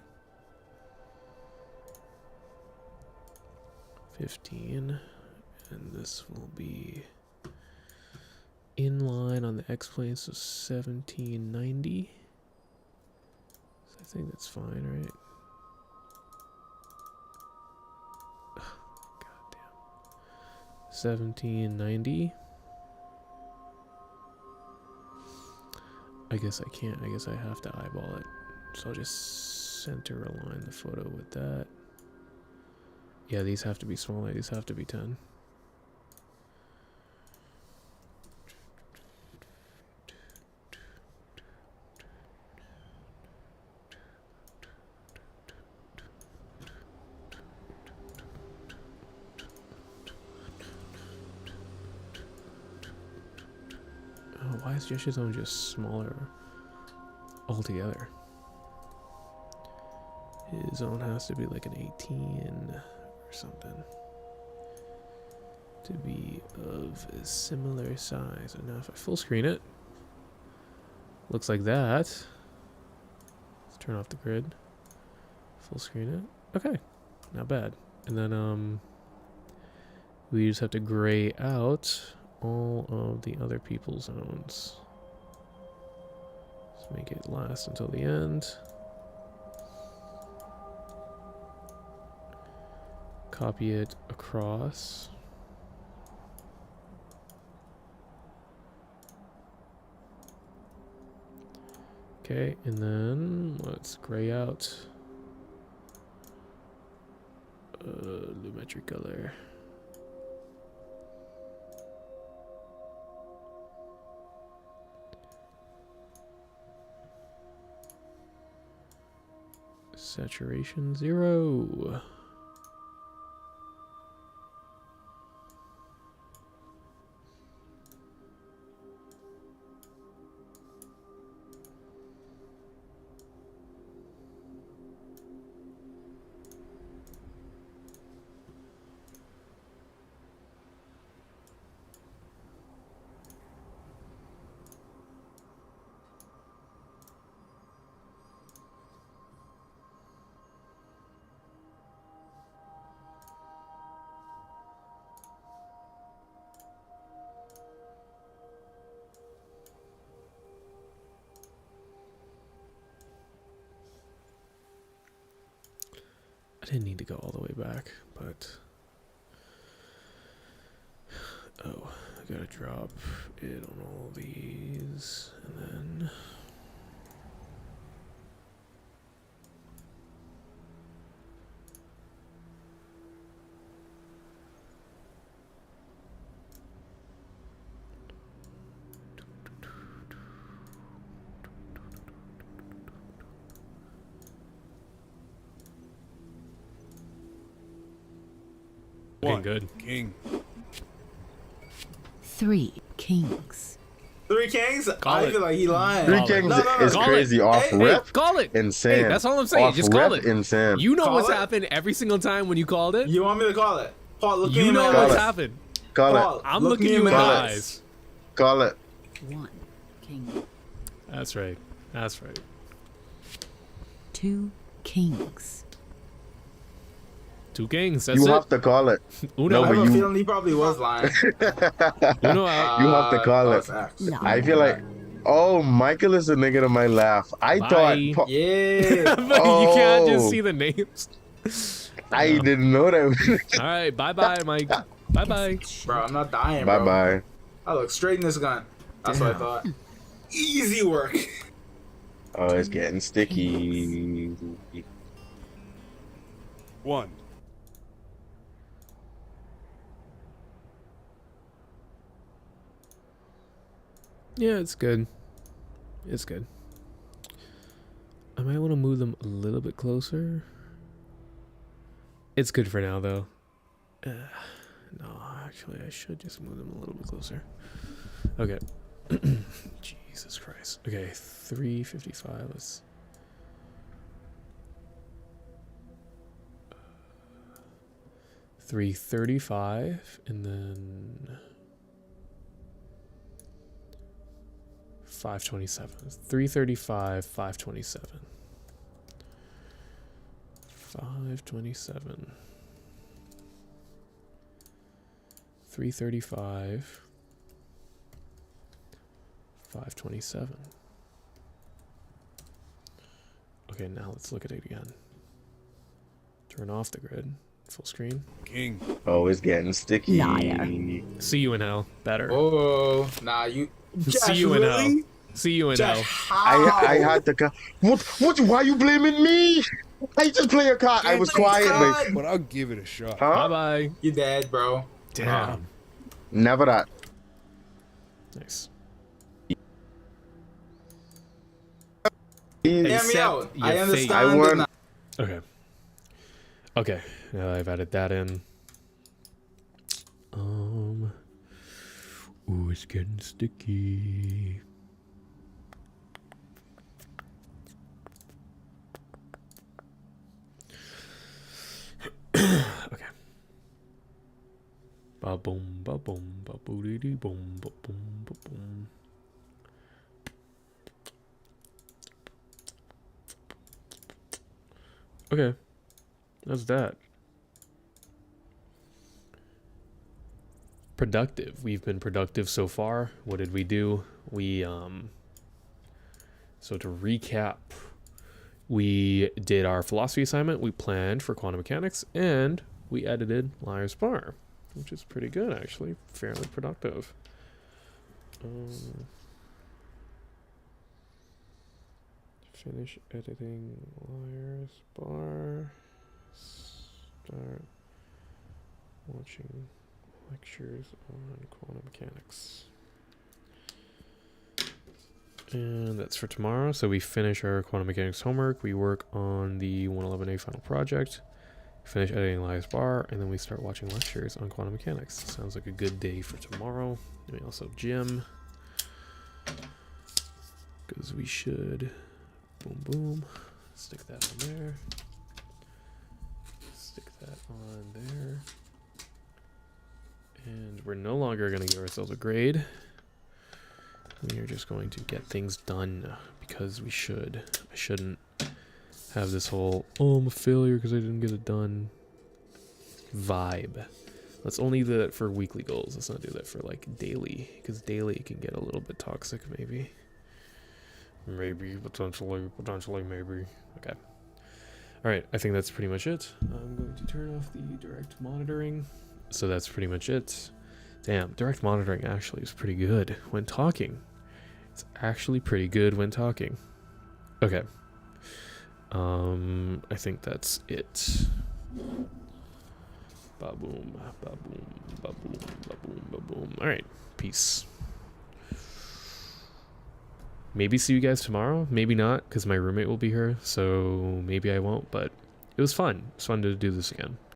15. And this will be in line on the x-plane, so 1790. I think that's fine, right? God damn. 1790. I guess I can't. I guess I have to eyeball it. So I'll just center align the photo with that. Yeah, these have to be smaller. These have to be 10. Why is Jesh's zone just smaller altogether? His zone has to be like an 18 or something to be of a similar size. And now if I full screen it, looks like that. Let's turn off the grid. Full screen it. Okay, not bad. And then we just have to gray out all of the other people's zones. Let's make it last until the end. Copy it across. Okay, and then let's gray out Lumetri color. Saturation 0. I didn't need to go all the way back, but oh, I gotta drop it on all these, and then Looking good. King. 3 kings. 3 kings? Call I it. feel like he lying. Three Call it. Kings No, no, no. is Call crazy. it. Off Hey, rip. Hey, call it. Insane. Hey, that's all I'm saying. Off Just call rip, it. insane. You know Call what's it. happened every single time when you called it. You want me to call it? Paul, look You me know in my what's eyes. happened. Call Paul, it. I'm look looking me you in the my eyes. Call it. 1 king. That's right. That's right. 2 kings. 2 kings. That's You it. have to call it. Uno. I but have a you- feeling he probably was lying. Uno out. You have to call that it. was facts. No. I feel like, oh, Michael is a nigga to my laugh. I Bye. thought, Yeah. But you can't just Oh. see the names. I didn't know that. All right. Bye bye, Mike. Bye bye. Bro, I'm not dying, Bye bro. bye. I look straight in this gun. That's what I thought. Easy work. Oh, it's getting sticky. 1. Yeah, it's good. It's good. I might want to move them a little bit closer. It's good for now, though. No, actually, I should just move them a little bit closer. Okay. Jesus Christ. Okay, 355. Let's. 335, and then 527. 335, 527. 527. 335. 527. Okay, now let's look at it again. Turn off the grid. Full screen. King. Oh, it's getting sticky. Liar. See you in hell. Better. Oh, nah, you. See you in hell. See you in hell. Josh, how? I had to call. What? Why you blaming me? I just play a card. I was quiet, mate. But I'll give it a shot. Huh? Bye bye. You dead, bro. Damn. Never that. Nice. Hear me Accept out. your I fate. understand. I won. now. Okay. Okay. Now I've added that in. Ooh, it's getting sticky. Okay. Ba boom, ba boom, ba boo dee dee boom, ba boom, ba boom. Okay. That's that. Productive. We've been productive so far. What did we do? We so to recap, we did our philosophy assignment, we planned for quantum mechanics, and we edited Liar's Bar, which is pretty good actually, fairly productive. Finish editing Liar's Bar. Start watching lectures on quantum mechanics. And that's for tomorrow. So we finish our quantum mechanics homework. We work on the 111A final project. Finish editing Liar's Bar, and then we start watching lectures on quantum mechanics. Sounds like a good day for tomorrow. And we also gym, because we should. Boom, boom. Stick that on there. Stick that on there. And we're no longer going to give ourselves a grade. We are just going to get things done because we should. I shouldn't have this whole, oh, I'm a failure because I didn't get it done vibe. Let's only do that for weekly goals. Let's not do that for like daily, because daily can get a little bit toxic maybe. Maybe, potentially, maybe. Okay. Alright, I think that's pretty much it. I'm going to turn off the direct monitoring. So that's pretty much it. Damn, direct monitoring actually is pretty good when talking. It's actually pretty good when talking. Okay. I think that's it. Ba-boom, ba-boom, ba-boom, ba-boom, ba-boom. Alright, peace. Maybe see you guys tomorrow. Maybe not, because my roommate will be here. So maybe I won't, but it was fun. It's fun to do this again.